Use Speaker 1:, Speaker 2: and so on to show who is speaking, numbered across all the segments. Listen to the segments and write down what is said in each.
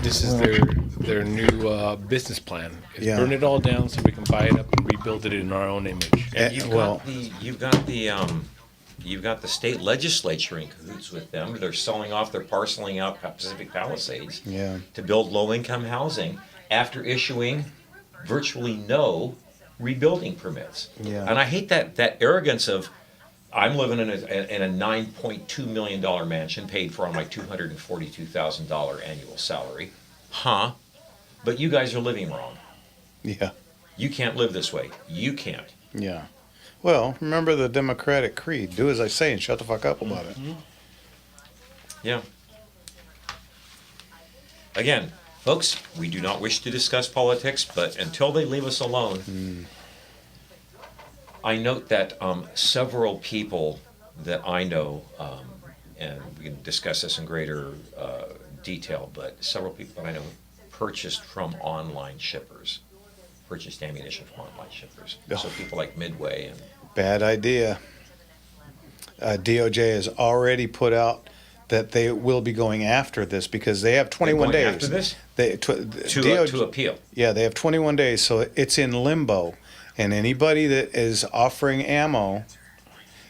Speaker 1: This is their new business plan. Is burn it all down so we can buy it up and rebuild it in our own image.
Speaker 2: And you've got the state legislature in cahoots with them. They're selling off, they're parceling out Pacific Palisades to build low-income housing after issuing virtually no rebuilding permits.
Speaker 3: Yeah.
Speaker 2: And I hate that arrogance of, I'm living in a $9.2 million mansion paid for on my $242,000 annual salary. Huh? But you guys are living wrong.
Speaker 3: Yeah.
Speaker 2: You can't live this way. You can't.
Speaker 3: Yeah. Well, remember the Democratic creed. Do as I say and shut the fuck up about it.
Speaker 2: Yeah. Again, folks, we do not wish to discuss politics, but until they leave us alone, I note that several people that I know, and we can discuss this in greater detail, but several people that I know purchased from online shippers, purchased ammunition from online shippers. So people like Midway and...
Speaker 3: Bad idea. DOJ has already put out that they will be going after this because they have 21 days.
Speaker 2: After this?
Speaker 3: To
Speaker 2: appeal.
Speaker 3: Yeah, they have 21 days, so it's in limbo. And anybody that is offering ammo,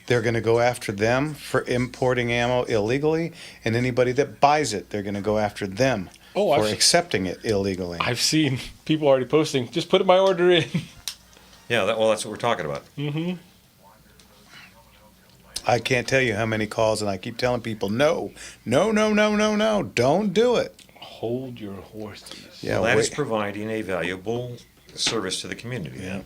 Speaker 3: they're going to go after them for importing ammo illegally. And anybody that buys it, they're going to go after them for accepting it illegally.
Speaker 1: I've seen people already posting, just put my order in.
Speaker 2: Yeah, that's what we're talking about.
Speaker 1: Mm-hmm.
Speaker 3: I can't tell you how many calls, and I keep telling people, no, don't do it.
Speaker 1: Hold your horses.
Speaker 3: Yeah,
Speaker 2: that is providing a valuable service to the community.
Speaker 3: Yeah.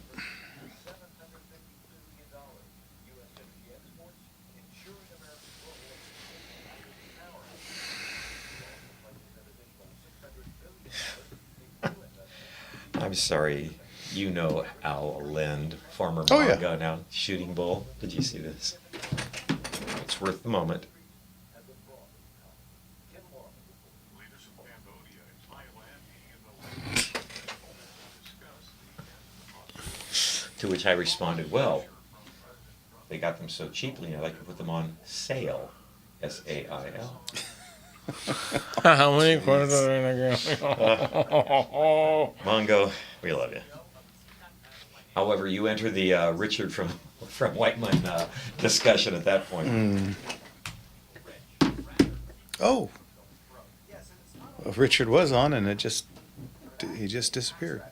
Speaker 2: I'm sorry, you know Al Lind, former
Speaker 3: Oh, yeah.
Speaker 2: manga, now Shooting Bull. Did you see this? It's worth the moment. To which I responded, well, they got them so cheaply, I'd like to put them on sale. S-A-I-L.
Speaker 1: How many quarters are in a
Speaker 2: Mongo, we love you. However, you enter the Richard from Whiteman discussion at that point.
Speaker 3: Oh. Well, Richard was on, and he just disappeared.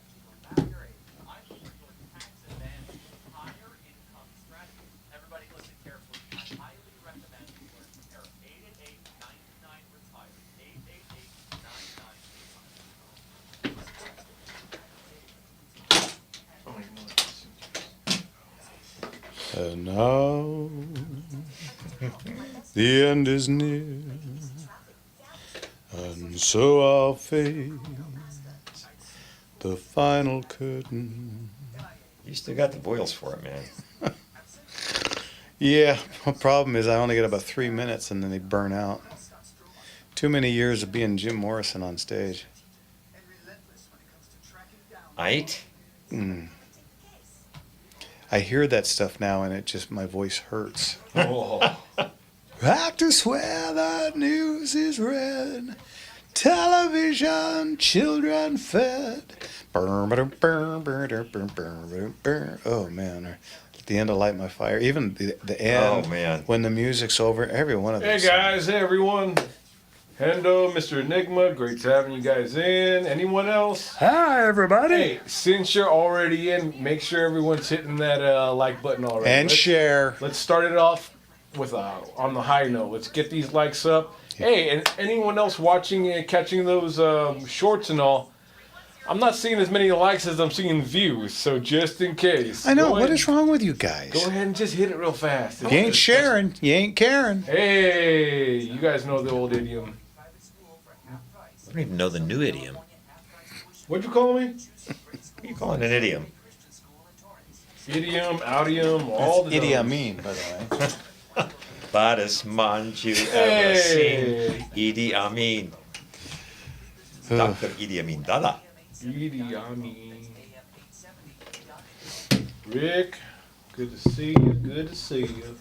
Speaker 3: And now the end is near, and so I'll face the final curtain.
Speaker 2: You still got the boils for it, man.
Speaker 3: Yeah, my problem is I only get about 3 minutes and then they burn out. Too many years of being Jim Morrison on stage.
Speaker 2: Aight?
Speaker 3: I hear that stuff now and it just, my voice hurts.
Speaker 2: Oh.
Speaker 3: Practice where the news is read, television, children fed. Oh man, at the end of Light My Fire, even the end,
Speaker 2: oh, man.
Speaker 3: When the music's over, every one of them.
Speaker 1: Hey guys, hey everyone. Hendo, Mr. Enigma, great having you guys in. Anyone else?
Speaker 3: Hi everybody.
Speaker 1: Hey, since you're already in, make sure everyone's hitting that like button already.
Speaker 3: And share.
Speaker 1: Let's start it off with on the high note. Let's get these likes up. Hey, and anyone else watching and catching those shorts and all, I'm not seeing as many likes as I'm seeing views, so just in case.
Speaker 3: I know, what is wrong with you guys?
Speaker 1: Go ahead and just hit it real fast.
Speaker 3: You ain't sharing, you ain't caring.
Speaker 1: Hey, you guys know the old idiom.
Speaker 2: I don't even know the new idiom.
Speaker 1: What'd you call me?
Speaker 2: What are you calling an idiom?
Speaker 1: Idiom, oudium, all the
Speaker 3: Idi Amin, by the way.
Speaker 2: Baddest man you ever seen. Idi Amin. Dr. Idi Amin Dada.
Speaker 1: Idi Amin. Rick, good to see you. Good to see you.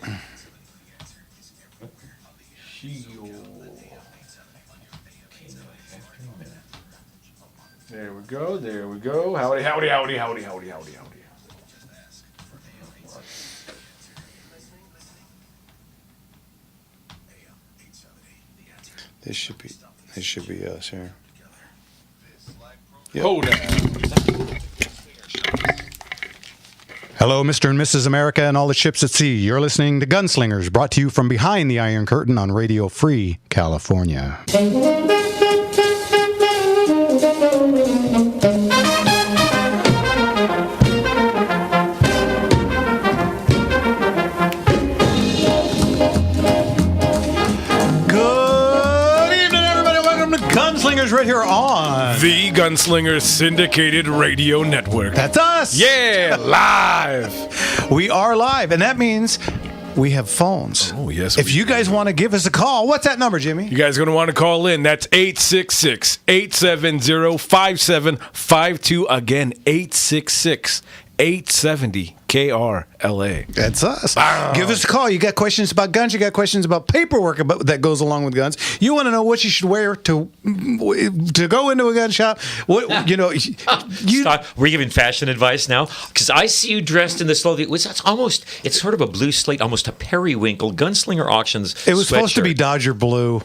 Speaker 1: Shield. There we go. There we go. Howdy, howdy, howdy, howdy, howdy, howdy, howdy.
Speaker 3: This should be us here. Yep.
Speaker 1: Hold on.
Speaker 4: Hello, Mr. and Mrs. America and all the ships at sea. You're listening to Gunslingers, brought to you from behind the Iron Curtain on Radio Free California. Gunslingers right here on
Speaker 1: The Gunslinger Syndicated Radio Network.
Speaker 4: That's us.
Speaker 1: Yeah, live.
Speaker 4: We are live, and that means we have phones.
Speaker 1: Oh, yes.
Speaker 4: If you guys want to give us a call, what's that number, Jimmy?
Speaker 1: You guys are going to want to call in. That's 866-870-5752. Again, 866-870-KRLA.
Speaker 4: That's us. Give us a call. You got questions about guns. You got questions about paperwork that goes along with guns. You want to know what you should wear to go into a gun shop. What
Speaker 2: We're giving fashion advice now because I see you dressed in this clothing. It's sort of a blue slate, almost a periwinkle. Gunslinger Auctions.
Speaker 4: It was supposed to be Dodger blue.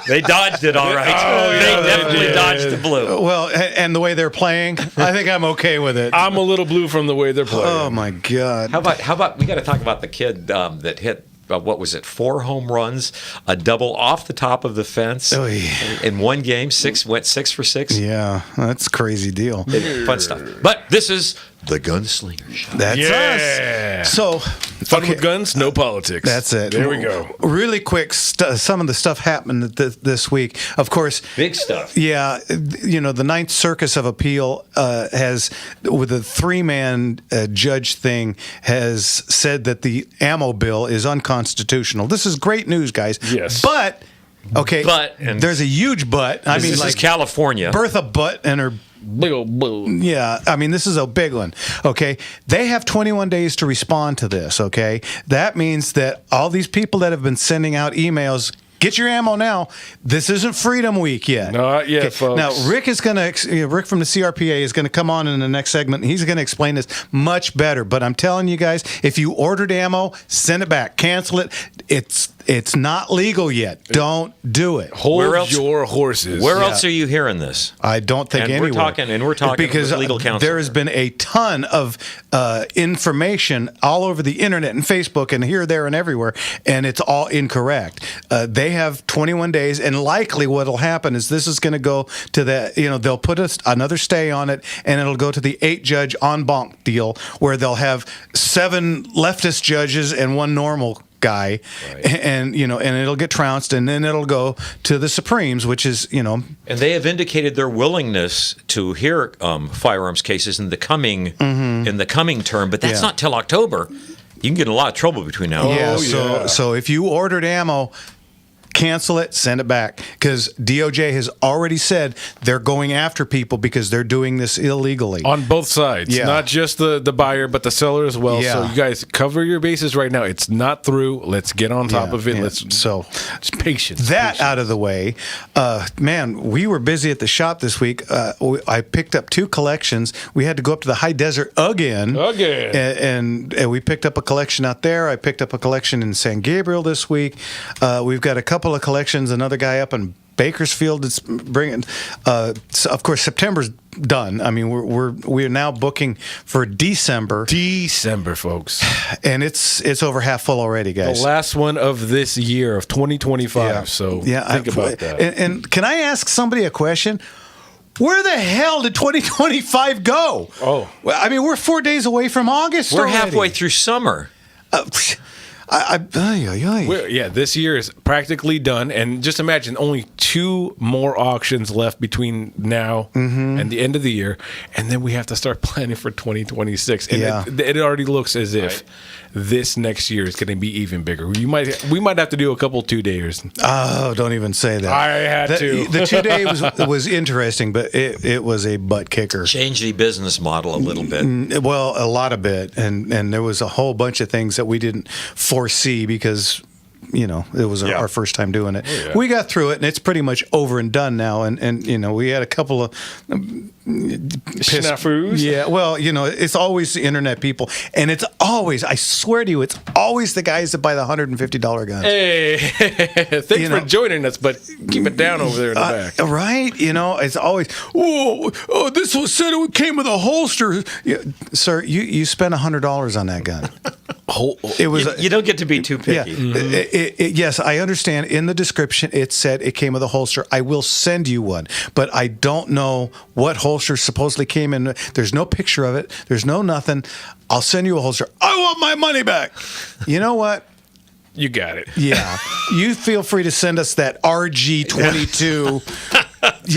Speaker 2: They dodged it all right. They definitely dodged the blue.
Speaker 4: Well, and the way they're playing, I think I'm okay with it.
Speaker 1: I'm a little blue from the way they're playing.
Speaker 4: Oh my God!
Speaker 2: How about we got to talk about the kid that hit what was it? 4 home runs, a double off the top of the fence in one game. Went 6 for 6.
Speaker 4: Yeah, that's a crazy deal.
Speaker 2: Fun stuff. But this is the Gunslinger Show.
Speaker 4: That's us. So,
Speaker 1: fun with guns, no politics.
Speaker 4: That's it.
Speaker 1: There we go.
Speaker 4: Really quick, some of the stuff happened this week. Of course,
Speaker 2: big stuff.
Speaker 4: Yeah, the Ninth Circus of Appeal has, with a 3-man judge thing, has said that the ammo bill is unconstitutional. This is great news, guys.
Speaker 1: Yes.
Speaker 4: But there's a huge but.
Speaker 2: This is California.
Speaker 4: Bertha Butt and her.
Speaker 1: Big old blue.
Speaker 4: Yeah, I mean, this is a big one, okay? They have 21 days to respond to this, okay? That means that all these people that have been sending out emails, get your ammo now. This isn't Freedom Week yet.
Speaker 1: Not yet, folks.
Speaker 4: Now, Rick from the CRPA is going to come on in the next segment, and he's going to explain this much better. But I'm telling you guys, if you ordered ammo, send it back. Cancel it. It's not legal yet. Don't do it.
Speaker 1: Hold your horses.
Speaker 2: Where else are you hearing this?
Speaker 4: I don't think anywhere.
Speaker 2: We're talking
Speaker 4: because
Speaker 2: with legal counsel.
Speaker 4: There has been a ton of information all over the internet and Facebook and here, there, and everywhere, and it's all incorrect. They have 21 days, and likely what will happen is this is going to go to they'll put another stay on it, and it'll go to the 8-judge en banc deal where they'll have 7 leftist judges and 1 normal guy, right. and it'll get trounced, and then it'll go to the Supremes, which is And
Speaker 2: they have indicated their willingness to hear firearms cases in the coming term, but that's not till October. You can get in a lot of trouble between now and
Speaker 4: then. So if you ordered ammo, cancel it, send it back, because DOJ has already said they're going after people because they're doing this illegally.
Speaker 1: On both sides, not just the buyer, but the seller as well.
Speaker 4: Yeah.
Speaker 1: So you guys cover your bases right now. It's not through. Let's get on top of it. It's patience.
Speaker 4: Out of the way. Man, we were busy at the shop this week. I picked up 2 collections. We had to go up to the high desert again. And we picked up a collection out there. I picked up a collection in San Gabriel this week. We've got a couple of collections. Another guy up in Bakersfield is bringing. So of course, September's done. I mean, we're now booking for December.
Speaker 1: December, folks,
Speaker 4: and it's over half full already, guys.
Speaker 1: The last one of this year of 2025.
Speaker 4: Yeah.
Speaker 1: So think about that.
Speaker 4: And can I ask somebody a question? Where the hell did 2025 go?
Speaker 1: Oh,
Speaker 4: well, I mean, we're 4 days away from August.
Speaker 2: We're
Speaker 4: already.
Speaker 2: halfway through summer.
Speaker 1: This year is practically done, and just imagine only 2 more auctions left between now and the end of the year, and then we have to start planning for 2026. And it already looks as if this next year is going to be even bigger. We might have to do a couple 2-dayers.
Speaker 4: Oh, don't even say that.
Speaker 1: I had to.
Speaker 4: The 2-day was interesting, but it was a butt kicker.
Speaker 2: Changed the business model a little bit.
Speaker 4: Well, a lot of it, and there was a whole bunch of things that we didn't foresee because it was our first time doing it.
Speaker 1: Oh, yeah.
Speaker 4: We got through it, and it's pretty much over and done now. And we had a couple of
Speaker 1: Snafus?
Speaker 4: Yeah, well, it's always the internet people, and it's always, I swear to you, it's always the guys that buy the $150 guns.
Speaker 1: Hey, thanks for joining us, but keep it down over there in the back.
Speaker 4: Right? It's always, this was said it came with a holster. Yeah, sir, you spent $100 on that gun. It was.
Speaker 2: You don't get to be too picky.
Speaker 4: Yeah. Yes, I understand. In the description, it said it came with a holster. I will send you one, but I don't know what holster supposedly came in. There's no picture of it. There's no nothing. I'll send you a holster. I want my money back. You know what?
Speaker 1: You got it.
Speaker 4: Yeah. You feel free to send us that RG22.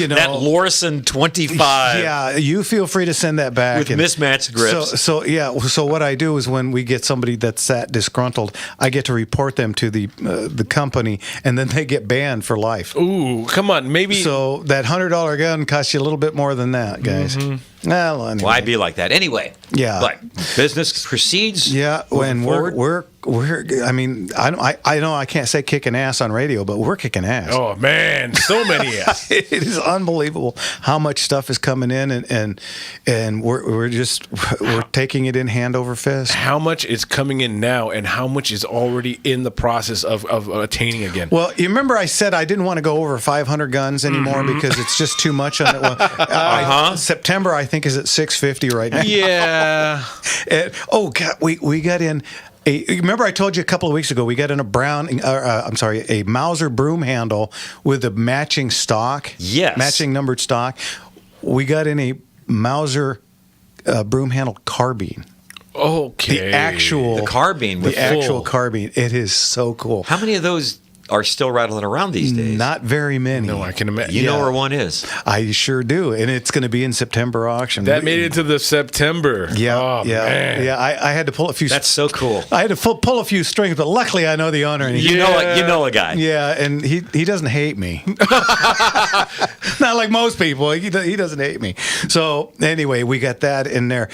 Speaker 2: That Lorson 25.
Speaker 4: Yeah, you feel free to send that back.
Speaker 2: With mismatched grips.
Speaker 4: So what I do is when we get somebody that's that disgruntled, I get to report them to the company, and then they get banned for life.
Speaker 1: Ooh, come on, maybe.
Speaker 4: So that $100 gun costs you a little bit more than that, guys. Well, anyway.
Speaker 2: Why be like that? Anyway.
Speaker 4: Yeah.
Speaker 2: But business proceeds.
Speaker 4: Yeah, when
Speaker 2: forward.
Speaker 4: we're I mean, I know I can't say kicking ass on radio, but we're kicking ass.
Speaker 1: Oh man, so many ass.
Speaker 4: It is unbelievable how much stuff is coming in, and we're taking it in hand over fist.
Speaker 1: How much is coming in now, and how much is already in the process of attaining again?
Speaker 4: Well, you remember I said I didn't want to go over 500 guns anymore because it's just too much on it. Well, September, I think, is at 650 right now.
Speaker 1: Yeah.
Speaker 4: Oh God, we got in. Remember I told you a couple of weeks ago we got in a Mauser broom handle with a matching stock.
Speaker 2: Yes.
Speaker 4: Matching numbered stock. We got in a Mauser broom handle carbine.
Speaker 1: Okay.
Speaker 4: The actual
Speaker 2: carbine. With
Speaker 4: actual carbine. It is so cool.
Speaker 2: How many of those are still rattling around these days?
Speaker 4: Not very many.
Speaker 1: No, I can imagine.
Speaker 2: You know where one is.
Speaker 4: I sure do, and it's going to be in September auction.
Speaker 1: That made it to the September.
Speaker 4: Yeah,
Speaker 1: Oh, man.
Speaker 4: yeah. I had to pull a few.
Speaker 2: That's so cool.
Speaker 4: I had to pull a few strings, but luckily I know the owner. And
Speaker 2: You know a guy.
Speaker 4: Yeah, and he doesn't hate me. Not like most people. He doesn't hate me. So anyway, we got that in there.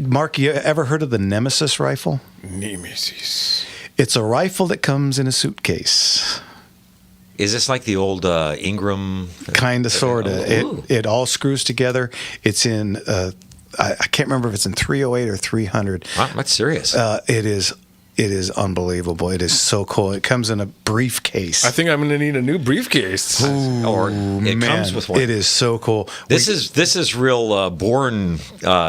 Speaker 4: Mark, you ever heard of the Nemesis rifle?
Speaker 1: Nemesis.
Speaker 4: It's a rifle that comes in a suitcase.
Speaker 2: Is this like the old Ingram?
Speaker 4: Kind of, sort of.
Speaker 2: Ooh.
Speaker 4: It all screws together. It's in, I can't remember if it's in 308 or 300.
Speaker 2: Wow, that's serious.
Speaker 4: It is unbelievable. It is so cool. It comes in a briefcase.
Speaker 1: I think I'm going to need a new briefcase.
Speaker 2: Or it comes with one.
Speaker 4: It is so cool.
Speaker 2: This is real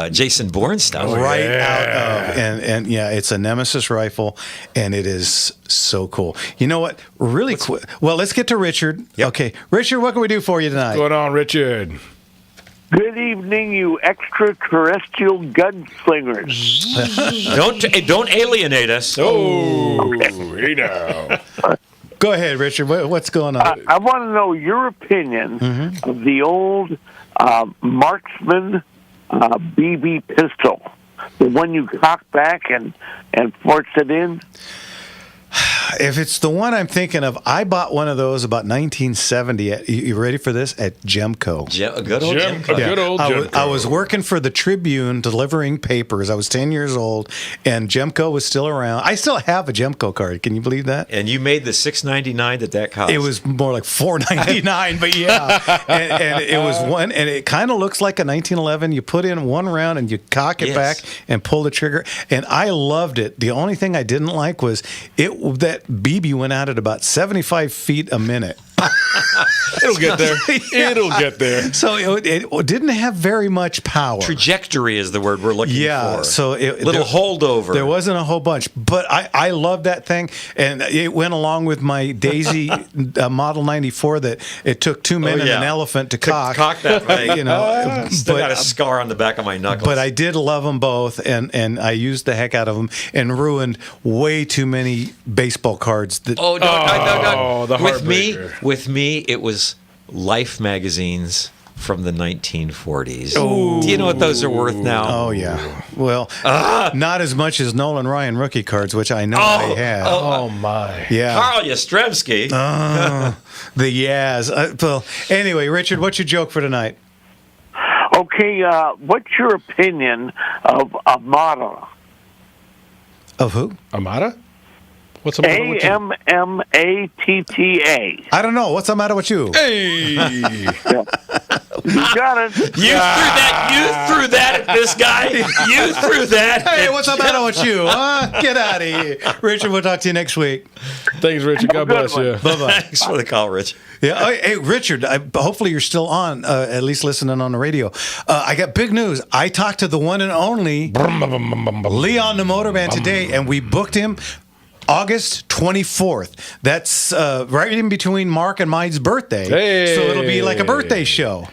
Speaker 2: Jason Bourne stuff.
Speaker 4: Right
Speaker 1: Yeah.
Speaker 4: out of and yeah, it's a Nemesis rifle, and it is so cool. You know what? Really quick. Well, let's get to Richard.
Speaker 2: Yep.
Speaker 4: Okay, Richard, what can we do for you tonight?
Speaker 1: What's going on, Richard?
Speaker 5: Good evening, you extraterrestrial gunslingers.
Speaker 2: Don't alienate us.
Speaker 1: Oh, hey now.
Speaker 4: Go ahead, Richard. What's going on?
Speaker 5: I want to know your opinion of the old Marksman BB pistol, the one you cock back and force it in.
Speaker 4: If it's the one I'm thinking of, I bought one of those about 1970. You ready for this? At Gemco.
Speaker 2: A good old
Speaker 1: Gem-
Speaker 2: Gemco.
Speaker 1: a good old Gemco.
Speaker 4: I was working for the Tribune delivering papers. I was 10 years old, and Gemco was still around. I still have a Gemco card. Can you believe that?
Speaker 2: And you made the $6.99 that cost.
Speaker 4: It was more like $4.99, but yeah, and it was one, and it kind of looks like a 1911. You put in one round and you cock it
Speaker 2: Yes.
Speaker 4: back and pull the trigger, and I loved it. The only thing I didn't like was that BB went out at about 75 feet a minute.
Speaker 1: It'll get there. It'll get there.
Speaker 4: So it didn't have very much power.
Speaker 2: Trajectory is the word we're looking for.
Speaker 4: So
Speaker 2: little holdover.
Speaker 4: There wasn't a whole bunch, but I love that thing, and it went along with my Daisy Model 94 that it took two men and an elephant to cock.
Speaker 2: Cock that thing.
Speaker 4: You know,
Speaker 2: Still got a scar on the back of my knuckles.
Speaker 4: but I did love them both, and I used the heck out of them and ruined way too many baseball cards. That
Speaker 2: Oh, no.
Speaker 1: the
Speaker 2: With me, it was Life magazines from the 1940s.
Speaker 4: Oh.
Speaker 2: Do you know what those are worth now?
Speaker 4: Oh yeah, well, not as much as Nolan Ryan rookie cards, which I know I have.
Speaker 1: Oh my.
Speaker 4: Yeah,
Speaker 2: Carl Yastrzemski.
Speaker 4: the Yaz. Well, anyway, Richard, what's your joke for tonight?
Speaker 5: Okay, what's your opinion of Armada?
Speaker 4: Of who?
Speaker 1: Amada? What's the matter with you?
Speaker 5: AMMATTA.
Speaker 4: I don't know. What's the matter with you?
Speaker 1: Hey!
Speaker 5: Yeah. You got it.
Speaker 2: You threw that at this guy. You threw that.
Speaker 4: Hey, what's the matter with you? Get out of here. Richard, we'll talk to you next week.
Speaker 1: Thanks, Richard. God bless you.
Speaker 4: Bye-bye.
Speaker 2: Thanks for the call, Rich.
Speaker 4: Yeah. Hey, Richard, hopefully you're still on, at least listening on the radio. I got big news. I talked to the one and only Leon the Motor Man today, and we booked him August 24th. That's right in between Mark and mine's birthday.
Speaker 1: Hey.
Speaker 4: So it'll be like a birthday show.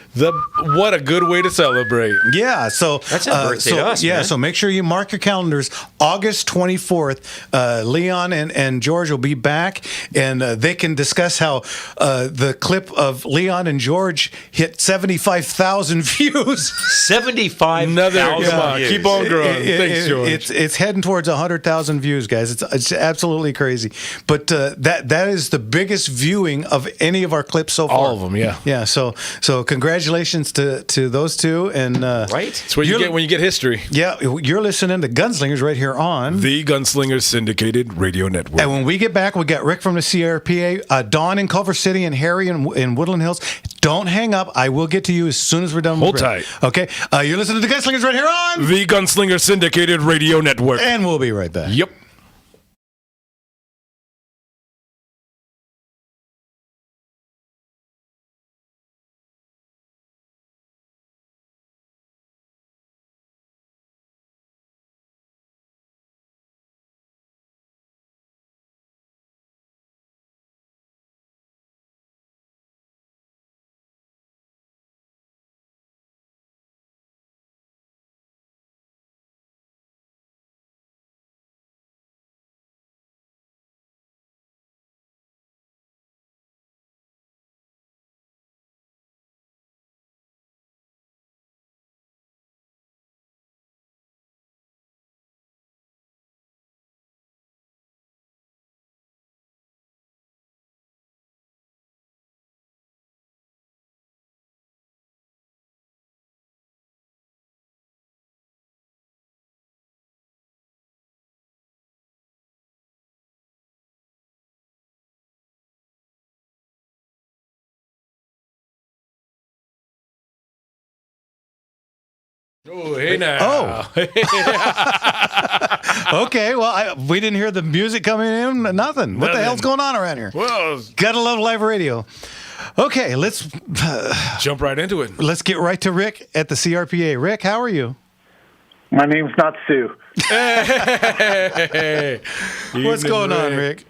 Speaker 1: What a good way to celebrate.
Speaker 4: Yeah, so
Speaker 2: That's a birthday to us,
Speaker 4: yeah,
Speaker 2: man.
Speaker 4: so make sure you mark your calendars. August 24th, Leon and George will be back, and they can discuss how the clip of Leon and George hit 75,000 views.
Speaker 2: 75,000
Speaker 1: Come on,
Speaker 2: views.
Speaker 1: keep on growing. Thanks, George.
Speaker 4: It's heading towards 100,000 views, guys. It's absolutely crazy. But that is the biggest viewing of any of our clips so far.
Speaker 1: All of them, yeah.
Speaker 4: Yeah. So congratulations to those two, and
Speaker 2: Right?
Speaker 1: That's what you get when you get history.
Speaker 4: yeah, you're listening to Gunslingers right here on.
Speaker 1: The Gunslinger Syndicated Radio Network.
Speaker 4: And when we get back, we got Rick from the CRPA, Dawn in Culver City, and Harry in Woodland Hills. Don't hang up. I will get to you as soon as we're done.
Speaker 1: Hold
Speaker 4: with Rick.
Speaker 1: tight.
Speaker 4: Okay. You're listening to the Gunslingers right here on.
Speaker 1: The Gunslinger Syndicated Radio Network.
Speaker 4: And we'll be right back.
Speaker 1: Yep. Oh, hey now.
Speaker 4: Okay. Well, we didn't hear the music coming in. Nothing. What the hell's going on around here?
Speaker 1: Well,
Speaker 4: Gotta love live radio. Okay, let's
Speaker 1: jump right into it.
Speaker 4: get right to Rick at the CRPA. Rick, how are you?
Speaker 6: My name's not Sue.
Speaker 1: Hey.
Speaker 4: What's going on, Rick?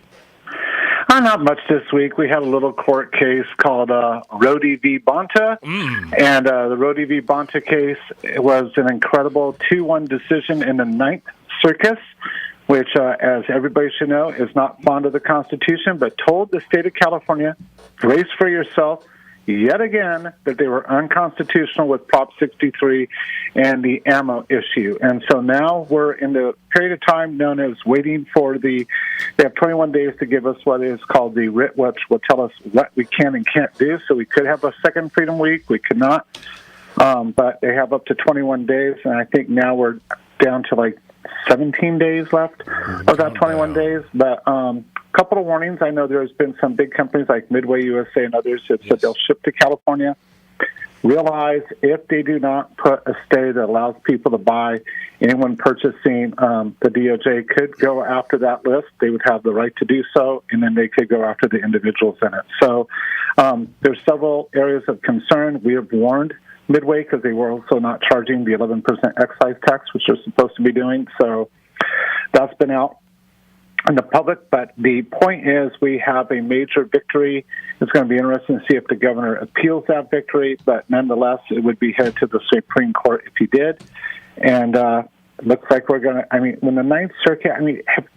Speaker 6: Not much this week. We had a little court case called Rody v. Bonta. And the Rody v. Bonta case was an incredible 2-1 decision in the Ninth Circuit, which, as everybody should know, is not fond of the Constitution, but told the state of California, brace for yourself, yet again, that they were unconstitutional with Prop 63 and the ammo issue. And so now we're in the period of time known as waiting for they have 21 days to give us what is called the writ, which will tell us what we can and can't do. So we could have a second Freedom Week, we could not. But they have up to 21 days, and I think now we're down to like 17 days left of that 21 days. But couple of warnings. I know there's been some big companies like Midway USA and others that said they'll ship to California. Realize if they do not put a stay that allows people to buy, anyone purchasing, the DOJ could go after that list. They would have the right to do so, and then they could go after the individuals in it. So there's several areas of concern. We have warned Midway because they were also not charging the 11% excise tax, which they're supposed to be doing. So that's been out in the public, but the point is we have a major victory. It's going to be interesting to see if the governor appeals that victory, but nonetheless, it would be headed to the Supreme Court if he did. And it looks like we're going to, when the Ninth Circuit,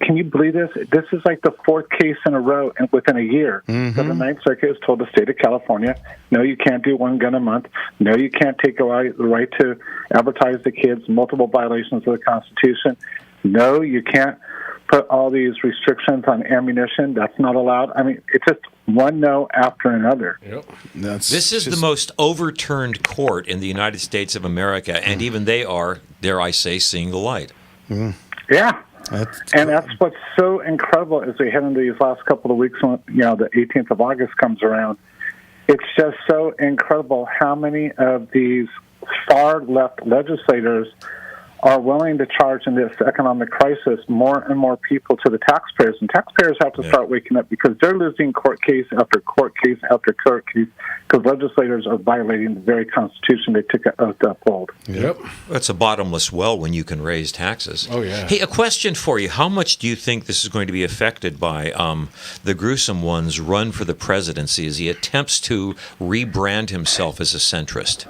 Speaker 6: can you believe this? This is like the fourth case in a row within a year. Mm-hmm. So the Ninth Circuit has told the state of California, no, you can't do one gun a month. No, you can't take away the right to advertise to kids, multiple violations of the Constitution. No, you can't put all these restrictions on ammunition. That's not allowed. It's just one no after another.
Speaker 1: Yep.
Speaker 2: This is the most overturned court in the United States of America, and even they are, dare I say, seeing the light.
Speaker 6: Yeah. And that's what's so incredible as we head into these last couple of weeks when, the 18th of August comes around. It's just so incredible how many of these far left legislators are willing to charge in this economic crisis more and more people to the taxpayers. And taxpayers have to start waking up because they're losing court case after court case after court case because legislators are violating the very Constitution they took an oath to uphold.
Speaker 1: Yep.
Speaker 2: It's a bottomless well when you can raise taxes.
Speaker 1: Oh, yeah.
Speaker 2: Hey, a question for you. How much do you think this is going to be affected by the gruesome one's run for the presidency as he attempts to rebrand himself as a centrist?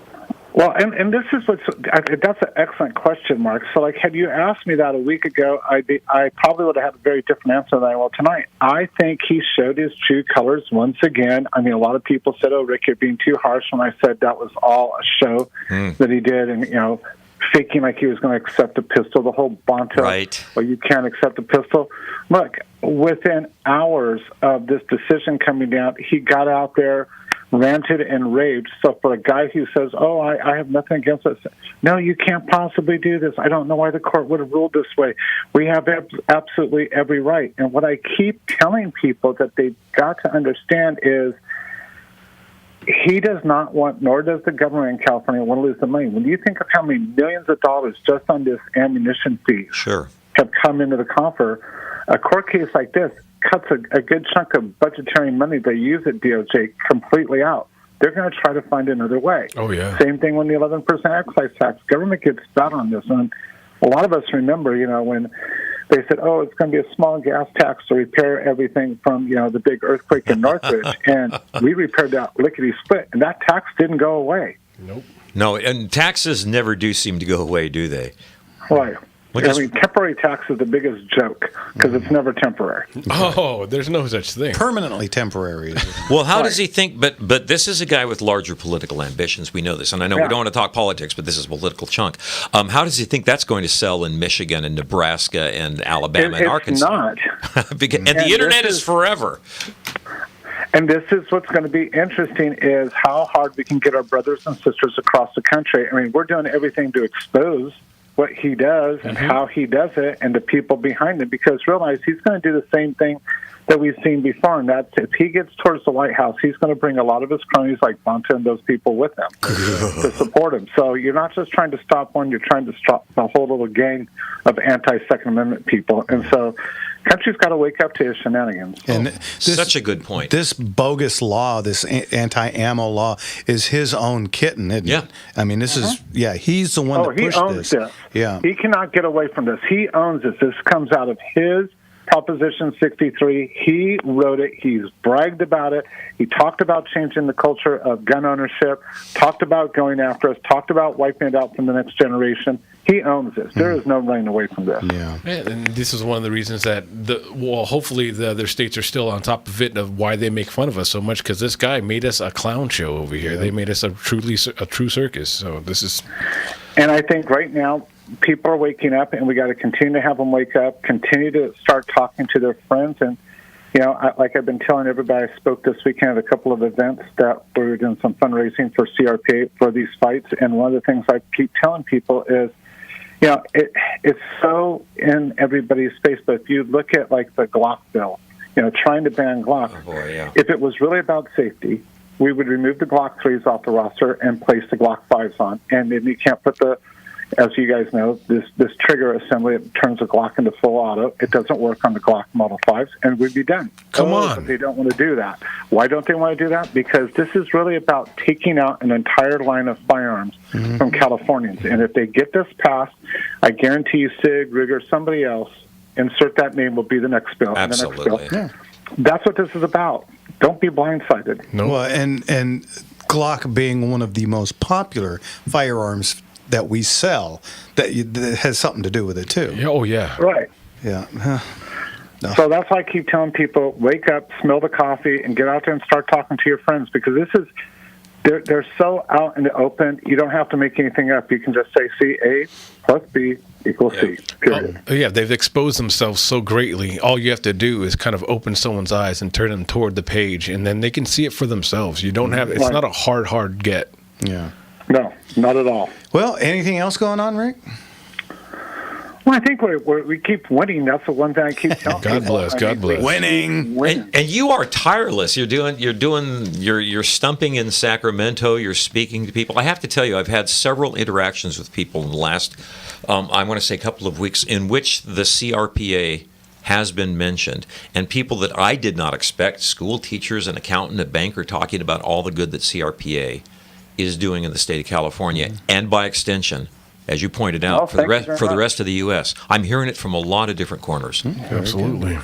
Speaker 6: Well, and this is that's an excellent question, Mark. So, had you asked me that a week ago, I probably would have had a very different answer than I will tonight. I think he showed his true colors once again. I mean, a lot of people said, "Oh, Rick, you're being too harsh," when I said that was all a show that he did, and faking like he was going to accept a pistol. The whole Bonta,
Speaker 2: right?
Speaker 6: Well, you can't accept a pistol. Look, within hours of this decision coming down, he got out there, ranted and raved. So for a guy who says, "Oh, I have nothing against it," no, you can't possibly do this. I don't know why the court would have ruled this way. We have absolutely every right. And what I keep telling people that they've got to understand is he does not want, nor does the government in California, want to lose the money. When you think of how many millions of dollars just on this ammunition fee have come into the coffer, a court case like this cuts a good chunk of budgetary money they use at DOJ completely out. They're going to try to find another way.
Speaker 1: Oh, yeah.
Speaker 6: Same thing when the 11% excise tax. Government gets fat on this. And a lot of us remember, when they said, "Oh, it's going to be a small gas tax to repair everything from, the big earthquake in Northridge." And we repaired that lickety-split, and that tax didn't go away.
Speaker 1: Nope.
Speaker 2: No, and taxes never do seem to go away, do they?
Speaker 6: Right. Temporary tax is the biggest joke because it's never temporary.
Speaker 1: Oh, there's no such thing.
Speaker 4: Permanently temporary.
Speaker 2: Well, how does he think? But this is a guy with larger political ambitions. We know this, and I know we don't want to talk politics, but this is a political chunk. How does he think that's going to sell in Michigan and Nebraska and Alabama and Arkansas?
Speaker 6: It's not.
Speaker 2: and the internet is forever.
Speaker 6: And this is what's going to be interesting is how hard we can get our brothers and sisters across the country. I mean, we're doing everything to expose what he does and how he does it and the people behind him, because realize he's going to do the same thing that we've seen before, and that's if he gets towards the White House, he's going to bring a lot of his cronies like Bonta and those people with him to support him. So you're not just trying to stop one, you're trying to stop a whole little gang of anti-Second Amendment people. And so country's got to wake up to his shenanigans.
Speaker 2: And such a good point.
Speaker 4: This bogus law, this anti-ammo law, is his own kitten, isn't it? I mean, this is, he's the one that pushed
Speaker 6: owns
Speaker 4: this. Yeah.
Speaker 6: He cannot get away from this. He owns this. This comes out of his Proposition 63. He wrote it. He's bragged about it. He talked about changing the culture of gun ownership, talked about going after us, talked about wiping it out from the next generation. He owns this. There is no running away from this.
Speaker 4: Yeah.
Speaker 1: And this is one of the reasons that, hopefully the other states are still on top of it, of why they make fun of us so much, because this guy made us a clown show over here. They made us a true circus. So this is...
Speaker 6: And I think right now, people are waking up, and we got to continue to have them wake up, continue to start talking to their friends. And, like I've been telling everybody, I spoke this weekend at a couple of events that we were doing some fundraising for CRP for these fights. And one of the things I keep telling people is, it's so in everybody's face. But if you look at like the Glock bill, trying to ban Glock, if it was really about safety, we would remove the Glock 3s off the roster and place the Glock 5s on. And then you can't put as you guys know, this trigger assembly, it turns the Glock into full auto. It doesn't work on the Glock Model 5s, and we'd be done.
Speaker 1: Come on.
Speaker 6: But they don't want to do that. Why don't they want to do that? Because this is really about taking out an entire line of firearms from Californians. And if they get this passed, I guarantee you SIG, Rigger, somebody else, insert that name, will be the next bill.
Speaker 2: Absolutely.
Speaker 6: And the next bill. Yeah. That's what this is about. Don't be blindsided.
Speaker 1: No.
Speaker 4: Well, and Glock being one of the most popular firearms that we sell, that has something to do with it too.
Speaker 1: Yeah, oh yeah.
Speaker 6: Right.
Speaker 4: Yeah. No.
Speaker 6: So that's why I keep telling people, wake up, smell the coffee, and get out there and start talking to your friends, because this is, they're so out in the open, you don't have to make anything up. You can just say, see, A plus B equals C, period.
Speaker 1: Oh, yeah, they've exposed themselves so greatly. All you have to do is kind of open someone's eyes and turn them toward the page, and then they can see it for themselves. You don't have, it's not a hard get.
Speaker 4: Yeah.
Speaker 6: No, not at all.
Speaker 4: Well, anything else going on, Rick?
Speaker 6: Well, I think we keep winning. That's the one thing I keep telling
Speaker 1: God
Speaker 6: people.
Speaker 1: bless. God bless.
Speaker 4: Winning.
Speaker 2: And you are tireless. You're stumping in Sacramento. You're speaking to people. I have to tell you, I've had several interactions with people in the last, I want to say, couple of weeks, in which the CRPA has been mentioned, and people that I did not expect, school teachers, an accountant, a banker, talking about all the good that CRPA is doing in the state of California, and by extension, as you pointed out, for the rest of the U.S. I'm hearing it from a lot of different corners.
Speaker 1: Absolutely.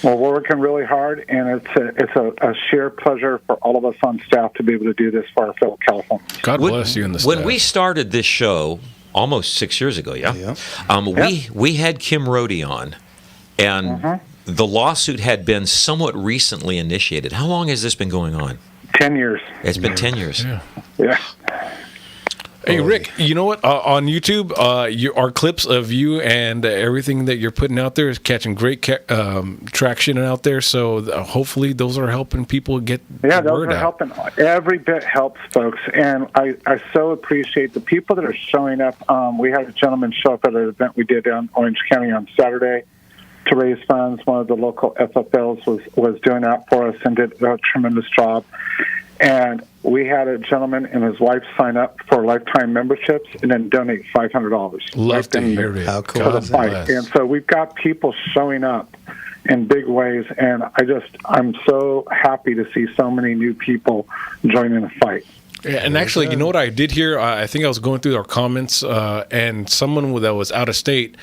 Speaker 6: Well, we're working really hard, and it's a sheer pleasure for all of us on staff to be able to do this for our fellow Californians.
Speaker 1: God bless you and the staff.
Speaker 2: When we started this show almost 6 years ago, we had Kim Rohde on, and the lawsuit had been somewhat recently initiated. How long has this been going on?
Speaker 6: 10 years.
Speaker 2: It's been 10 years.
Speaker 6: Yeah.
Speaker 1: Hey, Rick, you know what? On YouTube, our clips of you and everything that you're putting out there is catching great traction out there. So hopefully those are helping people get the
Speaker 6: those
Speaker 1: word
Speaker 6: are
Speaker 1: out.
Speaker 6: helping. Every bit helps, folks. And I so appreciate the people that are showing up. We had a gentleman show up at an event we did in Orange County on Saturday to raise funds. One of the local FFLs was doing that for us and did a tremendous job. And we had a gentleman and his wife sign up for lifetime memberships and then donate $500.
Speaker 1: Love to hear it.
Speaker 4: How cool
Speaker 6: For the
Speaker 4: is
Speaker 6: fight.
Speaker 4: that?
Speaker 6: And so we've got people showing up in big ways, and I'm so happy to see so many new people joining the fight.
Speaker 1: Yeah, and actually, you know what I did here? I think I was going through our comments, and someone that was out of state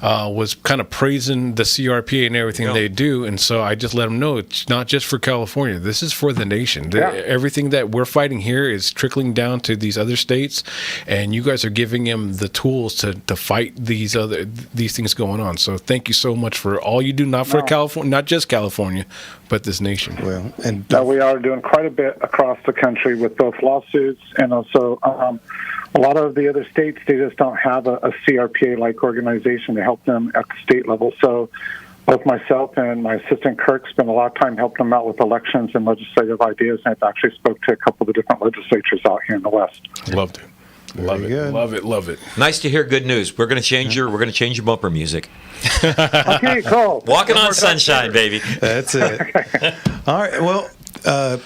Speaker 1: was kind of praising the CRPA and everything they do. And so I just let them know it's not just for California. This is for the nation. Everything that we're fighting here is trickling down to these other states, and you guys are giving them the tools to fight these things going on. So thank you so much for all you do, not for California, not just California, but this nation.
Speaker 4: Well, and
Speaker 6: We are doing quite a bit across the country with both lawsuits and also a lot of the other states, they just don't have a CRPA-like organization to help them at the state level. So both myself and my assistant Kirk spend a lot of time helping them out with elections and legislative ideas, and I've actually spoke to a couple of the different legislatures out here in the West.
Speaker 1: Loved it. Love it.
Speaker 4: good.
Speaker 1: Love it. Love it.
Speaker 2: Nice to hear good news. We're going to change your bumper music.
Speaker 6: Okay, cool.
Speaker 2: Walking on sunshine, baby.
Speaker 4: that's it. All right. Well,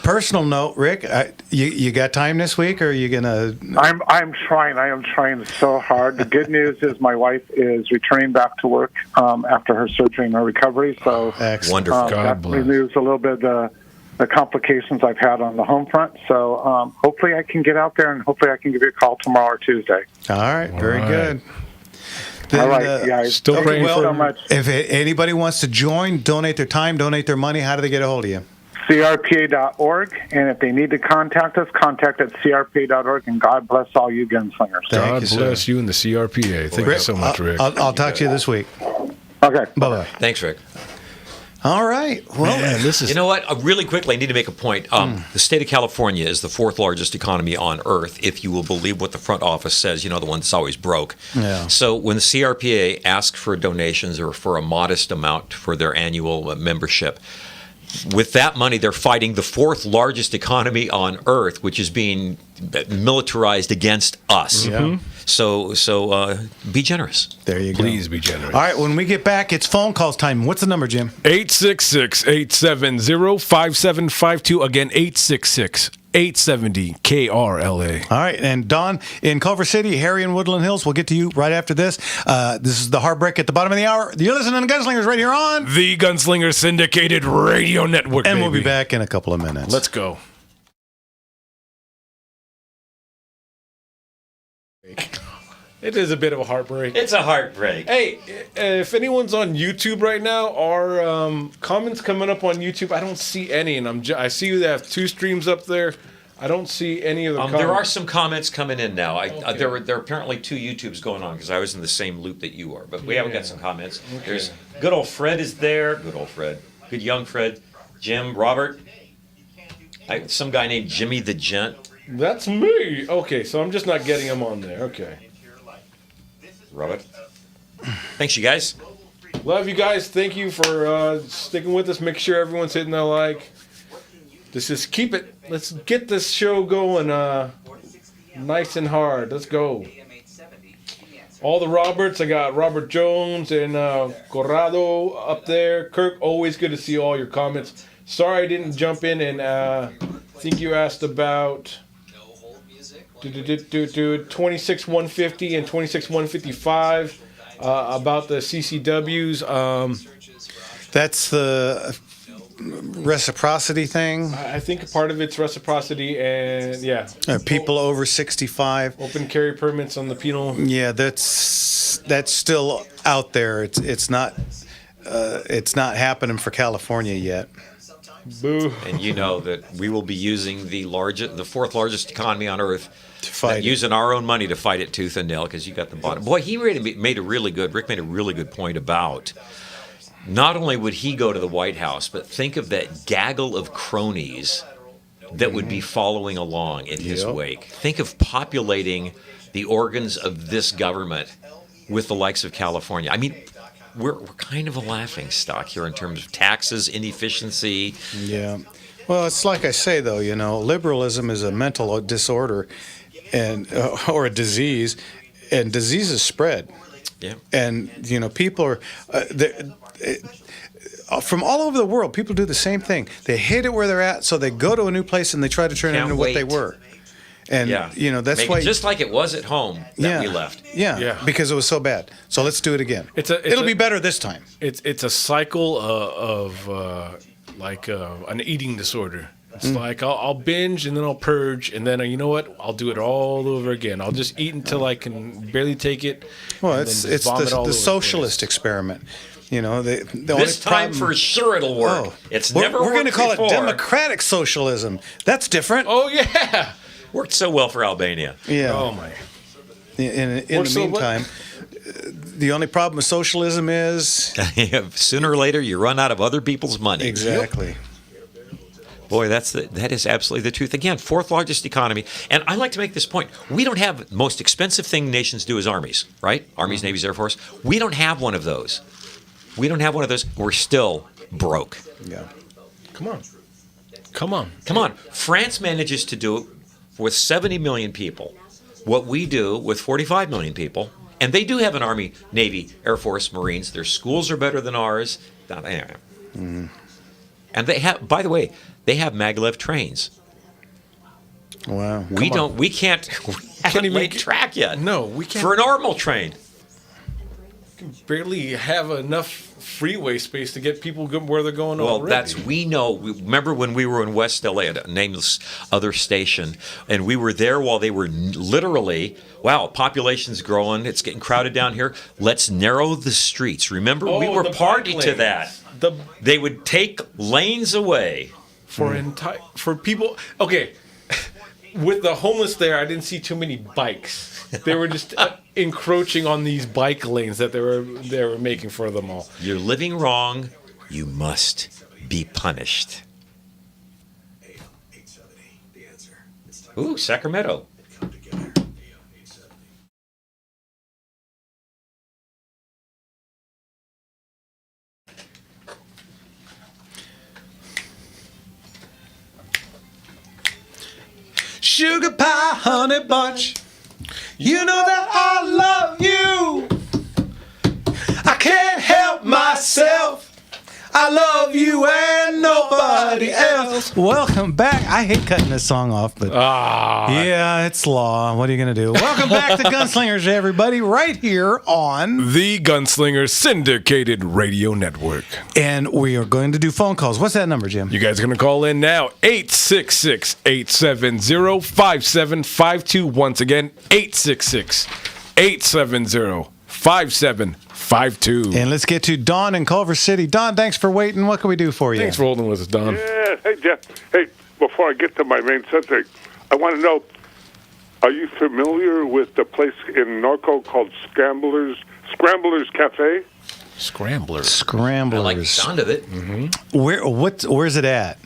Speaker 4: personal note, Rick, you got time this week, or are you gonna?
Speaker 6: I'm trying. I am trying so hard. The good news is my wife is returning back to work after her surgery and her recovery. So
Speaker 4: Excellent.
Speaker 2: Wonderful.
Speaker 1: God
Speaker 6: that
Speaker 1: bless.
Speaker 6: removes a little bit of the complications I've had on the home front. So hopefully I can get out there, and hopefully I can give you a call tomorrow or Tuesday.
Speaker 4: All right. Very
Speaker 1: right.
Speaker 4: good.
Speaker 6: All right,
Speaker 4: Then,
Speaker 6: guys.
Speaker 1: still
Speaker 6: Thank
Speaker 1: praying
Speaker 6: you
Speaker 1: for
Speaker 6: so
Speaker 1: you.
Speaker 6: much.
Speaker 4: If anybody wants to join, donate their time, donate their money, how do they get a hold of you?
Speaker 6: CRPA.org, and if they need to contact us, contact at CRPA.org, and God bless all you gunslingers.
Speaker 1: God
Speaker 4: you, sir.
Speaker 1: bless you and the CRPA. Thank you so much, Rick.
Speaker 4: I'll talk to you this week.
Speaker 6: Okay.
Speaker 4: Bye-bye.
Speaker 2: Thanks, Rick.
Speaker 4: All right. Well,
Speaker 1: Man, this is
Speaker 2: You know what? Really quickly, I need to make a point. The state of California is the fourth largest economy on earth, if you will believe what the front office says, the one that's always broke.
Speaker 4: Yeah.
Speaker 2: So when the CRPA asks for donations or for a modest amount for their annual membership, with that money, they're fighting the fourth largest economy on earth, which is being militarized against us.
Speaker 4: Yeah.
Speaker 2: So be generous.
Speaker 4: there you go.
Speaker 1: Please be generous.
Speaker 4: All right. When we get back, it's phone calls time. What's the number, Jim?
Speaker 1: 866-870-5752. Again, 866-870-KRLA.
Speaker 4: All right. And Don in Culver City, Harry in Woodland Hills. We'll get to you right after this. This is the Heartbreak at the bottom of the hour. You're listening to Gunslingers right here on.
Speaker 1: The Gunslinger Syndicated Radio Network,
Speaker 4: And we'll be
Speaker 1: baby.
Speaker 4: back in a couple of minutes.
Speaker 1: Let's go. It is a bit of a heartbreak.
Speaker 2: It's a heartbreak.
Speaker 1: Hey, if anyone's on YouTube right now, our comments coming up on YouTube, I don't see any, and I see you have 2 streams up there. I don't see any of the comments.
Speaker 2: There are some comments coming in now.
Speaker 1: Okay.
Speaker 2: There are apparently 2 YouTubes going on because I was in the same loop that you are. But we haven't got some comments.
Speaker 1: Okay.
Speaker 2: There's good old Fred is there. Good old Fred. Good young Fred. Jim, Robert. Some guy named Jimmy the Gent.
Speaker 1: That's me. Okay, so I'm just not getting them on there. Okay.
Speaker 2: Robert. Thanks, you guys.
Speaker 1: Love you guys. Thank you for sticking with us. Make sure everyone's hitting that like. Just keep it. Let's get this show going nice and hard. Let's go. All the Roberts. I got Robert Jones and Corrado up there. Kirk, always good to see all your comments. Sorry I didn't jump in and think you asked about 26-150 and 26-155 about the CCWs.
Speaker 3: That's the reciprocity thing.
Speaker 1: I think part of it's reciprocity and
Speaker 3: People over 65.
Speaker 1: open carry permits on the penal.
Speaker 3: Yeah, that's still out there. It's not happening for California yet.
Speaker 1: Boo.
Speaker 2: And you know that we will be using the fourth largest economy on earth,
Speaker 3: To fight it.
Speaker 2: using our own money to fight it tooth and nail, because you got the bottom. Boy, Rick made a really good point about not only would he go to the White House, but think of that gaggle of cronies that would be following along in his wake. Think of populating the organs of this government with the likes of California. I mean, we're kind of a laughing stock here in terms of taxes, inefficiency.
Speaker 3: Yeah. Well, it's like I say, though, liberalism is a mental disorder and or a disease, and diseases spread.
Speaker 2: Yeah.
Speaker 3: And, people are from all over the world, people do the same thing. They hate it where they're at, so they go to a new place and they try to turn it
Speaker 2: Can't
Speaker 3: into what they
Speaker 2: wait.
Speaker 3: were. And, that's
Speaker 2: Make
Speaker 3: why...
Speaker 2: it just like it was at home that we left.
Speaker 3: Yeah, because it was so bad. So let's do it again. It'll be better this time.
Speaker 1: It's a cycle of an eating disorder. It's like I'll binge and then I'll purge and then you know what? I'll do it all over again. I'll just eat until I can barely take it.
Speaker 3: Well,
Speaker 1: and
Speaker 3: it's
Speaker 1: then just vomit all
Speaker 3: the
Speaker 1: over
Speaker 3: socialist experiment. The
Speaker 2: This time for sure it'll work.
Speaker 3: Oh.
Speaker 2: It's
Speaker 3: We're
Speaker 2: never
Speaker 3: going to
Speaker 2: worked
Speaker 3: call
Speaker 2: before.
Speaker 3: it democratic socialism. That's different.
Speaker 1: Oh yeah.
Speaker 2: Worked so well for Albania.
Speaker 3: Yeah.
Speaker 1: Oh my.
Speaker 3: In the meantime, the only problem with socialism is
Speaker 2: Sooner or later, you run out of other people's money.
Speaker 3: exactly.
Speaker 2: Boy, that is absolutely the truth. Again, fourth largest economy. And I like to make this point. We don't have the most expensive thing nations do as armies, right? Armies, navies, Air Force. We don't have one of those. We're still broke.
Speaker 3: Yeah.
Speaker 1: Come on.
Speaker 2: France manages to do it with 70 million people what we do with 45 million people. And they do have an Army, Navy, Air Force, Marines. Their schools are better than ours. Anyway. And they have, by the way, they have maglev trains.
Speaker 3: Wow.
Speaker 2: We haven't
Speaker 1: even
Speaker 2: laid track yet.
Speaker 1: No, we can't.
Speaker 2: For a normal train.
Speaker 1: Barely have enough freeway space to get people where they're going
Speaker 2: Well,
Speaker 1: already.
Speaker 2: remember when we were in West LA at a nameless other station, and we were there while they were literally, population's growing, it's getting crowded down here. Let's narrow the streets. Remember, we were
Speaker 1: the
Speaker 2: party
Speaker 1: bike
Speaker 2: to
Speaker 1: lanes.
Speaker 2: that.
Speaker 1: The
Speaker 2: They would take lanes away.
Speaker 1: for people. Okay, with the homeless there, I didn't see too many bikes. They were just encroaching on these bike lanes that they were making for them all.
Speaker 2: You're living wrong. You must be punished. Ooh, Sacramento.
Speaker 3: Sugar pie, honey bunch. You know that I love you. I can't help myself. I love you and nobody else. Welcome back. I hate cutting this song off, but yeah, it's law. What are you going to do? Welcome back to Gunslingers, everybody, right here on
Speaker 1: The Gunslinger Syndicated Radio Network.
Speaker 3: And we are going to do phone calls. What's that number, Jim?
Speaker 1: You guys are going to call in now, 866-870-5752. Once again, 866-870-5752.
Speaker 3: And let's get to Don in Culver City. Don, thanks for waiting. What can we do for you?
Speaker 1: Thanks for holding with us, Don.
Speaker 7: Yeah, hey, Jeff. Hey, before I get to my main subject, I want to know, are you familiar with the place in Norco called Scramblers Cafe?
Speaker 1: Scramblers.
Speaker 2: I like the sound of it.
Speaker 3: Where's it at?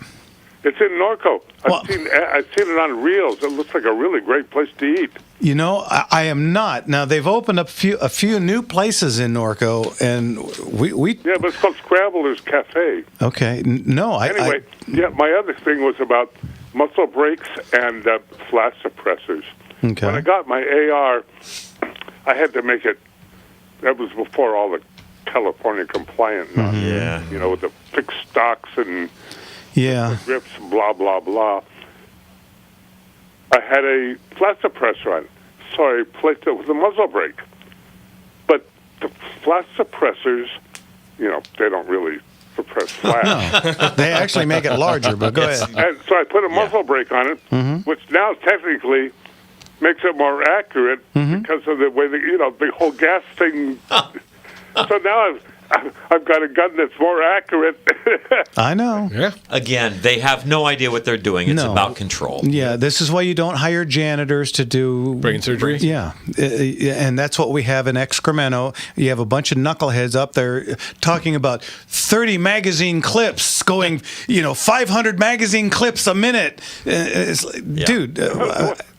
Speaker 7: It's in Norco.
Speaker 3: Well-
Speaker 7: I've seen it on Reels. It looks like a really great place to eat.
Speaker 3: You know, I am not. Now they've opened up a few new places in Norco, and we
Speaker 7: Yeah, but it's called Scramblers Cafe.
Speaker 3: okay.
Speaker 7: Anyway, my other thing was about muscle brakes and flash suppressors.
Speaker 3: Okay.
Speaker 7: When I got my AR, I had to make it. That was before all the California compliant,
Speaker 2: Yeah.
Speaker 7: you know, with the fixed stocks and
Speaker 4: Yeah.
Speaker 7: grips, blah blah blah. I had a flash suppressor on it, so I placed it with a muzzle brake. But the flash suppressors, you know, they don't really suppress flash.
Speaker 4: They actually make it larger, but go ahead.
Speaker 7: And so I put a muzzle brake on it, which now technically makes it more accurate because of the way the whole gas thing. So now I've got a gun that's more accurate.
Speaker 4: I know.
Speaker 1: Yeah.
Speaker 2: Again, they have no idea what they're doing. It's
Speaker 4: No.
Speaker 2: about control.
Speaker 4: Yeah, this is why you don't hire janitors to do
Speaker 1: Brain surgery?
Speaker 4: Yeah, and that's what we have in Excremento. You have a bunch of knuckleheads up there talking about 30 magazine clips going, 500 magazine clips a minute. It's like, dude.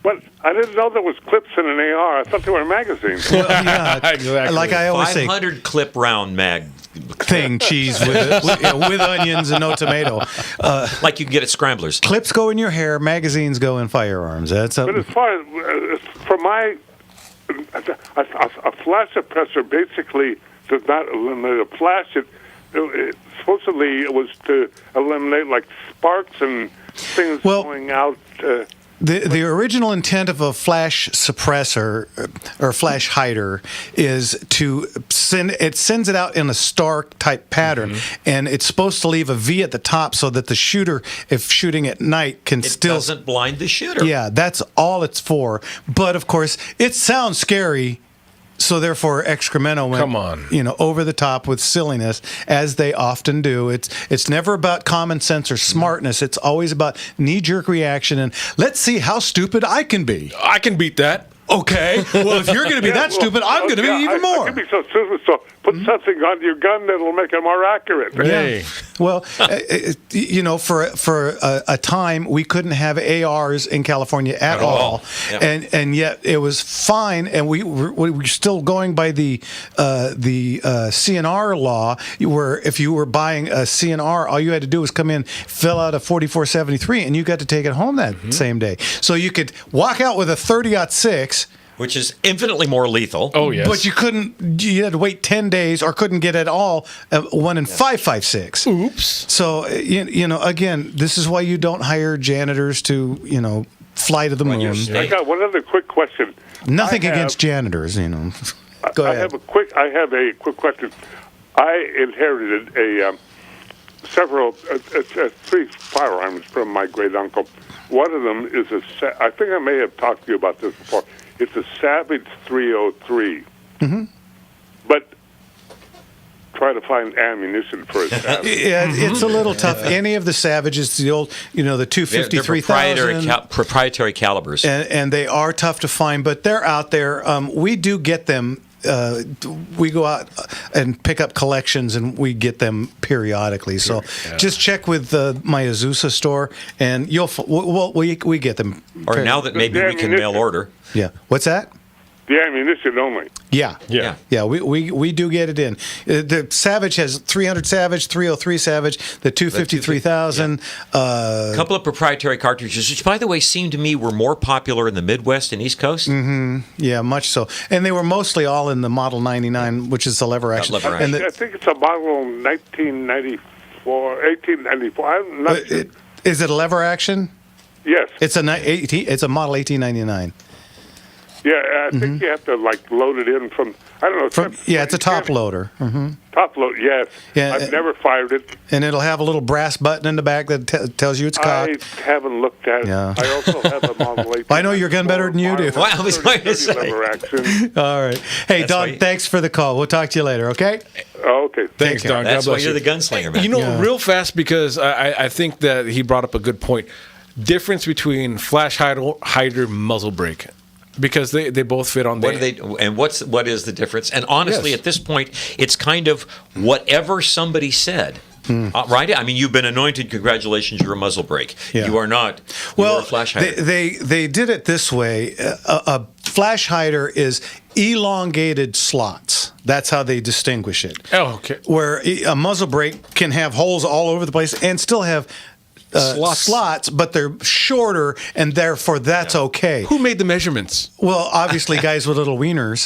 Speaker 7: But I didn't know there was clips in an AR. I thought they were magazines.
Speaker 4: Yeah,
Speaker 1: Exactly.
Speaker 4: like I always say,
Speaker 2: 500 clip round mag.
Speaker 4: thing cheese with onions and no tomato.
Speaker 2: Like you can get at Scramblers.
Speaker 4: Clips go in your hair, magazines go in firearms. That's
Speaker 7: But as far as for my a flash suppressor basically does not eliminate a flash. It supposedly it was to eliminate like sparks and things going out.
Speaker 4: The original intent of a flash suppressor or flash hider is to sends it out in a star type pattern, and it's supposed to leave a V at the top so that the shooter, if shooting at night, can
Speaker 2: It
Speaker 4: still
Speaker 2: doesn't blind the shooter.
Speaker 4: Yeah, that's all it's for. But of course, it sounds scary. So therefore, Excremento went,
Speaker 1: Come on.
Speaker 4: over the top with silliness, as they often do. It's never about common sense or smartness. It's always about knee-jerk reaction and let's see how stupid I can be.
Speaker 1: I can beat that.
Speaker 4: Okay, well, if you're going to be that stupid, I'm going to be even
Speaker 7: I
Speaker 4: more.
Speaker 7: can be so stupid. So put something on your gun that'll make it more accurate.
Speaker 1: Hey.
Speaker 4: Well, for a time we couldn't have ARs in California at all,
Speaker 2: Yeah.
Speaker 4: and yet it was fine, and we were still going by the CNR law, where if you were buying a CNR, all you had to do was come in, fill out a 4473, and you got to take it home that same day. So you could walk out with a 30-06.
Speaker 2: Which is infinitely more lethal.
Speaker 1: Oh, yes.
Speaker 4: But you had to wait 10 days or couldn't get at all one in 5.56.
Speaker 1: Oops.
Speaker 4: So, again, this is why you don't hire janitors to, fly to the moon.
Speaker 7: I got one other quick question.
Speaker 4: Nothing
Speaker 7: I have-
Speaker 4: against janitors, Go
Speaker 7: I
Speaker 4: ahead.
Speaker 7: have a quick question. I inherited several 3 firearms from my great uncle. One of them is I think I may have talked to you about this before. It's a Savage 303. But try to find ammunition for a Savage.
Speaker 4: Yeah, it's a little tough. Any of the Savages, the old, the
Speaker 2: They're
Speaker 4: 253,000.
Speaker 2: proprietary calibers.
Speaker 4: And they are tough to find, but they're out there. We do get them. We go out and pick up collections, and we get them periodically. So just check with my Azusa store, and we get them.
Speaker 2: Or now that maybe we can mail order.
Speaker 4: Yeah. What's that?
Speaker 7: The ammunition only.
Speaker 4: Yeah.
Speaker 1: Yeah.
Speaker 4: Yeah, we do get it in. The Savage has 300 Savage, 303 Savage, the 253,000.
Speaker 2: A couple of proprietary cartridges, which, by the way, seemed to me were more popular in the Midwest and East Coast.
Speaker 4: Yeah, much so. And they were mostly all in the Model 99, which is the lever action.
Speaker 2: lever
Speaker 4: And
Speaker 7: I think it's a model 1894. I'm not sure.
Speaker 4: is it a lever action?
Speaker 7: Yes.
Speaker 4: It's a Model 1899.
Speaker 7: Yeah, I think you have to load it in from. I don't know.
Speaker 4: It's a top loader.
Speaker 7: Top load. Yes.
Speaker 4: Yeah,
Speaker 7: I've never fired it.
Speaker 4: And it'll have a little brass button in the back that tells you it's cocked.
Speaker 7: I haven't looked at it.
Speaker 4: Yeah.
Speaker 7: I also have a Model 18.
Speaker 4: I know your gun better than you do.
Speaker 2: Well, I was going to say.
Speaker 7: Lever action.
Speaker 4: All right. Hey,
Speaker 2: That's
Speaker 4: Don,
Speaker 2: why-
Speaker 4: thanks for the call. We'll talk to you later, okay?
Speaker 7: Oh, okay.
Speaker 1: Thanks,
Speaker 4: care.
Speaker 1: Don. God
Speaker 2: That's why
Speaker 1: bless
Speaker 2: you're
Speaker 1: you.
Speaker 2: the gunslinger, man.
Speaker 1: Real fast, because I think that he brought up a good point. Difference between flash hider, muzzle brake. Because they both fit on
Speaker 2: What is the difference? And honestly,
Speaker 1: Yes.
Speaker 2: at this point, it's kind of whatever somebody said. Right? I mean, you've been anointed. Congratulations, you're a muzzle brake.
Speaker 4: Yeah.
Speaker 2: You are not. You're
Speaker 4: Well,
Speaker 2: a flash hider.
Speaker 4: they did it this way. A flash hider is elongated slots. That's how they distinguish it.
Speaker 1: Oh, okay.
Speaker 4: Where a muzzle brake can have holes all over the place and still have slots, but they're shorter, and therefore that's okay.
Speaker 1: Who made the measurements?
Speaker 4: Well, obviously, guys with little wieners.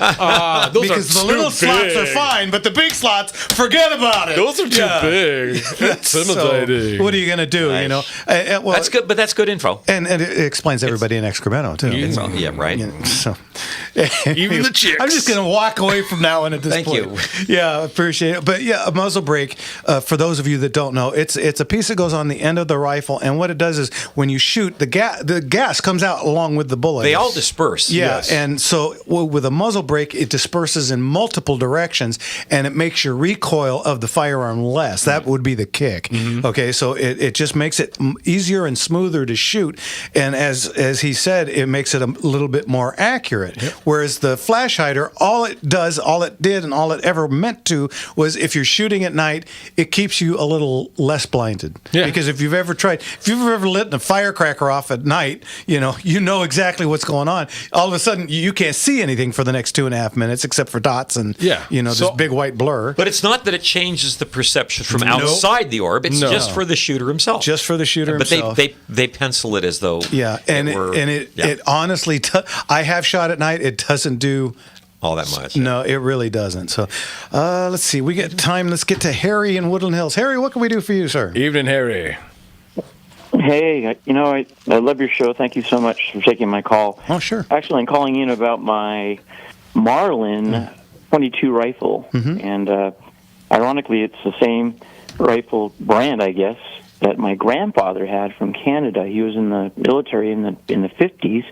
Speaker 1: Those
Speaker 4: Because
Speaker 1: are
Speaker 4: the little
Speaker 1: too
Speaker 4: slots are
Speaker 1: big.
Speaker 4: fine, but the big slots, forget about it.
Speaker 1: Those are too big. Intimidating.
Speaker 4: What are you going to do? You know, well,
Speaker 2: That's good, but that's good info.
Speaker 4: and it explains everybody in Excremento too.
Speaker 2: Yeah, right.
Speaker 4: So,
Speaker 1: Even the chicks.
Speaker 4: I'm just going to walk away from now on at this
Speaker 2: Thank
Speaker 4: point.
Speaker 2: you.
Speaker 4: Yeah, appreciate it. But yeah, a muzzle brake, for those of you that don't know, it's a piece that goes on the end of the rifle, and what it does is when you shoot, the gas comes out along with the bullet.
Speaker 2: They all disperse.
Speaker 4: Yeah,
Speaker 1: Yes.
Speaker 4: and so with a muzzle brake, it disperses in multiple directions, and it makes your recoil of the firearm less. That would be the kick. Okay, so it just makes it easier and smoother to shoot, and as he said, it makes it a little bit more accurate. Whereas the flash hider, all it did, and all it ever meant to was if you're shooting at night, it keeps you a little less blinded.
Speaker 1: Yeah.
Speaker 4: Because if you've ever lit a firecracker off at night, you know exactly what's going on. All of a sudden, you can't see anything for the next 2.5 minutes except for dots and this big white blur.
Speaker 2: But it's not that it changes the perception from outside the orb. It's just for the shooter himself.
Speaker 4: Just for the shooter
Speaker 2: but
Speaker 4: himself.
Speaker 2: they pencil it as though
Speaker 4: it honestly, I have shot at night. It doesn't do
Speaker 2: all that much.
Speaker 4: No, it really doesn't. So let's see. We get time. Let's get to Harry in Woodland Hills. Harry, what can we do for you, sir?
Speaker 1: Evening, Harry.
Speaker 8: Hey, I love your show. Thank you so much for taking my call.
Speaker 4: Oh, sure.
Speaker 8: Actually, I'm calling in about my Marlin 22 rifle, and ironically, it's the same rifle brand, I guess, that my grandfather had from Canada. He was in the military in the 50s,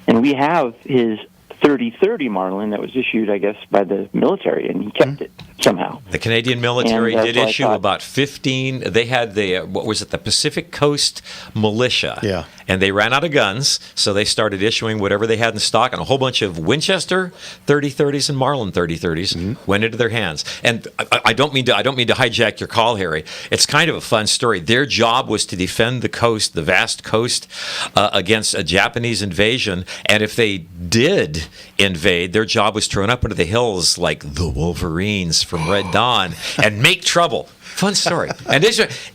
Speaker 8: and we have his 30-30 Marlin that was issued, I guess, by the military, and he kept it somehow.
Speaker 2: The Canadian military
Speaker 8: And
Speaker 2: did
Speaker 8: that's
Speaker 2: issue
Speaker 8: what I thought.
Speaker 2: about 15. They had the Pacific Coast Militia.
Speaker 4: Yeah.
Speaker 2: And they ran out of guns, so they started issuing whatever they had in stock, and a whole bunch of Winchester 30-30s and Marlin 30-30s went into their hands. And I don't mean to hijack your call, Harry. It's kind of a fun story. Their job was to defend the coast, the vast coast, against a Japanese invasion. And if they did invade, their job was to run up into the hills like the Wolverines from Red Dawn and make trouble. Fun story. And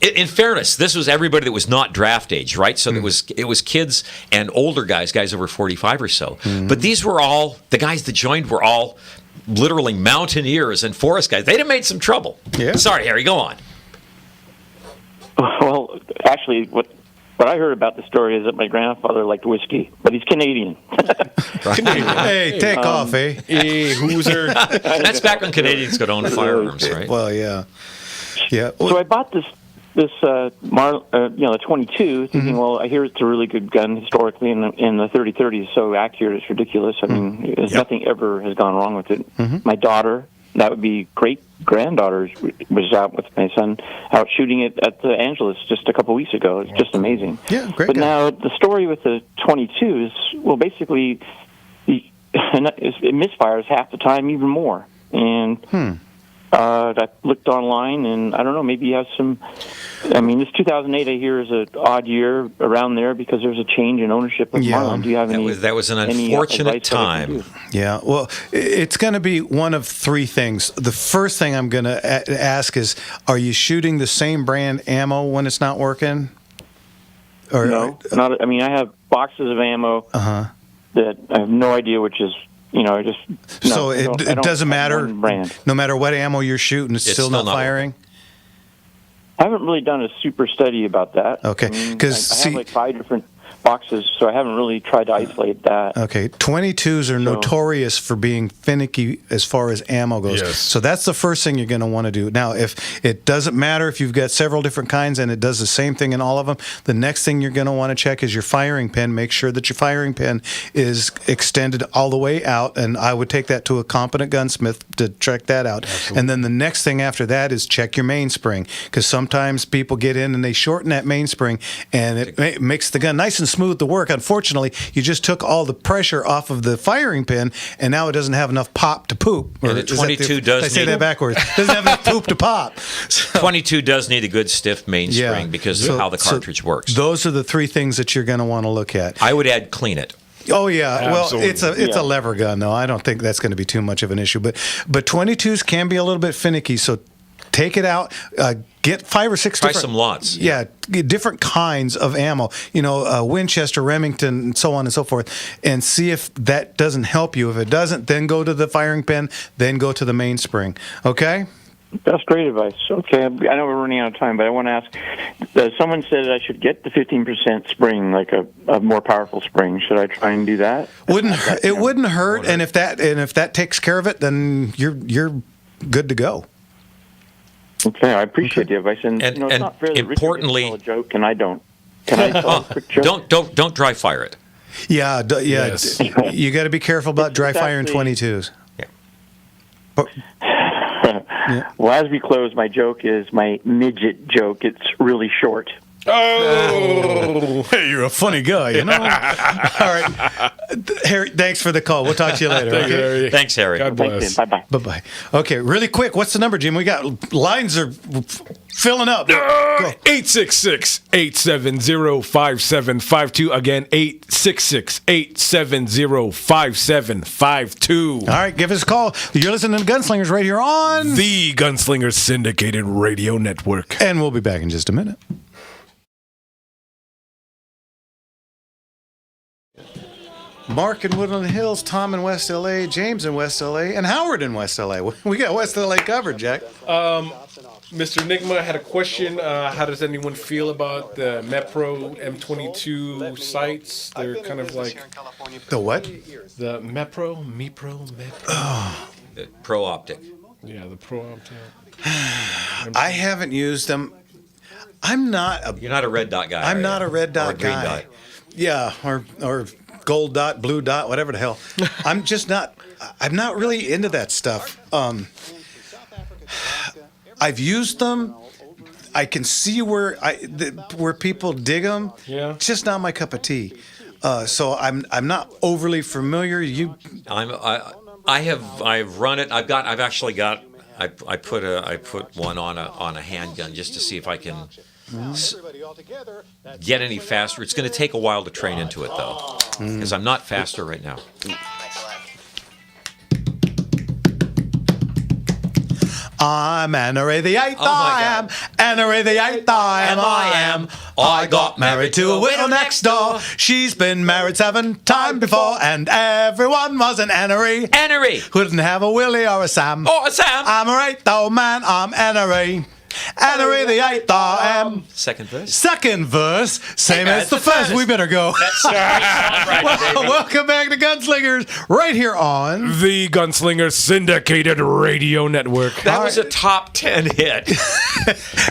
Speaker 2: in fairness, this was everybody that was not draft age, right? So it was kids and older guys over 45 or so. But these were all, the guys that joined were all literally mountaineers and forest guys. They'd have made some trouble.
Speaker 4: Yeah.
Speaker 2: Sorry, Harry, go on.
Speaker 8: Well, actually, what I heard about the story is that my grandfather liked whiskey, but he's Canadian.
Speaker 4: Hey, take off, eh?
Speaker 1: Hey, Hooser.
Speaker 2: That's back when Canadians could own firearms, right?
Speaker 4: Well, yeah. Yeah.
Speaker 8: So I bought this the 22, thinking, well, I hear it's a really good gun historically, and the 30-30 is so accurate, it's ridiculous. I mean, nothing ever has gone wrong with it. My daughter, that would be great-granddaughter, was out with my son, out shooting it at the Angeles just a couple weeks ago. It's just amazing.
Speaker 4: Yeah, great
Speaker 8: But
Speaker 4: guy.
Speaker 8: now the story with the 22 is, well, basically, it misfires half the time, even more. And I looked online, and I don't know, maybe you have some. I mean, this 2008, I hear, is an odd year around there because there's a change in ownership of Marlin. Do you have any?
Speaker 2: That was an
Speaker 8: any
Speaker 2: unfortunate
Speaker 8: advice that I can
Speaker 2: time.
Speaker 8: do?
Speaker 4: Yeah, well, it's going to be one of three things. The first thing I'm going to ask is, are you shooting the same brand ammo when it's not working? Or,
Speaker 8: No, not. I mean, I have boxes of ammo that I have no idea which is. I just. No,
Speaker 4: so
Speaker 8: I
Speaker 4: it
Speaker 8: don't
Speaker 4: doesn't
Speaker 8: have
Speaker 4: matter.
Speaker 8: one brand.
Speaker 4: No matter what ammo you're shooting, it's still not firing.
Speaker 8: I haven't really done a super study about that.
Speaker 4: Okay,
Speaker 8: I mean,
Speaker 4: 'cause
Speaker 8: I have like 5 different boxes, so I haven't really tried to isolate that.
Speaker 4: Okay, 22s are notorious for being finicky as far as ammo goes.
Speaker 1: Yes.
Speaker 4: So that's the first thing you're going to want to do. Now, if it doesn't matter if you've got several different kinds and it does the same thing in all of them, the next thing you're going to want to check is your firing pin. Make sure that your firing pin is extended all the way out, and I would take that to a competent gunsmith to check that out. Absolutely. And then the next thing after that is check your mainspring, because sometimes people get in and they shorten that mainspring, and it makes the gun nice and smooth to work. Unfortunately, you just took all the pressure off of the firing pin, and now it doesn't have enough pop to poop.
Speaker 2: And the 22 does
Speaker 4: I say
Speaker 2: need-
Speaker 4: that backwards. Doesn't have enough poop to pop. So,
Speaker 2: 22 does need a good stiff mainspring because of how the cartridge works.
Speaker 4: Those are the three things that you're going to want to look at.
Speaker 2: I would add clean it.
Speaker 4: Oh yeah,
Speaker 1: Absolutely.
Speaker 4: well it's a lever gun though. I don't think that's going to be too much of an issue. But 22s can be a little bit finicky, so take it out. Get 5 or 6
Speaker 2: Try
Speaker 4: different,
Speaker 2: some lots.
Speaker 4: Yeah, different kinds of ammo. Winchester, Remington, and so on and so forth, and see if that doesn't help you. If it doesn't, then go to the firing pin. Then go to the mainspring. Okay.
Speaker 8: That's great advice. Okay, I know we're running out of time, but I want to ask, someone said I should get the 15% spring, like a more powerful spring. Should I try and do that?
Speaker 4: It wouldn't hurt, and if that takes care of it, then you're good to go.
Speaker 8: Okay, I appreciate the advice, and it's
Speaker 2: and
Speaker 8: not fair that
Speaker 2: importantly,
Speaker 8: Richard gets to tell a joke and I don't. Can I tell a quick joke?
Speaker 2: Don't dry fire it.
Speaker 4: Yeah,
Speaker 1: Yes.
Speaker 4: You got to be careful about dry
Speaker 8: It's
Speaker 4: firing
Speaker 8: actually-
Speaker 4: 22s.
Speaker 8: Well, as we close, my joke is my midget joke. It's really short.
Speaker 1: Oh,
Speaker 4: Hey, you're a funny guy, All right, Harry. Thanks for the call. We'll talk to you later.
Speaker 1: thank you,
Speaker 4: Okay?
Speaker 1: Harry.
Speaker 2: Thanks, Harry.
Speaker 1: God bless.
Speaker 8: Bye-bye.
Speaker 4: Bye. Okay, really quick. What's the number, Jim? We got lines are filling up. Go.
Speaker 1: 866-870-5752. Again, 866-870-5752.
Speaker 4: All right, give us a call. You're listening to Gunslingers right here on
Speaker 1: The Gunslinger Syndicated Radio Network.
Speaker 4: and we'll be back in just a minute. Mark in Woodland Hills, Tom in West LA, James in West LA, and Howard in West LA. We got West LA covered, Jack.
Speaker 1: Mr. Enigma had a question. How does anyone feel about the Mepro M22 sights? They're kind of like
Speaker 4: The what?
Speaker 1: the Mepro.
Speaker 2: The Pro Optic.
Speaker 1: Yeah, the Pro Optic.
Speaker 4: I haven't used them. I'm not a
Speaker 2: You're not a red dot guy.
Speaker 4: I'm
Speaker 2: are
Speaker 4: not
Speaker 2: you?
Speaker 4: a red dot
Speaker 2: or a green
Speaker 4: guy.
Speaker 2: dot.
Speaker 4: Yeah, or gold dot, blue dot, whatever the hell. I'm just not. I'm not really into that stuff. I've used them. I can see where people dig them.
Speaker 1: Yeah.
Speaker 4: It's just not my cup of tea. So I'm not overly familiar.
Speaker 2: I've run it. I've actually got. I put one on a handgun just to see if I can get any faster. It's going to take a while to train into it though, because I'm not faster right now.
Speaker 4: I'm Anna the 8th,
Speaker 2: Oh, my
Speaker 4: I am.
Speaker 2: God.
Speaker 4: Anna the 8th, I am. I got married to a widow next door. She's been married 7 times before, and everyone was an Annery.
Speaker 2: Annery.
Speaker 4: Couldn't have a Willie or a Sam.
Speaker 2: Oh, Sam.
Speaker 4: I'm a 8th old man, I'm Annery. Annery the 8th, I am.
Speaker 2: Second verse.
Speaker 4: Second verse, same
Speaker 2: Hey,
Speaker 4: as the
Speaker 2: that's
Speaker 4: first.
Speaker 2: the
Speaker 4: We better go. Welcome back to Gunslingers, right here on.
Speaker 1: The Gunslinger Syndicated Radio Network.
Speaker 2: That was a top 10 hit.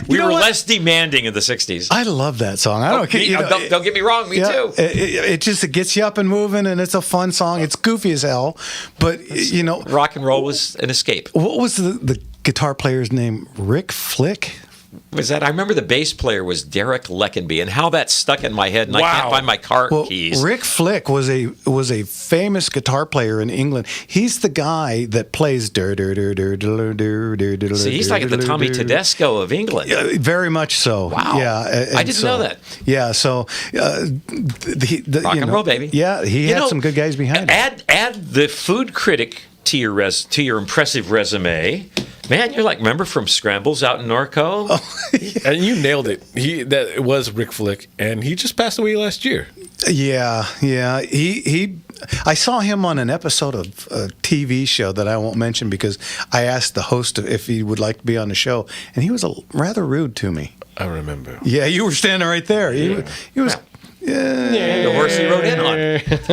Speaker 2: We were less demanding in the 60s.
Speaker 4: I love that song. I don't care.
Speaker 2: Don't get me wrong, me too.
Speaker 4: It gets you up and moving, and it's a fun song. It's goofy as hell, but
Speaker 2: Rock and roll was an escape.
Speaker 4: what was the guitar player's name? Rick Flick?
Speaker 2: Was that? I remember the bass player was Derek Leckenby, and how that stuck in my head, and I can't find my car keys.
Speaker 4: Rick Flick was a famous guitar player in England. He's the guy that plays.
Speaker 2: See, he's like the Tommy Tedesco of England.
Speaker 4: Very much so.
Speaker 2: Wow.
Speaker 4: Yeah,
Speaker 2: I didn't know that.
Speaker 4: Yeah, so
Speaker 2: Rock and roll, baby.
Speaker 4: Yeah, he had some good guys behind him.
Speaker 2: Add the food critic to your impressive resume. Man, you're like, remember from Scrambles out in Norco?
Speaker 1: And you nailed it. It was Rick Flick, and he just passed away last year.
Speaker 4: Yeah. I saw him on an episode of a TV show that I won't mention because I asked the host if he would like to be on the show, and he was rather rude to me.
Speaker 1: I remember.
Speaker 4: Yeah, you were standing right there. He was.
Speaker 2: The horse he rode in on.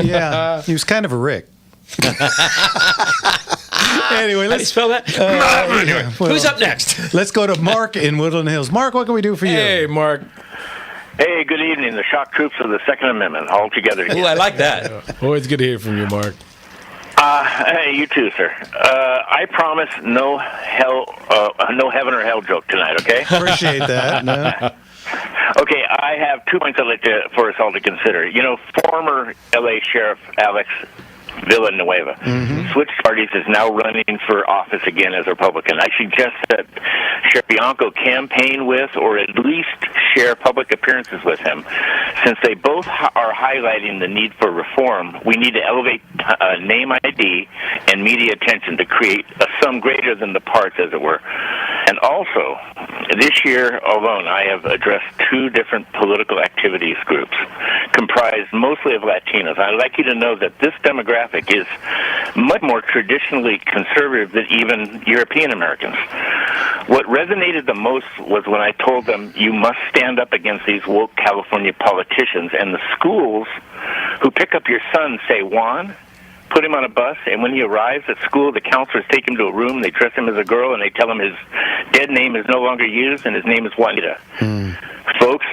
Speaker 4: Yeah, he was kind of a Rick. Anyway,
Speaker 2: How do you spell that? Anyway, who's up next?
Speaker 4: Let's go to Mark in Woodland Hills. Mark, what can we do for you?
Speaker 1: Hey, Mark.
Speaker 9: Hey, good evening. The shock troops of the Second Amendment all together.
Speaker 2: Ooh, I like that.
Speaker 1: Always good to hear from you, Mark.
Speaker 9: Hey, you too, sir. I promise no heaven or hell joke tonight. Okay.
Speaker 4: Appreciate that. No.
Speaker 9: Okay, I have 2 points I'd like for us all to consider. Former L.A. Sheriff Alex Villanueva switched parties, is now running for office again as a Republican. I suggest that Sheriff Bianco campaign with, or at least share public appearances with him. Since they both are highlighting the need for reform, we need to elevate name ID and media attention to create a sum greater than the parts, as it were. And also, this year alone, I have addressed 2 different political activities groups comprised mostly of Latinos. I'd like you to know that this demographic is much more traditionally conservative than even European Americans. What resonated the most was when I told them, you must stand up against these woke California politicians, and the schools who pick up your son say, Juan, put him on a bus, and when he arrives at school, the counselors take him to a room, they dress him as a girl, and they tell him his dead name is no longer used, and his name is Juanita. Folks,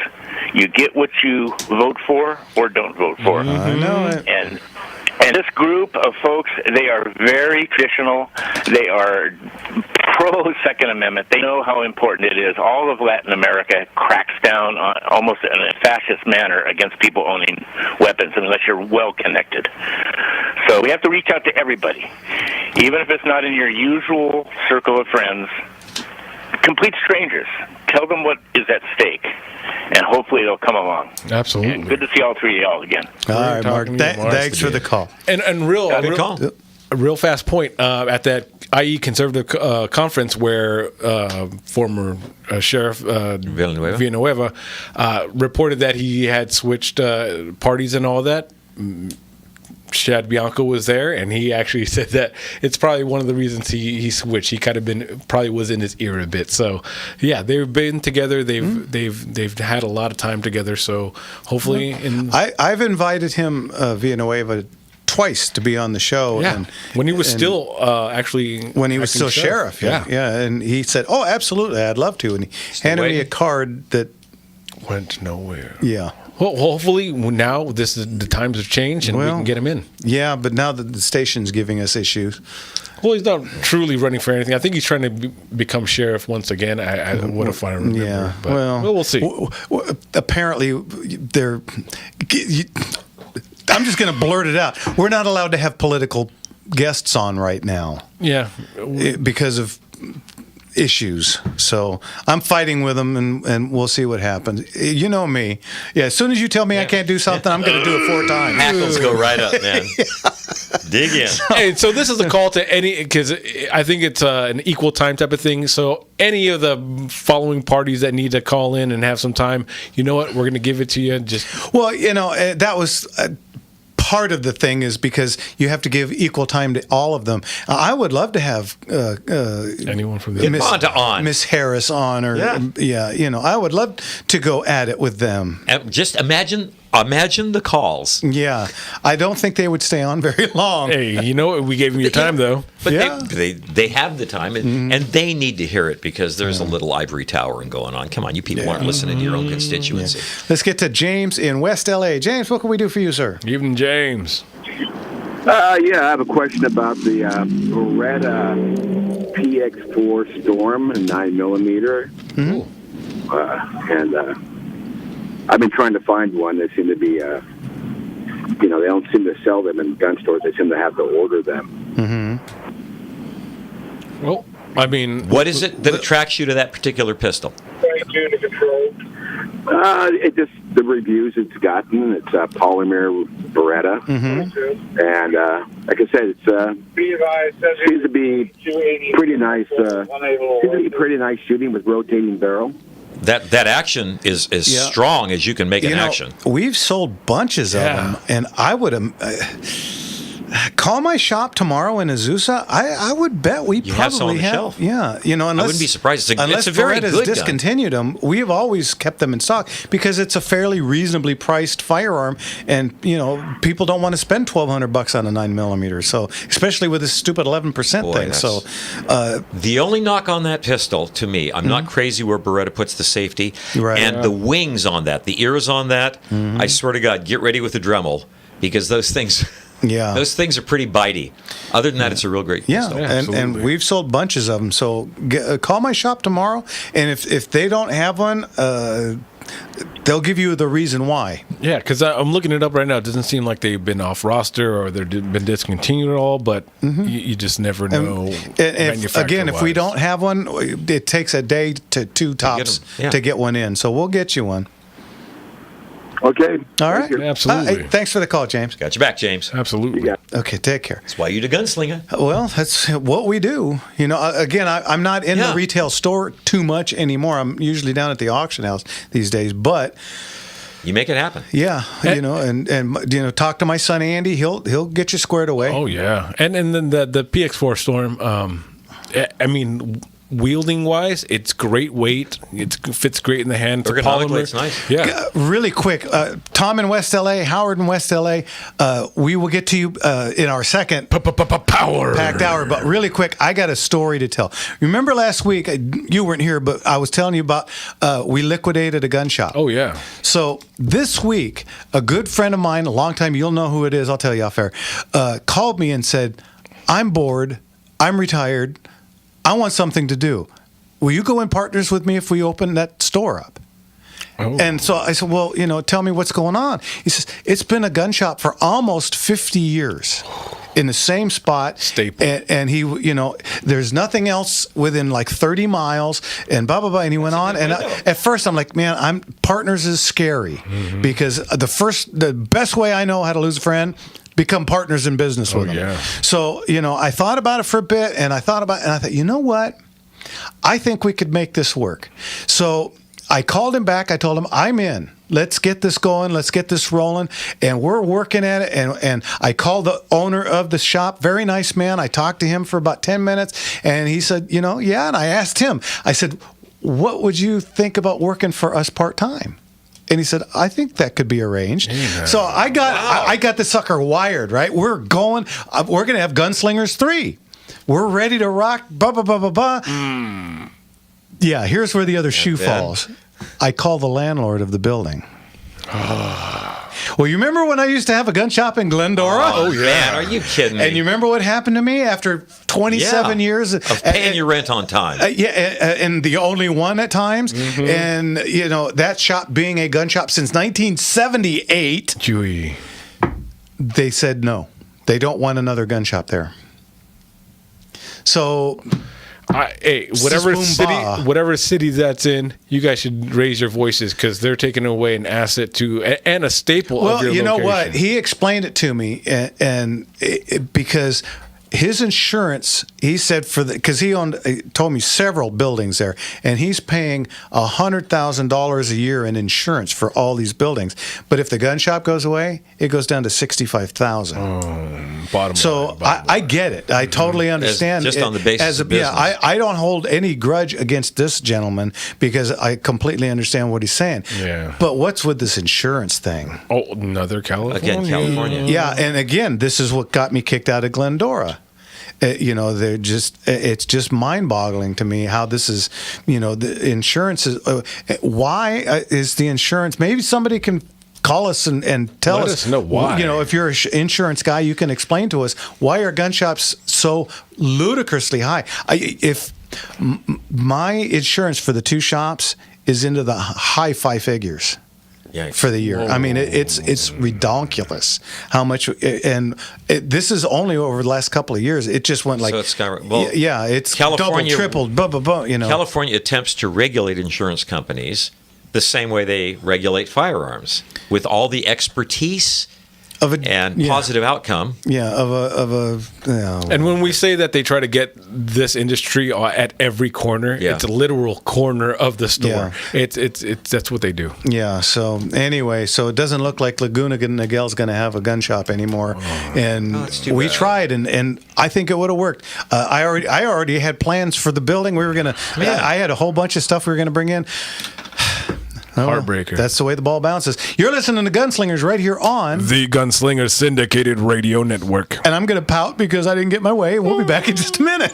Speaker 9: you get what you vote for or don't vote for.
Speaker 3: I know it.
Speaker 9: And this group of folks, they are very traditional. They are pro-Second Amendment. They know how important it is. All of Latin America cracks down on, almost in a fascist manner against people owning weapons unless you're well-connected. So we have to reach out to everybody, even if it's not in your usual circle of friends. Complete strangers. Tell them what is at stake, and hopefully they'll come along.
Speaker 1: Absolutely.
Speaker 9: And good to see all 3 of y'all again.
Speaker 3: All right, Mark.
Speaker 1: talking to you, Mars,
Speaker 3: Thanks for the call.
Speaker 1: And
Speaker 2: Good call.
Speaker 1: a real fast point at that IE conservative conference where former Sheriff Villanueva reported that he had switched parties and all that. Chad Bianco was there, and he actually said that it's probably one of the reasons he switched. He kind of probably was in his ear a bit. So, yeah, they've been together. They've had a lot of time together. So hopefully,
Speaker 3: I've invited him Villanueva twice to be on the show.
Speaker 1: Yeah,
Speaker 3: and,
Speaker 1: when he was still actually
Speaker 3: when he was still sheriff. Yeah, and he said, "Oh, absolutely, I'd love to." And he handed me a card that
Speaker 1: went nowhere.
Speaker 3: Yeah.
Speaker 1: Well, hopefully now the times have changed and we can get him in.
Speaker 3: Yeah, but now that the station's giving us issues.
Speaker 1: Well, he's not truly running for anything. I think he's trying to become sheriff once again. What if I remember?
Speaker 3: Yeah,
Speaker 1: but, well, we'll see.
Speaker 3: Apparently, they're. I'm just going to blurt it out. We're not allowed to have political guests on right now.
Speaker 1: Yeah,
Speaker 3: because of issues. So I'm fighting with them, and we'll see what happens. You know me. Yeah, as soon as you tell me I can't do something, I'm going to do it 4 times.
Speaker 2: Hackles go right up, man. Dig in.
Speaker 1: Hey, so this is a call to any, because I think it's an equal time type of thing. So any of the following parties that need to call in and have some time, you know what? We're going to give it to you.
Speaker 3: Well, that was. Part of the thing is because you have to give equal time to all of them. I would love to have
Speaker 1: anyone from the
Speaker 3: Miss Harris on, or I would love to go at it with them.
Speaker 2: Just imagine the calls.
Speaker 3: Yeah, I don't think they would stay on very long.
Speaker 1: Hey, you know what? We gave them your time though.
Speaker 2: But they have the time, and they need to hear it because there's a little ivory towering going on. Come on, you people aren't listening to your own constituency.
Speaker 3: Yeah. Let's get to James in West LA. James, what can we do for you, sir?
Speaker 1: Evening, James.
Speaker 10: I have a question about the Beretta PX4 Storm 9mm.
Speaker 3: Mm-hmm.
Speaker 10: And I've been trying to find one. They seem to be, they don't seem to sell them in gun stores. They seem to have to order them.
Speaker 3: Mm-hmm.
Speaker 1: Well, I mean,
Speaker 2: what is it that attracts you to that particular pistol?
Speaker 10: It just the reviews it's gotten. It's a polymer Beretta, and like I said, it seems to be pretty nice. Pretty nice shooting with rotating barrel.
Speaker 2: That action is as strong as you can make an action.
Speaker 3: We've sold bunches of them, and I would call my shop tomorrow in Azusa. I would bet we probably
Speaker 2: have some on the shelf.
Speaker 3: Yeah, unless
Speaker 2: I wouldn't be surprised.
Speaker 3: Unless
Speaker 2: it's a very
Speaker 3: Beretta's
Speaker 2: good
Speaker 3: discontinued them, we've always kept them in stock because it's a fairly reasonably priced firearm, and people don't want to spend $1,200 on a 9mm. So especially with this stupid 11% thing. So
Speaker 2: the only knock on that pistol, to me, I'm not crazy where Beretta puts the safety and the wings on that, the ears on that. I swear to God, get ready with the Dremel because those things.
Speaker 3: Yeah,
Speaker 2: those things are pretty bitey. Other than that, it's a real great pistol.
Speaker 3: And we've sold bunches of them. So call my shop tomorrow, and if they don't have one, they'll give you the reason why.
Speaker 1: Yeah, because I'm looking it up right now. It doesn't seem like they've been off roster or they've been discontinued at all. But you just never know.
Speaker 3: If we don't have one, it takes a day to 2 tops to get one in. So we'll get you one.
Speaker 10: Okay.
Speaker 3: All right.
Speaker 1: Absolutely.
Speaker 3: Hey, thanks for the call, James.
Speaker 2: Got your back, James.
Speaker 1: Absolutely.
Speaker 10: Yeah.
Speaker 3: Okay, take care.
Speaker 2: That's why you're the gunslinger.
Speaker 3: Well, that's what we do. You know, again, I'm not in the retail store too much anymore. I'm usually down at the auction house these days. But
Speaker 2: You make it happen.
Speaker 3: yeah, you know, and you know, talk to my son Andy. He'll get you squared away.
Speaker 1: Oh yeah, and then the PX4 Storm. I mean, wielding wise, it's great weight. It fits great in the hand. It's a
Speaker 2: Ergonomically,
Speaker 1: polymer.
Speaker 2: it's nice.
Speaker 1: Yeah.
Speaker 3: Really quick, Tom in West LA, Howard in West LA. We will get to you in our second
Speaker 1: Power
Speaker 3: packed hour. But really quick, I got a story to tell. Remember last week, you weren't here, but I was telling you about we liquidated a gun shop.
Speaker 1: Oh yeah.
Speaker 3: So this week, a good friend of mine, a long time, you'll know who it is, I'll tell you off air, called me and said, I'm bored, I'm retired, I want something to do. Will you go in partners with me if we open that store up?
Speaker 1: Oh.
Speaker 3: And so I said, well, you know, tell me what's going on. He says, it's been a gun shop for almost 50 years in the same spot.
Speaker 1: Staple.
Speaker 3: And he, you know, there's nothing else within like 30 miles and blah, blah, blah. And he went on. And at first I'm like, man, partners is scary because the best way I know how to lose a friend, become partners in business with them.
Speaker 1: Yeah.
Speaker 3: So, you know, I thought about it for a bit and I thought, you know what? I think we could make this work. So I called him back. I told him, I'm in. Let's get this going. Let's get this rolling. And we're working at it. And I called the owner of the shop. Very nice man. I talked to him for about 10 minutes. And he said, you know, yeah. And I asked him, I said, what would you think about working for us part-time? And he said, I think that could be arranged. Amen. So I got the sucker wired, right? We're going to have Gunslingers 3. We're ready to rock, blah, blah, blah, blah, blah. Yeah, here's where the other shoe falls. I call the landlord of the building. Well, you remember when I used to have a gun shop in Glendora?
Speaker 2: Oh, yeah. Man, are you kidding me?
Speaker 3: And you remember what happened to me after 27 years?
Speaker 2: Of paying your rent on time.
Speaker 3: And the only one at times. Mm-hmm. And, you know, that shop being a gun shop since 1978.
Speaker 1: Chewy.
Speaker 3: They said no. They don't want another gun shop there. So...
Speaker 1: hey, whatever city that's in, you guys should raise your voices because they're taking away an asset and a staple of your location.
Speaker 3: Well, you know what? He explained it to me, and because his insurance, he said because he told me several buildings there, and he's paying $100,000 a year in insurance for all these buildings. But if the gun shop goes away, it goes down to $65,000.
Speaker 1: Bottom line.
Speaker 3: I get it. I totally understand.
Speaker 2: Just on the basis of business.
Speaker 3: Yeah, I don't hold any grudge against this gentleman because I completely understand what he's saying.
Speaker 1: Yeah.
Speaker 3: But what's with this insurance thing?
Speaker 1: Oh, another California.
Speaker 2: Again, California.
Speaker 3: Yeah, and again, this is what got me kicked out of Glendora. You know, it's just mind-boggling to me how this is, you know, the insurance is, why is the insurance, maybe somebody can call us and tell us,
Speaker 1: know why.
Speaker 3: You know, if you're an insurance guy, you can explain to us, why are gun shops so ludicrously high? If my insurance for the two shops is into the high five figures.
Speaker 2: Yikes.
Speaker 3: For the year. Whoa. I mean, it's ridiculous how much, and this is only over the last couple of years. It just went like,
Speaker 2: so it's skyrocketed.
Speaker 3: Yeah, it's doubled, tripled, blah, blah, blah, you know.
Speaker 2: California attempts to regulate insurance companies the same way they regulate firearms, with all the expertise and positive outcome.
Speaker 3: Yeah, of a. You know.
Speaker 1: And when we say that they try to get this industry at every corner, it's a literal corner of the store. Yeah. It's that's what they do.
Speaker 3: Yeah. So anyway, it doesn't look like Laguna Niguel's going to have a gun shop anymore, and we tried, and I think it would have worked. I already had plans for the building. We were gonna. I had a whole bunch of stuff we were going to bring in.
Speaker 1: Heartbreaker.
Speaker 3: That's the way the ball bounces. You're listening to Gunslingers right here on
Speaker 1: the Gunslinger Syndicated Radio Network.
Speaker 3: And I'm going to pout because I didn't get my way. We'll be back in just a minute.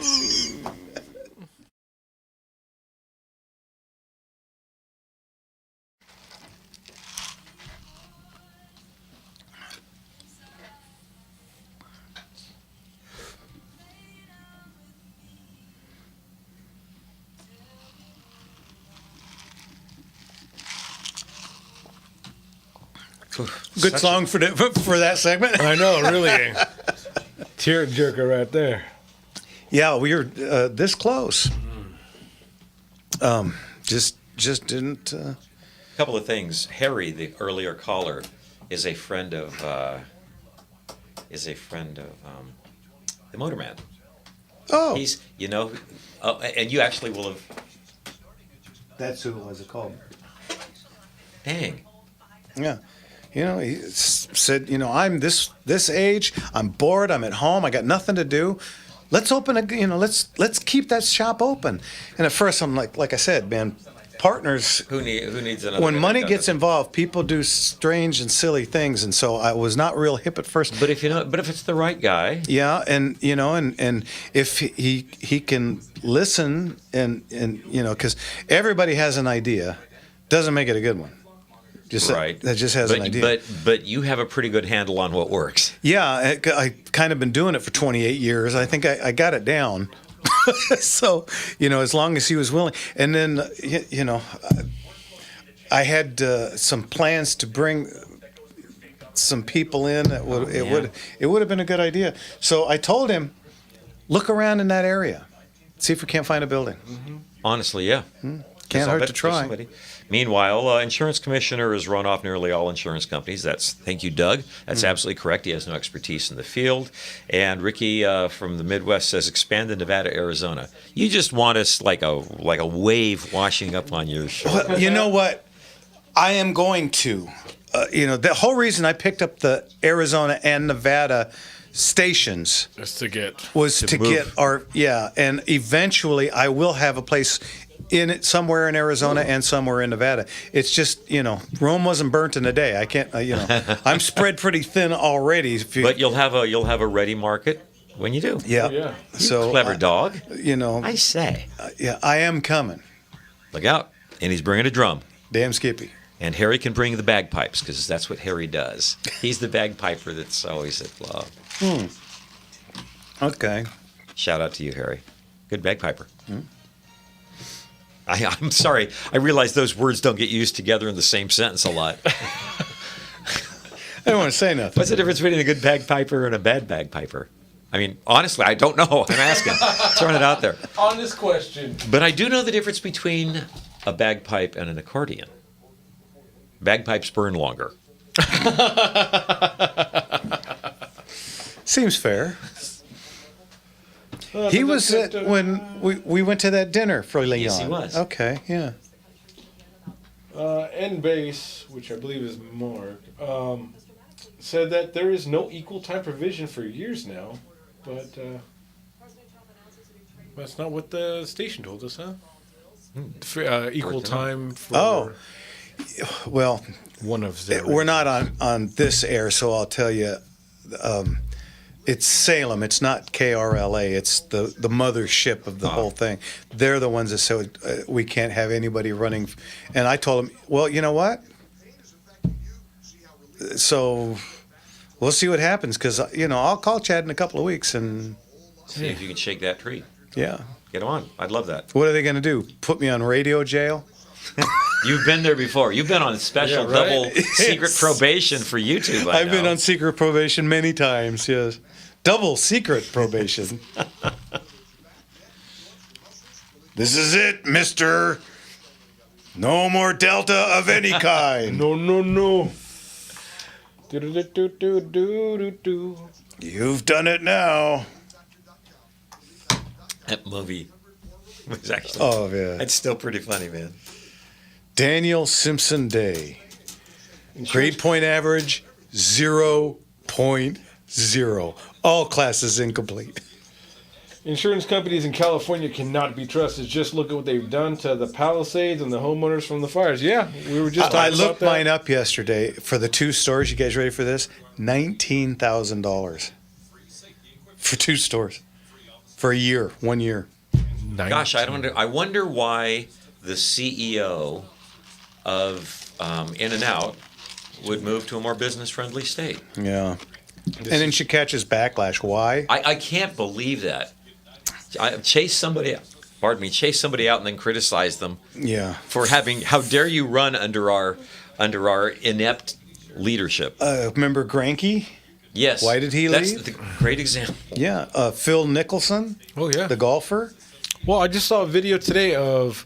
Speaker 3: Good song for that segment.
Speaker 1: I know, really. Tear jerker right there.
Speaker 3: Yeah, we were this close. Just didn't
Speaker 2: couple of things. Harry, the earlier caller, is a friend of the Motorman.
Speaker 3: Oh,
Speaker 2: He's, and you actually will have.
Speaker 3: that's who it was called.
Speaker 2: Dang.
Speaker 3: Yeah. He said, I'm this age. I'm bored. I'm at home. I got nothing to do. Let's open let's keep that shop open. And at first, I'm like I said, man, partners.
Speaker 2: Who needs another?
Speaker 3: When
Speaker 2: guy
Speaker 3: money
Speaker 2: that
Speaker 3: gets
Speaker 2: does it?
Speaker 3: involved, people do strange and silly things, and so I was not real hip at first.
Speaker 2: But if it's the right guy,
Speaker 3: Yeah, and and if he can listen and because everybody has an idea, doesn't make it a good one. Just
Speaker 2: right?
Speaker 3: that just has an idea.
Speaker 2: But you have a pretty good handle on what works.
Speaker 3: Yeah, I kind of been doing it for 28 years. I think I got it down. So, as long as he was willing. And then, I had some plans to bring some people in. It would have been a good idea. So I told him, look around in that area, see if we can't find a building.
Speaker 2: Honestly, yeah.
Speaker 3: Can't
Speaker 2: I'll
Speaker 3: hurt
Speaker 2: bet
Speaker 3: to
Speaker 2: there's
Speaker 3: try.
Speaker 2: somebody. Meanwhile, insurance commissioner has run off nearly all insurance companies. Thank you, Doug. That's absolutely correct. He has no expertise in the field. And Ricky from the Midwest says, expand to Nevada, Arizona. You just want us like a wave washing up on your shoulder.
Speaker 3: Well, you know what? I am going to. The whole reason I picked up the Arizona and Nevada stations
Speaker 1: Just to get.
Speaker 3: was to
Speaker 2: move.
Speaker 3: get and eventually I will have a place in it somewhere in Arizona and somewhere in Nevada. It's just, Rome wasn't burnt in a day. I can't, I'm spread pretty thin already.
Speaker 2: But you'll have a ready market when you do.
Speaker 3: Yeah.
Speaker 1: Oh, yeah.
Speaker 3: So
Speaker 2: Clever dog.
Speaker 3: I
Speaker 2: say.
Speaker 3: yeah, I am coming.
Speaker 2: Look out. And he's bringing a drum.
Speaker 3: Damn Skippy.
Speaker 2: And Harry can bring the bagpipes because that's what Harry does. He's the bagpiper that's always at love.
Speaker 3: Okay.
Speaker 2: Shout out to you, Harry. Good bagpiper. I'm sorry. I realize those words don't get used together in the same sentence a lot.
Speaker 3: I don't want to say nothing.
Speaker 2: What's the difference between a good bagpiper and a bad bagpiper? I mean, honestly, I don't know. I'm asking. Throwing it out there.
Speaker 1: Honest question.
Speaker 2: But I do know the difference between a bagpipe and an accordion. Bagpipes burn longer.
Speaker 3: Seems fair. He was when we went to that dinner for Leon.
Speaker 2: Yes, he was.
Speaker 3: Okay, yeah.
Speaker 1: N base, which I believe is Mark, said that there is no equal time provision for years now, but that's not what the station told us, huh? For, equal time for
Speaker 3: Well,
Speaker 1: one of their.
Speaker 3: we're not on this air, so I'll tell you. It's Salem. It's not KRLA. It's the mothership of the whole thing. They're the ones that said we can't have anybody running. And I told them, well, you know what? So we'll see what happens because, I'll call Chad in a couple of weeks and.
Speaker 2: See if you can shake that tree.
Speaker 3: Yeah.
Speaker 2: Get on. I'd love that.
Speaker 3: What are they going to do? Put me on radio jail?
Speaker 2: You've been there before. You've been on special
Speaker 1: Yeah, right?
Speaker 2: double secret probation for YouTube.
Speaker 3: I've been on secret probation many times, yes. Double secret probation. This is it, mister. No more Delta of any kind.
Speaker 1: No. Do-do-do-do-do-do-do.
Speaker 3: You've done it now.
Speaker 2: That movie was actually.
Speaker 3: Oh, yeah.
Speaker 2: It's still pretty funny, man.
Speaker 3: Daniel Simpson Day. Grade point average 0.0. All classes incomplete.
Speaker 1: Insurance companies in California cannot be trusted. Just look at what they've done to the Palisades and the homeowners from the fires. Yeah, we were just
Speaker 3: I
Speaker 1: talking
Speaker 3: looked
Speaker 1: about that.
Speaker 3: mine up yesterday for the 2 stores. You guys ready for this? $19,000 for 2 stores for a year, 1 year.
Speaker 2: Gosh, I wonder why the CEO of In-N-Out would move to a more business-friendly state.
Speaker 3: Yeah. And then she catches backlash. Why?
Speaker 2: I can't believe that. Chase somebody out and then criticize them
Speaker 3: Yeah.
Speaker 2: for having. How dare you run under our inept leadership?
Speaker 3: Remember Granke?
Speaker 2: Yes.
Speaker 3: Why did he
Speaker 2: That's
Speaker 3: leave?
Speaker 2: the great example.
Speaker 3: Yeah. Phil Nicholson,
Speaker 1: Oh yeah.
Speaker 3: the golfer.
Speaker 1: Well, I just saw a video today of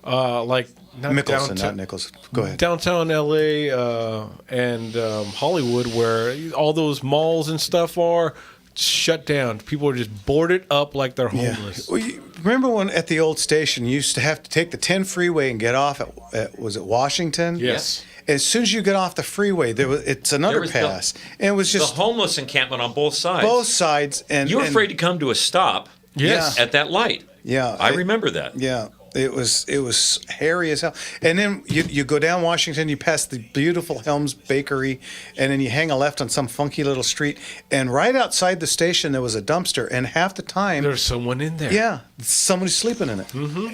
Speaker 1: like
Speaker 3: Mickelson, not Nichols. Go ahead.
Speaker 1: Downtown LA and Hollywood, where all those malls and stuff are shut down. People are just boarded up like they're homeless.
Speaker 3: Well, remember when at the old station you used to have to take the 10 freeway and get off at was it Washington?
Speaker 1: Yes.
Speaker 3: As soon as you get off the freeway, it's an underpass, and it was just
Speaker 2: the homeless encampment on both sides.
Speaker 3: both sides, and
Speaker 2: You were afraid to come to a stop.
Speaker 1: Yes.
Speaker 2: At that light.
Speaker 3: Yeah,
Speaker 2: I remember that.
Speaker 3: Yeah, it was hairy as hell. And then you go down Washington, you pass the beautiful Helms Bakery, and then you hang a left on some funky little street. And right outside the station, there was a dumpster, and half the time
Speaker 1: There's someone in there.
Speaker 3: yeah, somebody's sleeping in it.
Speaker 1: Mm-hmm.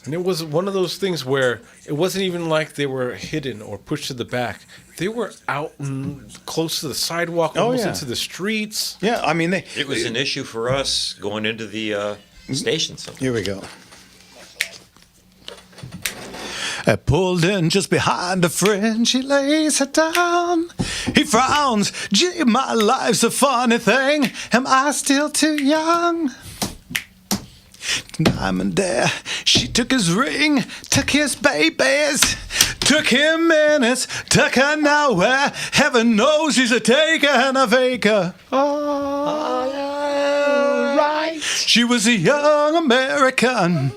Speaker 1: And it was one of those things where it wasn't even like they were hidden or pushed to the back. They were out and close to the sidewalk, almost into the streets.
Speaker 3: Yeah, I mean
Speaker 2: It was an issue for us going into the station.
Speaker 3: Here we go.
Speaker 4: I pulled in just behind a friend. She lays her down. He frowns. Gee, my life's a funny thing. Am I still too young? Diamond there. She took his ring, took his babies, took him minutes, took her nowhere. Heaven knows he's a taker and a faker. All right. She was a young American.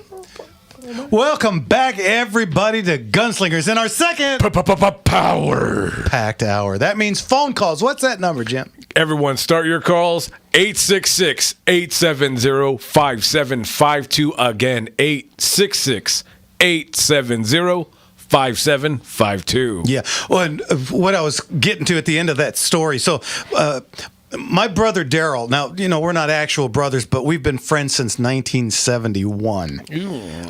Speaker 4: Welcome back, everybody, to Gunslingers in our second power-packed hour. That means phone calls. What's that number, Jim?
Speaker 1: Everyone, start your calls. 866-870-5752. Again, 866-870-5752.
Speaker 4: Yeah. Well, and what I was getting to at the end of that story. So, my brother Daryl, now, we're not actual brothers, but we've been friends since 1971.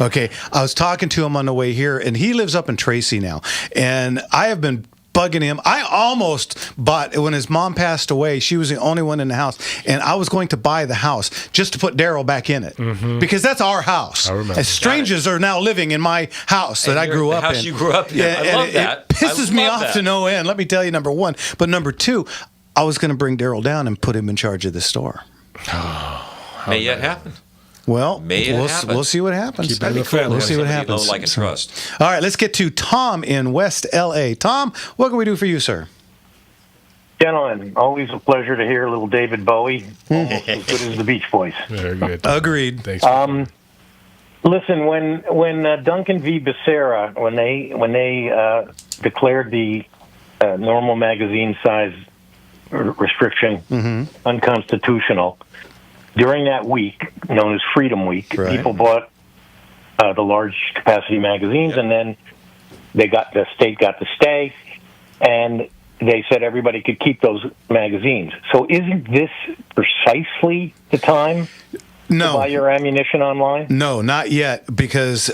Speaker 4: Okay. I was talking to him on the way here, and he lives up in Tracy now. And I have been bugging him. I almost bought, when his mom passed away, she was the only one in the house, and I was going to buy the house just to put Daryl back in it, because that's our house.
Speaker 1: I remember.
Speaker 4: As strangers are now living in my house that I grew up in.
Speaker 2: The house you grew up in. I love that.
Speaker 4: It pisses me off to no end, let me tell you, number one. But number two, I was going to bring Daryl down and put him in charge of the store.
Speaker 2: May yet happen.
Speaker 4: Well,
Speaker 2: May it happen.
Speaker 4: we'll see what happens.
Speaker 1: Keep it in the family.
Speaker 4: We'll see what
Speaker 2: Somebody
Speaker 4: happens.
Speaker 2: you know, like and trust.
Speaker 4: All right, let's get to Tom in West L.A. Tom, what can we do for you, sir?
Speaker 11: Gentlemen, always a pleasure to hear little David Bowie, almost as good as the Beach Boys.
Speaker 1: Very good.
Speaker 4: Agreed.
Speaker 1: Thanks.
Speaker 11: Listen, when Duncan v. Becerra, when they declared the normal magazine size restriction unconstitutional, during that week, known as Freedom Week, people bought the large capacity magazines, and then the state got to stay, and they said everybody could keep those magazines. So isn't this precisely the time to buy your ammunition online?
Speaker 4: No, not yet, because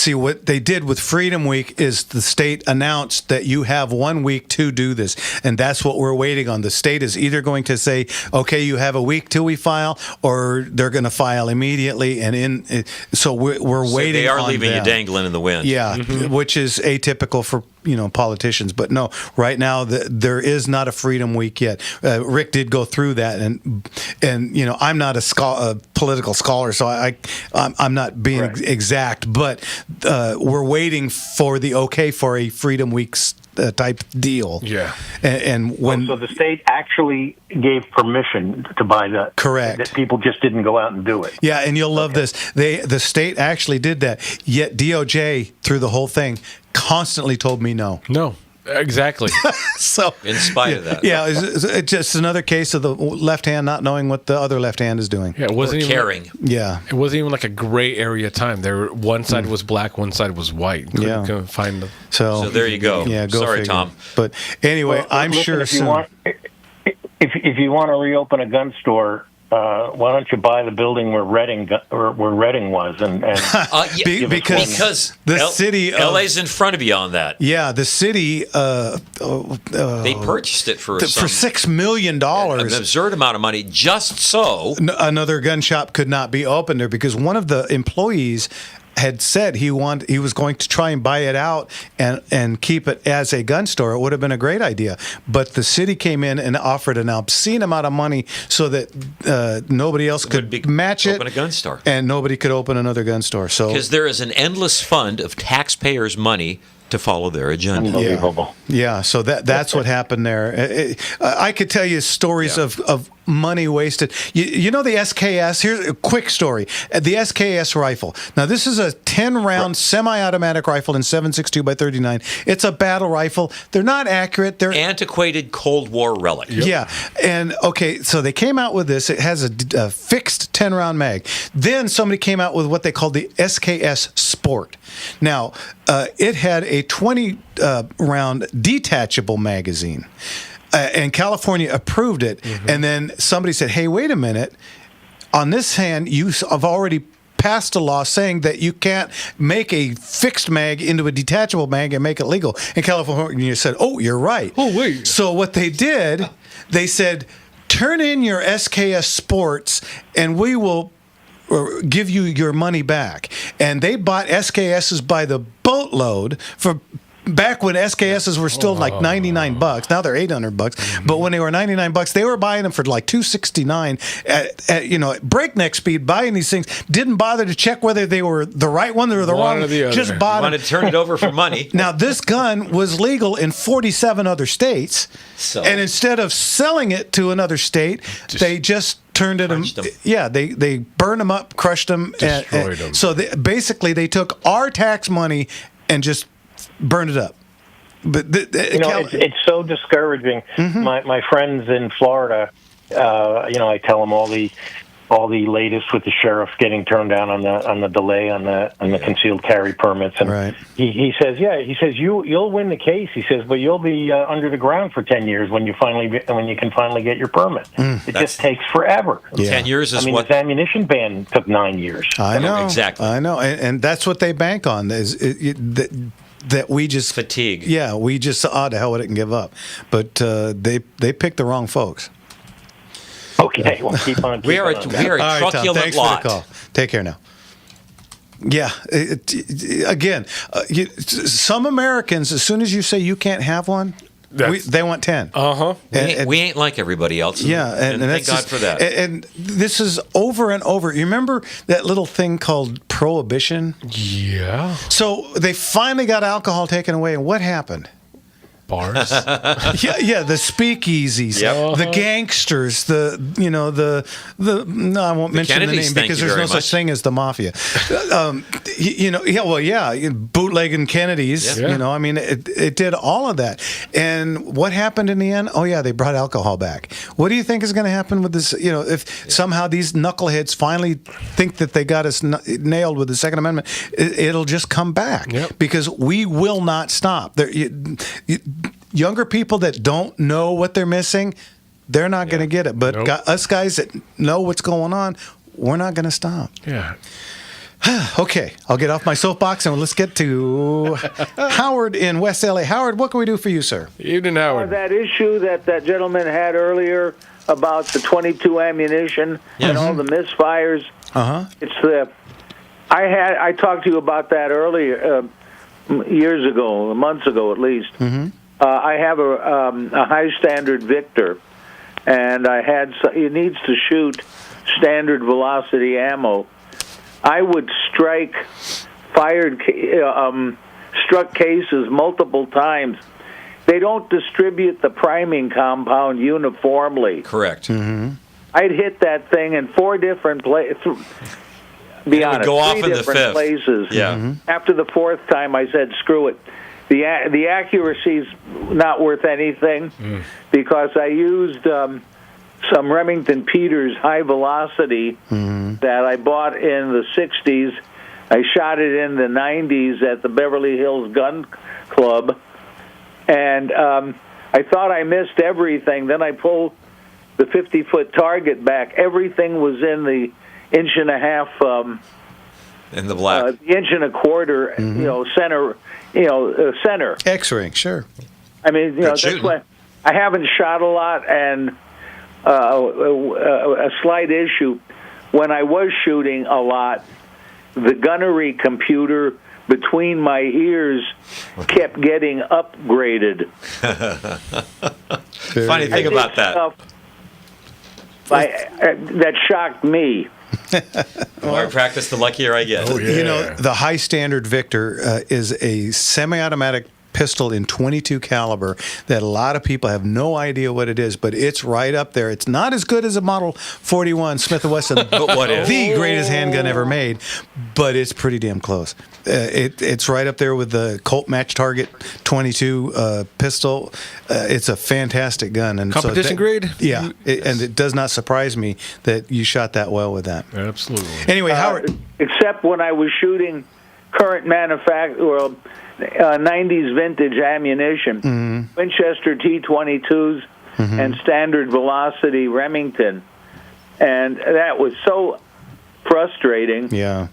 Speaker 4: what they did with Freedom Week is the state announced that you have 1 week to do this, and that's what we're waiting on. The state is either going to say, okay, you have a week till we file, or they're going to file immediately, so we're waiting.
Speaker 2: They are
Speaker 4: on
Speaker 2: leaving
Speaker 4: them.
Speaker 2: you dangling in the wind.
Speaker 4: Yeah, which is atypical for politicians. But no, right now there is not a Freedom Week yet. Rick did go through that, and I'm not a political scholar, so I'm not being exact, but we're waiting for the okay for a Freedom Week type deal.
Speaker 1: Yeah.
Speaker 4: And when
Speaker 11: so the state actually gave permission to buy that.
Speaker 4: Correct.
Speaker 11: That people just didn't go out and do it.
Speaker 4: Yeah, and you'll love this. The state actually did that. Yet DOJ through the whole thing constantly told me no.
Speaker 1: No. Exactly.
Speaker 4: So
Speaker 2: in spite of that.
Speaker 4: Yeah, it's just another case of the left hand not knowing what the other left hand is doing.
Speaker 1: Yeah, it wasn't even
Speaker 2: caring.
Speaker 4: Yeah.
Speaker 1: It wasn't even like a gray area time. One side was black, one side was white. Couldn't find the.
Speaker 4: So
Speaker 2: there you go.
Speaker 4: Yeah, go
Speaker 2: Sorry,
Speaker 4: figure.
Speaker 2: Tom.
Speaker 4: But anyway, I'm
Speaker 11: listen,
Speaker 4: sure
Speaker 11: if you
Speaker 4: soon.
Speaker 11: if you want to reopen a gun store, why don't you buy the building where Reading was, and
Speaker 2: because
Speaker 4: the city of,
Speaker 2: LA's in front of you on that.
Speaker 4: Yeah, the city
Speaker 2: they purchased it for
Speaker 4: $6 million,
Speaker 2: an absurd amount of money, just so
Speaker 4: another gun shop could not be opened there, because one of the employees had said he was going to try and buy it out and keep it as a gun store, it would have been a great idea. But the city came in and offered an obscene amount of money so that nobody else could match it.
Speaker 2: Open a gun store.
Speaker 4: And nobody could open another gun store. So
Speaker 2: because there is an endless fund of taxpayers' money to follow their agenda.
Speaker 11: Unbelievable.
Speaker 4: Yeah, so that's what happened there. I could tell you stories of money wasted. You know the SKS? Here's a quick story. The SKS rifle. Now, this is a 10-round semi-automatic rifle in 7.62 by 39. It's a battle rifle. They're not accurate. They're
Speaker 2: antiquated Cold War relic.
Speaker 4: Yeah, and okay, so they came out with this. It has a fixed 10-round mag. Then somebody came out with what they called the SKS Sport. Now, it had a 20-round detachable magazine. And California approved it. Mm-hmm. And then somebody said, hey, wait a minute. On this hand, you have already passed a law saying that you can't make a fixed mag into a detachable mag and make it legal. And California said, oh, you're right.
Speaker 1: Oh, wait.
Speaker 4: So what they did, they said, turn in your SKS Sports and we will give you your money back. And they bought SKSs by the boatload for back when SKSs were still like $99. Now they're $800. But when they were $99, they were buying them for like $269 at breakneck speed, buying these things. Didn't bother to check whether they were the right one or the wrong.
Speaker 1: Or the other.
Speaker 4: Just bought them.
Speaker 2: Wanted to turn it over for money.
Speaker 4: Now this gun was legal in 47 other states, and instead of selling it to another state, they just turned it. Yeah, they burned them up, crushed them,
Speaker 1: destroyed them.
Speaker 4: So basically, they took our tax money and just burned it up. But
Speaker 11: it's so discouraging.
Speaker 4: Mm-hmm.
Speaker 11: My friends in Florida, I tell them all the latest with the sheriff getting turned down on the delay on the concealed carry permits, and
Speaker 4: right.
Speaker 11: he says you'll win the case. He says, but you'll be under the ground for 10 years when you can finally get your permit. It just takes forever.
Speaker 4: Yeah.
Speaker 2: 10 years is
Speaker 11: what this ammunition ban took 9 years.
Speaker 4: I know
Speaker 2: exactly.
Speaker 4: I know, and that's what they bank on that we just
Speaker 2: fatigue.
Speaker 4: Yeah, we just to hell with it and give up. But they picked the wrong folks.
Speaker 11: Okay, well, keep on.
Speaker 2: We are a truculent
Speaker 4: thanks
Speaker 2: lot.
Speaker 4: For the call. Take care now. Yeah, again, some Americans, as soon as you say you can't have one, they want 10.
Speaker 1: Uh-huh.
Speaker 2: We ain't like everybody else.
Speaker 4: Yeah, and
Speaker 2: thank God for that.
Speaker 4: And this is over and over. You remember that little thing called prohibition?
Speaker 1: Yeah.
Speaker 4: So they finally got alcohol taken away, and what happened?
Speaker 1: Bars.
Speaker 4: yeah, the speakeasies, the gangsters, I won't mention the name because there's no such thing as the mafia. Bootlegging Kennedys, it did all of that. And what happened in the end? Oh yeah, they brought alcohol back. What do you think is going to happen with this? If somehow these knuckleheads finally think that they got us nailed with the Second Amendment, it'll just come back because we will not stop. Younger people that don't know what they're missing, they're not going to get it. But us guys that know what's going on, we're not going to stop.
Speaker 1: Yeah.
Speaker 4: Okay, I'll get off my soapbox and let's get to Howard in West LA. Howard, what can we do for you, sir?
Speaker 1: Evening, Howard.
Speaker 12: That issue that gentleman had earlier about the .22 ammunition and all the misfires. It's I talked to you about that earlier, years ago, months ago at least. I have a high standard Victor, and it needs to shoot standard velocity ammo. I would struck cases multiple times. They don't distribute the priming compound uniformly.
Speaker 2: Correct.
Speaker 12: I'd hit that thing in 4 different places. Be honest,
Speaker 2: go off
Speaker 12: 3
Speaker 2: in the
Speaker 12: different
Speaker 2: 5th.
Speaker 12: places.
Speaker 2: Yeah.
Speaker 12: After the 4th time, I said, "Screw it." The accuracy's not worth anything because I used some Remington Peters high velocity that I bought in the 60s. I shot it in the 90s at the Beverly Hills Gun Club, and I thought I missed everything. Then I pulled the 50-foot target back. Everything was in the 1.5
Speaker 2: in the black,
Speaker 12: inch and a quarter, center. Center.
Speaker 4: X-ring, sure.
Speaker 12: I mean, that's why I haven't shot a lot, and a slight issue. When I was shooting a lot, the gunnery computer between my ears kept getting upgraded.
Speaker 2: Funny thing about that.
Speaker 12: That shocked me.
Speaker 2: The more I practice, the luckier I get.
Speaker 4: You know, the high standard Victor is a semi-automatic pistol in .22 caliber that a lot of people have no idea what it is, but it's right up there. It's not as good as a Model 41 Smith & Wesson,
Speaker 2: But what is?
Speaker 4: the greatest handgun ever made, but it's pretty damn close. It's right up there with the Colt Match Target .22 pistol. It's a fantastic gun. And
Speaker 1: Competition grade?
Speaker 4: Yeah, and it does not surprise me that you shot that well with that.
Speaker 1: Absolutely.
Speaker 4: Anyway, Howard.
Speaker 12: Except when I was shooting current manufacturer, 90s vintage ammunition, Winchester T22s and standard velocity Remington. And that was so frustrating.
Speaker 4: Yeah.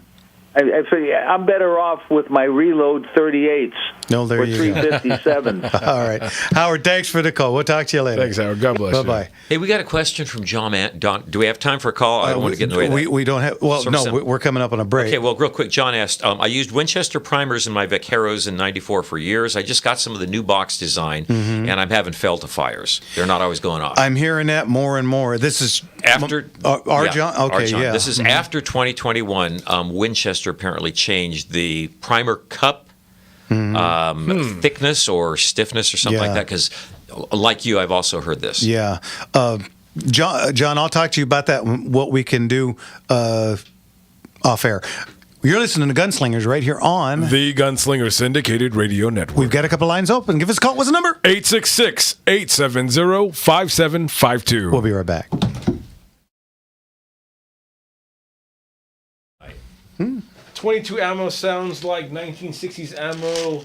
Speaker 12: I figure I'm better off with my reload 38s
Speaker 4: No, there
Speaker 12: or
Speaker 4: you go.
Speaker 12: 357s.
Speaker 4: All right. Howard, thanks for the call. We'll talk to you later.
Speaker 1: Thanks, Howard. God bless you.
Speaker 4: Bye-bye.
Speaker 2: Hey, we got a question from Don. Do we have time for a call? I don't want to get in the way of that.
Speaker 4: We don't have. Well,
Speaker 2: Sort of
Speaker 4: no,
Speaker 2: simple.
Speaker 4: we're coming up on a break.
Speaker 2: Okay, well, real quick, John asked, I used Winchester primers in my Vaqueros in '94 for years. I just got some of the new box design, and I'm having fail-to-fires. They're not always going off.
Speaker 4: I'm hearing that more and more. This is
Speaker 2: After
Speaker 4: our
Speaker 2: yeah,
Speaker 4: John.
Speaker 2: our
Speaker 4: Okay,
Speaker 2: John.
Speaker 4: yeah.
Speaker 2: This is after 2021. Winchester apparently changed the primer cup thickness or stiffness or something like
Speaker 4: Yeah.
Speaker 2: that. Because, like you, I've also heard this.
Speaker 4: Yeah. John, I'll talk to you about that. What we can do off air. You're listening to Gunslingers right here on
Speaker 1: The Gunslinger Syndicated Radio Network.
Speaker 4: We've got a couple lines open. Give us a call. What's the number?
Speaker 1: 866-870-5752.
Speaker 4: We'll be right back.
Speaker 1: 22 ammo sounds like 1960s ammo.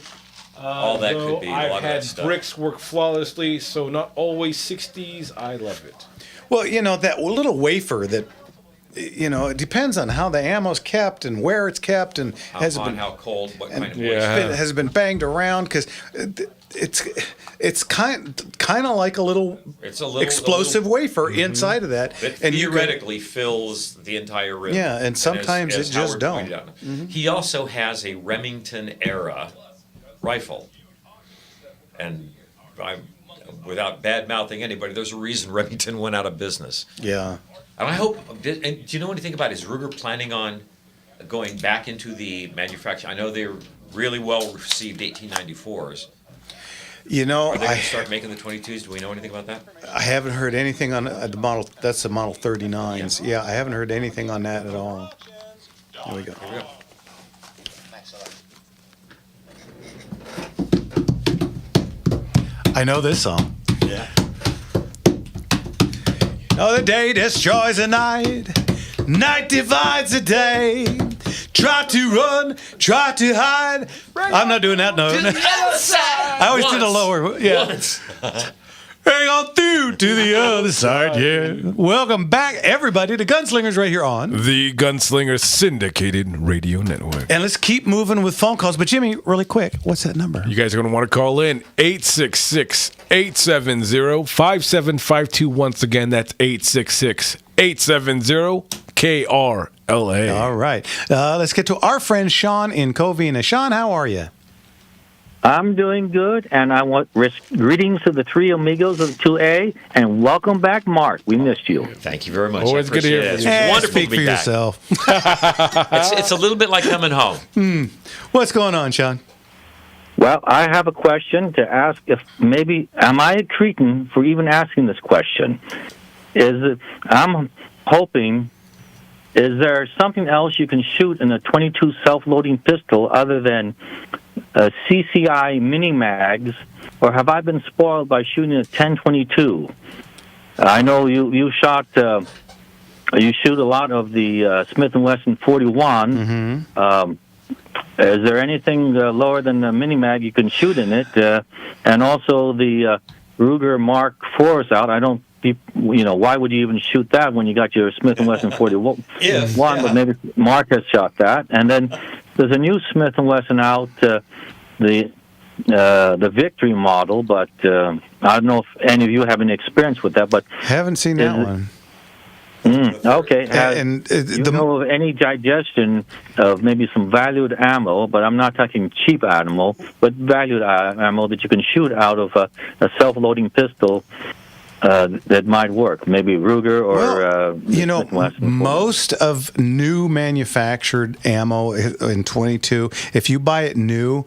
Speaker 2: All that
Speaker 1: though
Speaker 2: could be. A
Speaker 1: I've
Speaker 2: lot of
Speaker 1: had
Speaker 2: that stuff.
Speaker 1: bricks work flawlessly, so not always 60s. I love it.
Speaker 4: Well, you know, that little wafer that, you know, it depends on how the ammo's kept and where it's kept and
Speaker 2: How
Speaker 4: has it
Speaker 2: hot,
Speaker 4: been,
Speaker 2: how cold, what kind of
Speaker 4: has it been banged around because it's kind of like a little
Speaker 2: It's a little
Speaker 4: explosive wafer inside of that,
Speaker 2: that
Speaker 4: and you can-
Speaker 2: theoretically fills the entire rim.
Speaker 4: Yeah, and sometimes
Speaker 2: as
Speaker 4: it just
Speaker 2: Howard
Speaker 4: don't.
Speaker 2: pointed out, He also has a Remington era rifle, and without bad mouthing anybody, there's a reason Remington went out of business.
Speaker 4: Yeah.
Speaker 2: And I hope. And do you know anything about? Is Ruger planning on going back into the manufacture? I know they're really well received 1894s.
Speaker 4: You know,
Speaker 2: Are they going to start making the 22s? Do we know anything about that?
Speaker 4: I haven't heard anything on the model. That's the Model 39s. Yeah, I haven't heard anything on that at all. Here we go.
Speaker 2: Here we go.
Speaker 4: I know this song.
Speaker 2: Yeah.
Speaker 4: Oh, the day destroys the night. Night divides the day. Try to run, try to hide. I'm not doing that note. I always do the lower. Yeah. Hang on through to the other side, yeah. Welcome back, everybody, to Gunslingers right here on
Speaker 1: The Gunslinger Syndicated Radio Network.
Speaker 4: And let's keep moving with phone calls. But Jimmy, really quick, what's that number?
Speaker 1: You guys are going to want to call in 866-870-5752. Once again, that's 866-870-KRLA.
Speaker 4: All right. Let's get to our friend Sean in Covina. Sean, how are you?
Speaker 13: I'm doing good, and I want greetings to the three amigos of the 2A, and welcome back, Mark. We missed you.
Speaker 2: Thank you very much.
Speaker 1: Always good to hear from you.
Speaker 2: It's wonderful
Speaker 4: Speak
Speaker 2: to be
Speaker 4: for
Speaker 2: back.
Speaker 4: yourself.
Speaker 2: It's a little bit like coming home.
Speaker 4: What's going on, Sean?
Speaker 13: Well, I have a question to ask. If maybe am I a cretin for even asking this question? I'm hoping. Is there something else you can shoot in a 22 self-loading pistol other than CCI mini mags, or have I been spoiled by shooting a 10-22? I know you shot. You shoot a lot of the Smith & Wesson 41. Is there anything lower than the mini mag you can shoot in it? And also the Ruger Mark IV's out. I don't. Why would you even shoot that when you got your Smith & Wesson 41? But maybe Mark has shot that. And then there's a new Smith & Wesson out, the Victory model, but I don't know if any of you have any experience with that. But
Speaker 4: haven't seen that one.
Speaker 13: Okay.
Speaker 4: And
Speaker 13: you know of any digestion of maybe some valued ammo, but I'm not talking cheap ammo, but valued ammo that you can shoot out of a self-loading pistol that might work? Maybe Ruger or
Speaker 4: most of new manufactured ammo in 22. If you buy it new,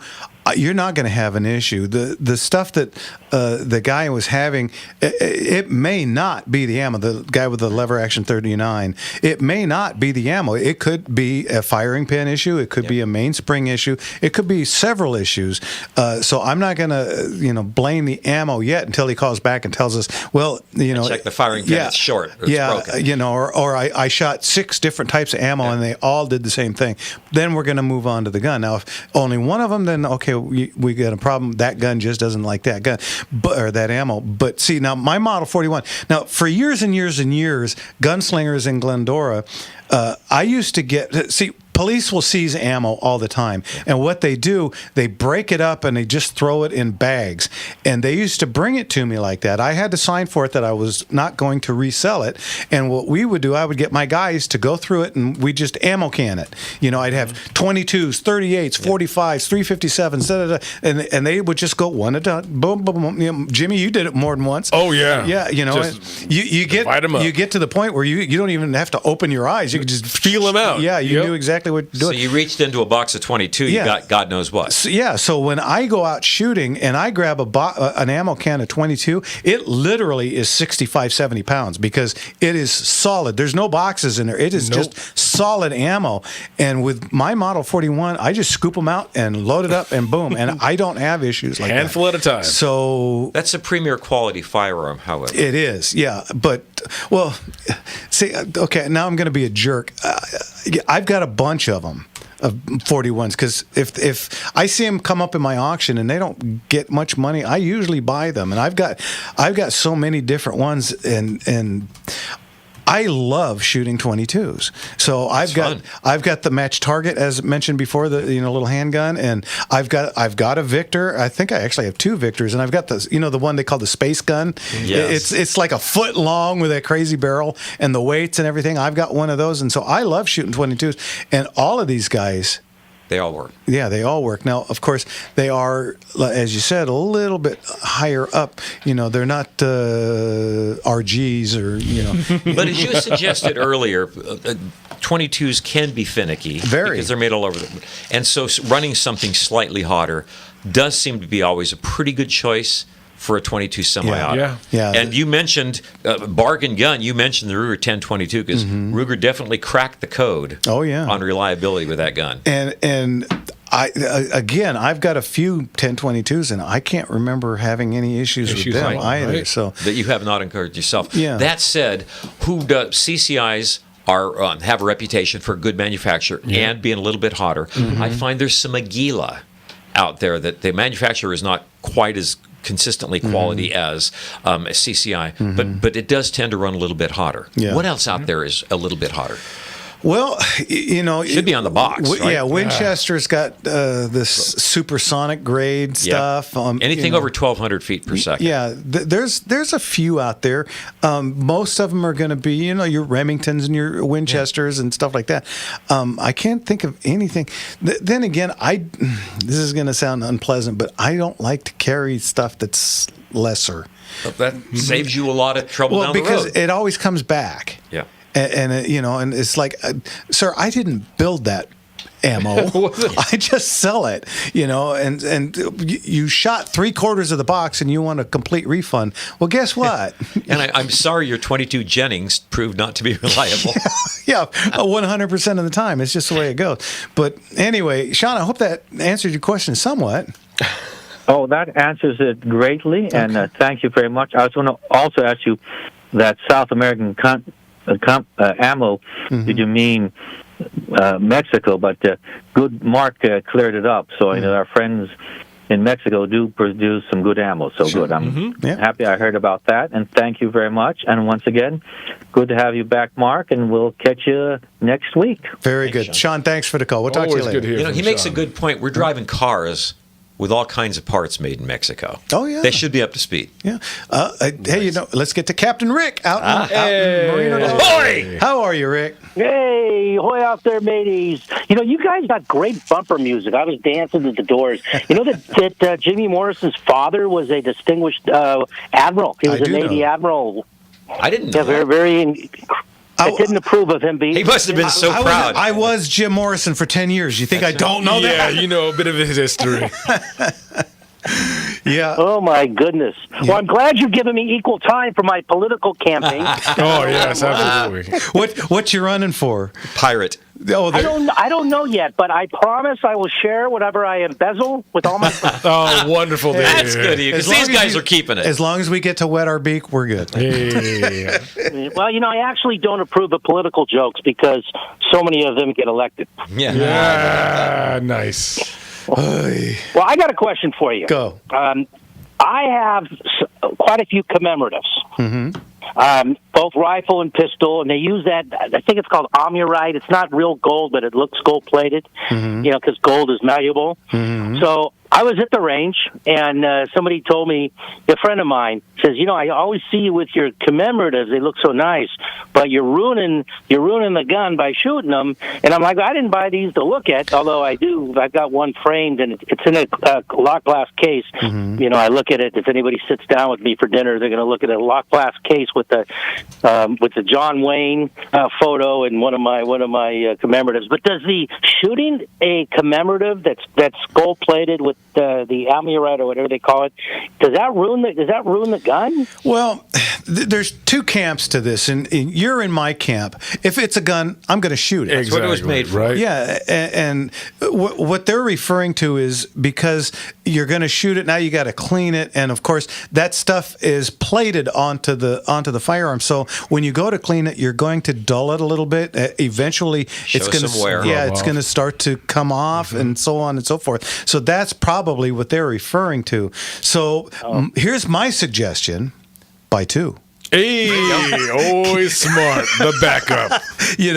Speaker 4: you're not going to have an issue. The stuff that the guy was having, it may not be the ammo. The guy with the lever action 39, it may not be the ammo. It could be a firing pin issue. It could be a mainspring issue. It could be several issues. So I'm not going to blame the ammo yet until he calls back and tells us, well,
Speaker 2: check the firing pin. It's short. Or it's broken.
Speaker 4: Or I shot 6 different types of ammo and they all did the same thing. Then we're going to move on to the gun. Now, if only one of them, then okay. We got a problem. That gun just doesn't like that gun, or that ammo. But see, now my Model 41. Now, for years and years and years, gunslingers in Glendora, I used to get police will seize ammo all the time. And what they do, they break it up and they just throw it in bags. And they used to bring it to me like that. I had to sign for it that I was not going to resell it. And what we would do, I would get my guys to go through it and we just ammo can it. I'd have 22s, 38s, 45s, 357s, and they would just go one at a time. Boom, boom, boom. Jimmy, you did it more than once.
Speaker 1: Oh, yeah.
Speaker 4: Yeah, you get to the point where you don't even have to open your eyes. You can just
Speaker 1: feel them out.
Speaker 4: Yeah, you knew exactly what to do.
Speaker 2: So you reached into a box of 22, you got God knows what.
Speaker 4: So when I go out shooting and I grab an ammo can of 22, it literally is 65, 70 pounds because it is solid. There's no boxes in there. It is just solid ammo. And with my Model 41, I just scoop them out and load it up and boom. And I don't have issues like
Speaker 1: handful
Speaker 4: that.
Speaker 1: at a time.
Speaker 4: So
Speaker 2: that's a premier quality firearm, however.
Speaker 4: It is, yeah. But, well, see, okay, now I'm going to be a jerk. I've got a bunch of them, of 41s, because if I see them come up in my auction and they don't get much money, I usually buy them. And I've got so many different ones, and I love shooting 22s. So I've got the match target, as mentioned before, the little handgun, and I've got a Victor. I think I actually have 2 Victors, and I've got the one they call the space gun.
Speaker 2: Yes.
Speaker 4: It's like a foot long with that crazy barrel and the weights and everything. I've got one of those, and so I love shooting 22s. And all of these guys,
Speaker 2: they all work.
Speaker 4: Yeah, they all work. Now, of course, they are, as you said, a little bit higher up. They're not RGs or.
Speaker 2: But as you suggested earlier, 22s can be finicky.
Speaker 4: Very.
Speaker 2: Because they're made all over and so running something slightly hotter does seem to be always a pretty good choice for a 22 semi-auto.
Speaker 4: Yeah.
Speaker 2: And you mentioned bargain gun. You mentioned the Ruger 1022 because Ruger definitely cracked the code.
Speaker 4: Oh yeah.
Speaker 2: On reliability with that gun.
Speaker 4: And I've got a few 1022s and I can't remember having any issues with them either. Right. So
Speaker 2: that you have not encouraged yourself.
Speaker 4: Yeah.
Speaker 2: That said, CCIs are have a reputation for good manufacture and being a little bit hotter. I find there's some Aguila out there that the manufacturer is not quite as consistently quality as CCI, but it does tend to run a little bit hotter.
Speaker 4: Yeah.
Speaker 2: What else out there is a little bit hotter?
Speaker 4: Well,
Speaker 2: should be on the box. Right?
Speaker 4: Yeah, Winchester's got this supersonic grade stuff.
Speaker 2: Anything over 1,200 feet per second.
Speaker 4: Yeah, there's a few out there. Most of them are going to be your Remingtons and your Winchesters and stuff like that. I can't think of anything. Then again, this is going to sound unpleasant, but I don't like to carry stuff that's lesser.
Speaker 2: But that saves you a lot of trouble down the road.
Speaker 4: Well, because it always comes back.
Speaker 2: Yeah.
Speaker 4: And it's like, sir, I didn't build that ammo. I just sell it, and you shot 3/4 of the box and you want a complete refund. Well, guess what?
Speaker 2: And I'm sorry your 22 Jennings proved not to be reliable.
Speaker 4: Yeah, 100% of the time. It's just the way it goes. But anyway, Sean, I hope that answered your question somewhat.
Speaker 13: Oh, that answers it greatly, and thank you very much. I was going to also ask you that South American ammo. Did you mean Mexico? But good Mark cleared it up. So our friends in Mexico do produce some good ammo. So good. I'm happy I heard about that, and thank you very much. And once again, good to have you back, Mark, and we'll catch you next week.
Speaker 4: Very good. Sean, thanks for the call. We'll talk to you later.
Speaker 2: He makes a good point. We're driving cars with all kinds of parts made in Mexico.
Speaker 4: Oh, yeah.
Speaker 2: They should be up to speed.
Speaker 4: Yeah. Hey, let's get to Captain Rick out in Marino del
Speaker 2: Ahoy!
Speaker 4: How are you, Rick?
Speaker 14: Hey, ahoy out there, mateys. You guys got great bumper music. I was dancing at the Doors. You know that Jimmy Morrison's father was a distinguished admiral. He was a Navy admiral.
Speaker 2: I didn't know
Speaker 14: very, very... I didn't approve of him being...
Speaker 2: He must have been so proud.
Speaker 4: I was Jim Morrison for 10 years. You think I don't know that?
Speaker 1: Yeah, you know a bit of his history.
Speaker 4: Yeah.
Speaker 14: Oh, my goodness. Yeah. Well, I'm glad you're giving me equal time for my political campaign.
Speaker 1: Oh, yes, absolutely.
Speaker 4: What you running for?
Speaker 2: Pirate.
Speaker 14: Oh, I don't know yet, but I promise I will share whatever I embezzle with all my friends.
Speaker 1: Oh, wonderful.
Speaker 2: That's good, because these guys are keeping it.
Speaker 4: As long as we get to wet our beak, we're good.
Speaker 1: Yeah.
Speaker 14: Well, I actually don't approve of political jokes because so many of them get elected.
Speaker 1: Yeah, nice.
Speaker 14: Well, I got a question for you.
Speaker 4: Go.
Speaker 14: I have quite a few commemoratives.
Speaker 4: Mm-hmm.
Speaker 14: Both rifle and pistol, and they use that. I think it's called amurite. It's not real gold, but it looks gold plated.
Speaker 4: Mm-hmm.
Speaker 14: Because gold is malleable.
Speaker 4: Mm-hmm.
Speaker 14: So I was at the range, and somebody told me, a friend of mine says, I always see you with your commemoratives. They look so nice, but you're ruining the gun by shooting them. And I'm like, I didn't buy these to look at, although I do. I've got one framed, and it's in a lock glass case.
Speaker 4: Mm-hmm.
Speaker 14: I look at it. If anybody sits down with me for dinner, they're going to look at a lock glass case with the John Wayne photo and one of my commemoratives. But does the shooting a commemorative that's gold plated with the amurite or whatever they call it, does that ruin the gun?
Speaker 4: Well, there's two camps to this, and you're in my camp. If it's a gun, I'm going to shoot it.
Speaker 2: That's what it was made for.
Speaker 1: Right?
Speaker 4: Yeah, and what they're referring to is because you're going to shoot it, now you got to clean it, and of course that stuff is plated onto the firearm. So when you go to clean it, you're going to dull it a little bit. Eventually, it's going to start to come off, and so on and so forth. So that's probably what they're referring to. So here's my suggestion: buy two.
Speaker 1: Hey, always smart. The backup.
Speaker 4: You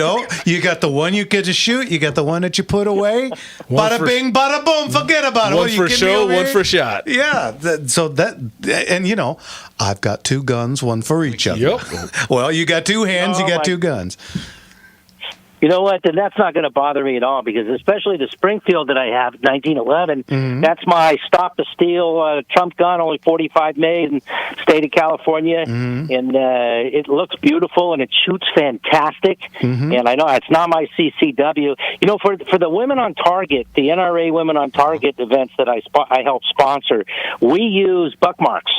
Speaker 4: got the one you get to shoot. You got the one that you put away. Bada bing, bada boom. Forget about it.
Speaker 1: One for show, one for shot.
Speaker 4: Yeah. I've got two guns, one for each of them. Well, you got two hands. You got two guns.
Speaker 14: You know what? Then that's not going to bother me at all because especially the Springfield that I have, 1911, that's my Stop the Steal Trump gun, only 45 made in the state of California. And it looks beautiful and it shoots fantastic. And I know it's not my CCW. For the Women on Target, the NRA Women on Target events that I help sponsor, we use buck marks.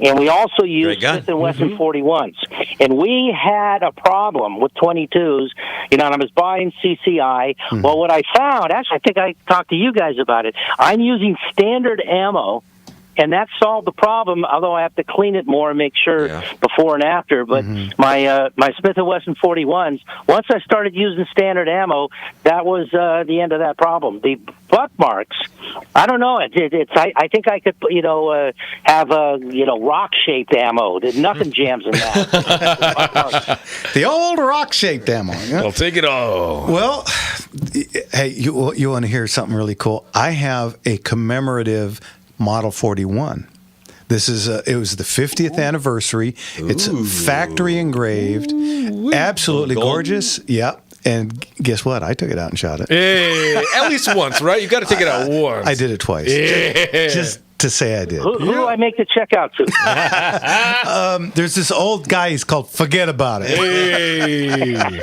Speaker 14: And we also use Smith & Wesson 41s. And we had a problem with 22s, and I was buying CCI. Well, what I found, actually, I think I talked to you guys about it. I'm using standard ammo, and that solved the problem, although I have to clean it more and make sure before and after. But my Smith & Wesson 41s, once I started using standard ammo, that was the end of that problem. The buck marks, I don't know. I think I could, have rock-shaped ammo. Nothing jams in that.
Speaker 4: The old rock-shaped ammo. Yeah.
Speaker 1: I'll take it all.
Speaker 4: Well, hey, you want to hear something really cool? I have a commemorative Model 41. This is it was the 50th anniversary. It's factory engraved, absolutely gorgeous. Yeah. And guess what? I took it out and shot it.
Speaker 1: Hey, at least once, right? You got to take it out once.
Speaker 4: I did it twice.
Speaker 1: Yeah.
Speaker 4: Just to say I did.
Speaker 14: Who do I make the check out to?
Speaker 4: There's this old guy. He's called Forget About It.
Speaker 1: Hey.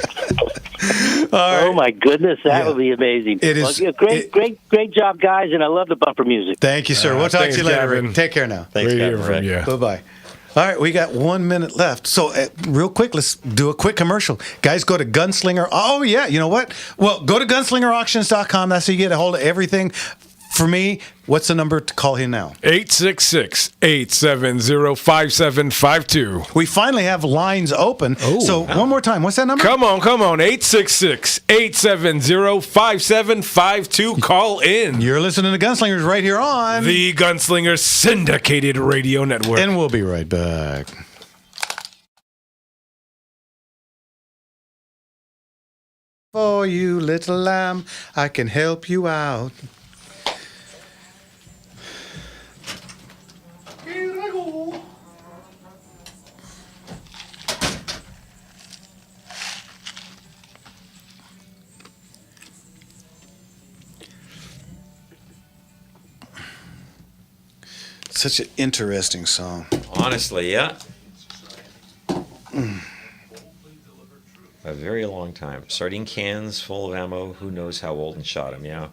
Speaker 14: Oh my goodness, that would be amazing.
Speaker 4: It is
Speaker 14: great job, guys, and I love the bumper music.
Speaker 4: Thank you, sir. We'll talk to you later.
Speaker 1: Gavin.
Speaker 4: Rick. Take care now.
Speaker 2: Thanks, Gavin.
Speaker 4: Bye bye. All right, we got 1 minute left. So, real quick, let's do a quick commercial. Guys, go to Gunslinger. Oh, yeah, you know what? Well, go to gunslingerauctions.com. That's how you get a hold of everything. For me, what's the number to call him now?
Speaker 1: 866-870-5752.
Speaker 4: We finally have lines open. So one more time. What's that number?
Speaker 1: Come on. 866-870-5752. Call in.
Speaker 4: You're listening to Gunslingers right here on
Speaker 1: the Gunslinger Syndicated Radio Network.
Speaker 4: And we'll be right back. For you, little lamb, I can help you out.
Speaker 3: Such an interesting song.
Speaker 2: Honestly, yeah. A very long time. Sardine cans full of ammo. Who knows how old and shot him? Yeah.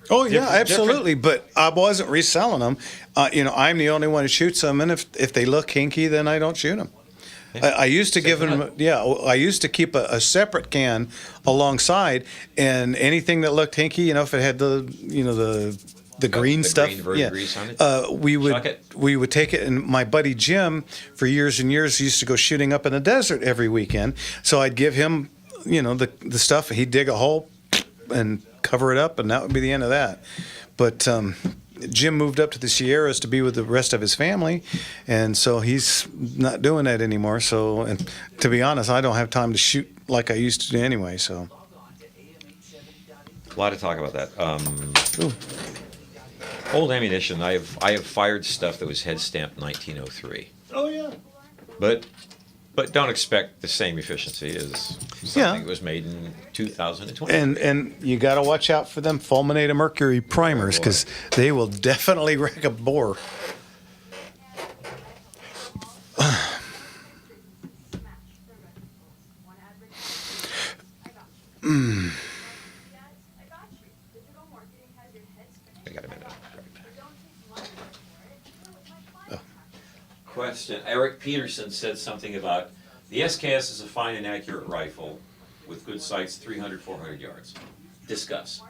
Speaker 3: Oh yeah, absolutely. But I wasn't reselling them. I'm the only one who shoots them, and if they look hinky, then I don't shoot them. I used to give them. Yeah, I used to keep a separate can alongside, and anything that looked hinky, if it had the green stuff,
Speaker 2: green grease on it?
Speaker 3: we would take it. And my buddy Jim, for years and years, used to go shooting up in the desert every weekend. So I'd give him, the stuff. He'd dig a hole and cover it up, and that would be the end of that. But Jim moved up to the Sierras to be with the rest of his family, and so he's not doing that anymore. So, and to be honest, I don't have time to shoot like I used to do anyway. So,
Speaker 2: a lot of talk about that. Old ammunition. I have fired stuff that was head stamped 1903.
Speaker 3: Oh yeah.
Speaker 2: But don't expect the same efficiency as something that was made in 2020.
Speaker 3: And you got to watch out for them fulminated mercury primers, because they will definitely wreck a bore.
Speaker 2: I got a minute. Question. Eric Peterson said something about the SKS is a fine and accurate rifle with good sights, 300, 400 yards. Discuss.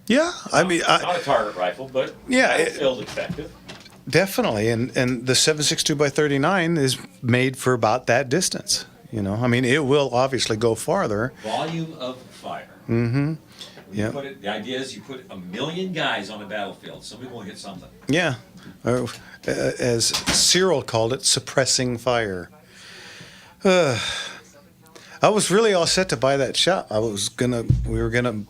Speaker 3: Yeah, I mean,
Speaker 2: not a target rifle, but battlefield effective.
Speaker 3: Definitely, and the 7.62 by 39 is made for about that distance. I mean, it will obviously go farther.
Speaker 2: Volume of fire.
Speaker 3: Mm-hmm. Yeah.
Speaker 2: The idea is you put 1 million guys on the battlefield. Somebody will get something.
Speaker 3: Yeah, or, as Cyril called it, suppressing fire. I was really all set to buy that shop. We were gonna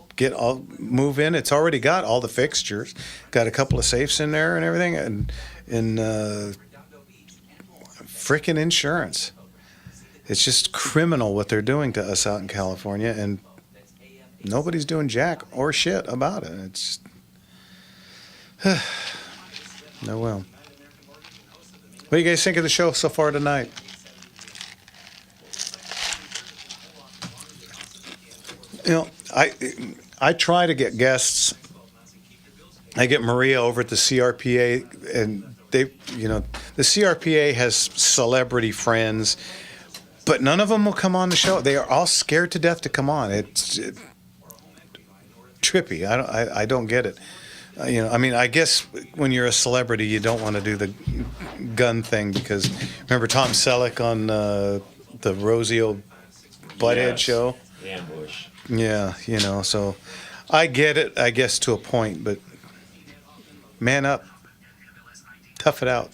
Speaker 3: move in. It's already got all the fixtures, got a couple of safes in there and everything, and frickin' insurance. It's just criminal what they're doing to us out in California, and nobody's doing jack or shit about it. It's no well. What do you guys think of the show so far tonight? I try to get guests. I get Maria over at the CRPA, and the CRPA has celebrity friends, but none of them will come on the show. They are all scared to death to come on. It's trippy. I don't get it. I guess when you're a celebrity, you don't want to do the gun thing, because remember Tom Selleck on the Rosio Butthead show?
Speaker 2: The ambush.
Speaker 3: Yeah, so I get it, I guess, to a point, but man up. Tough it out.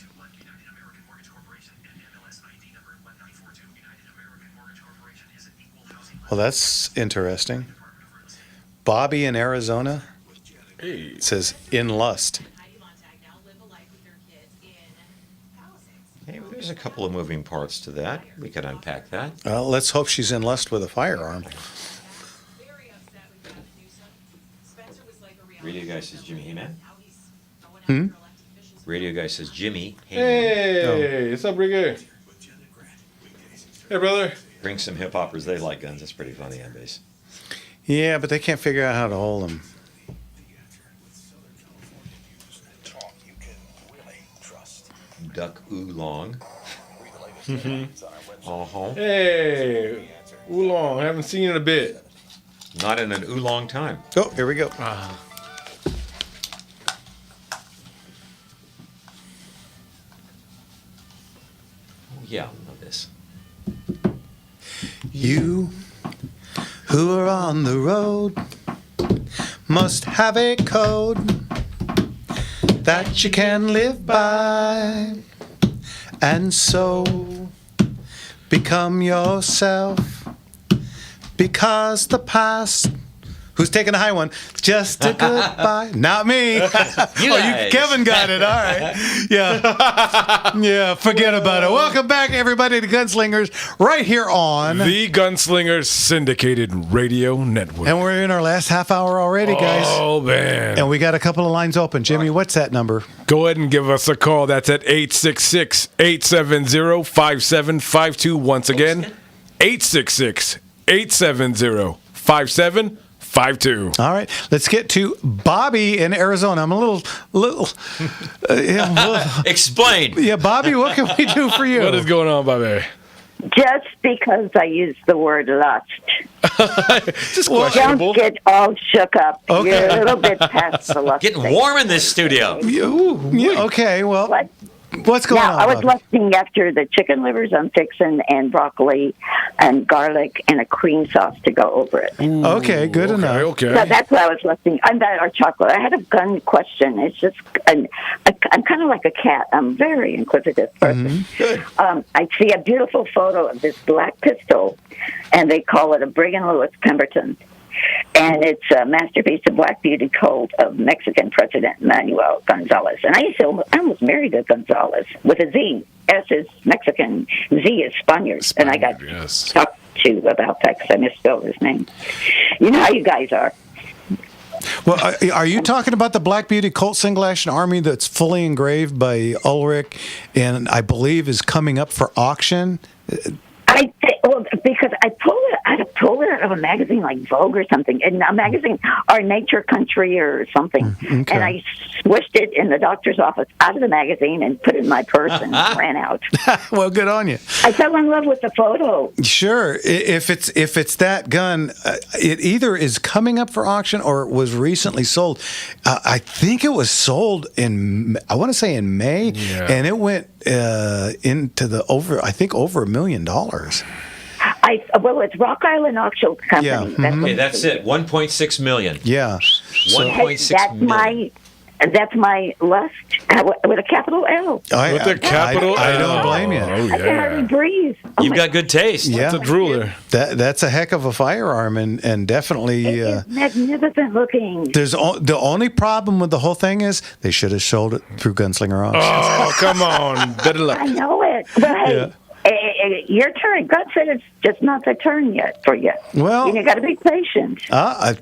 Speaker 3: Well, that's interesting. Bobby in Arizona says, in lust.
Speaker 2: Hey, there's a couple of moving parts to that. We could unpack that.
Speaker 3: Well, let's hope she's in lust with a firearm.
Speaker 2: Radio guy says Jimmy
Speaker 3: Hey-Man.
Speaker 2: Radio guy says Jimmy Hey-Man.
Speaker 1: Hey, what's up, Ricky? Hey, brother.
Speaker 2: Bring some hip hoppers. They like guns. That's pretty funny on base.
Speaker 3: Yeah, but they can't figure out how to hold them.
Speaker 2: Duck oolong.
Speaker 1: Hey, oolong. Haven't seen you in a bit.
Speaker 2: Not in an oolong time.
Speaker 3: Oh, here we go.
Speaker 2: Oh, yeah, I know this.
Speaker 3: You who are on the road must have a code that you can live by, and so become yourself, because the past
Speaker 4: Who's taking the high one? Just a goodbye. Not me. Kevin got it. All right. Yeah. Yeah, forget about it. Welcome back, everybody, to Gunslingers, right here on
Speaker 1: the Gunslingers Syndicated Radio Network.
Speaker 4: And we're in our last half hour already, guys.
Speaker 1: Oh, man.
Speaker 4: And we got a couple of lines open. Jimmy, what's that number?
Speaker 1: Go ahead and give us a call. That's at 866-870-5752. Once again, 866-870-5752.
Speaker 4: All right, let's get to Bobby in Arizona. I'm a little
Speaker 2: Explain.
Speaker 4: Yeah, Bobby, what can we do for you?
Speaker 1: What is going on, Bobby?
Speaker 15: Just because I used the word lust.
Speaker 1: Just questionable.
Speaker 15: Don't get all shook up.
Speaker 4: Okay.
Speaker 15: You're a little bit past the lust.
Speaker 2: Getting warm in this studio.
Speaker 4: Okay, well, what's going on,
Speaker 15: I was
Speaker 4: Bobby?
Speaker 15: lusting after the chicken livers I'm fixing and broccoli and garlic and a cream sauce to go over it.
Speaker 4: Okay, good enough.
Speaker 1: Okay.
Speaker 15: So that's what I was lusting. I'm that or chocolate. I had a gun question. It's just, I'm kind of like a cat. I'm a very inquisitive person. I see a beautiful photo of this black pistol, and they call it a Brigham Lewis Pemberton. And it's a masterpiece of black beauty code of Mexican President Manuel Gonzalez. And I almost married a Gonzalez with a Z. S is Mexican, Z is Spaniard. And I got talked to about that because I misspelled his name. You know how you guys are.
Speaker 4: Well, are you talking about the Black Beauty Colt Single Action Army that's fully engraved by Ulrich and I believe is coming up for auction?
Speaker 15: Because I pulled it out of a magazine like Vogue or something, and a magazine or Nature Country or something, and I swished it in the doctor's office out of the magazine and put it in my purse and ran out.
Speaker 4: Well, good on you.
Speaker 15: I fell in love with the photo.
Speaker 4: Sure, if it's that gun, it either is coming up for auction or it was recently sold. I think it was sold in May, and it went into the over $1 million.
Speaker 15: It's Rock Island Auction Company.
Speaker 4: Yeah.
Speaker 2: Okay, that's it. 1.6 million.
Speaker 4: Yeah.
Speaker 2: 1.6 million.
Speaker 15: That's my lust with a capital L.
Speaker 1: With a capital L.
Speaker 4: I don't blame you.
Speaker 1: Oh,
Speaker 15: I can hardly breathe.
Speaker 2: You've got good taste.
Speaker 4: Yeah.
Speaker 1: That's a drooler.
Speaker 4: That's a heck of a firearm, and definitely
Speaker 15: It's magnificent looking.
Speaker 4: There's the only problem with the whole thing is they should have sold it through Gunslinger Auctions.
Speaker 1: Oh, come on. Better luck.
Speaker 15: I know it. But hey, your turn. God said it's just not the turn yet for you.
Speaker 4: Well,
Speaker 15: you got to be patient.
Speaker 4: I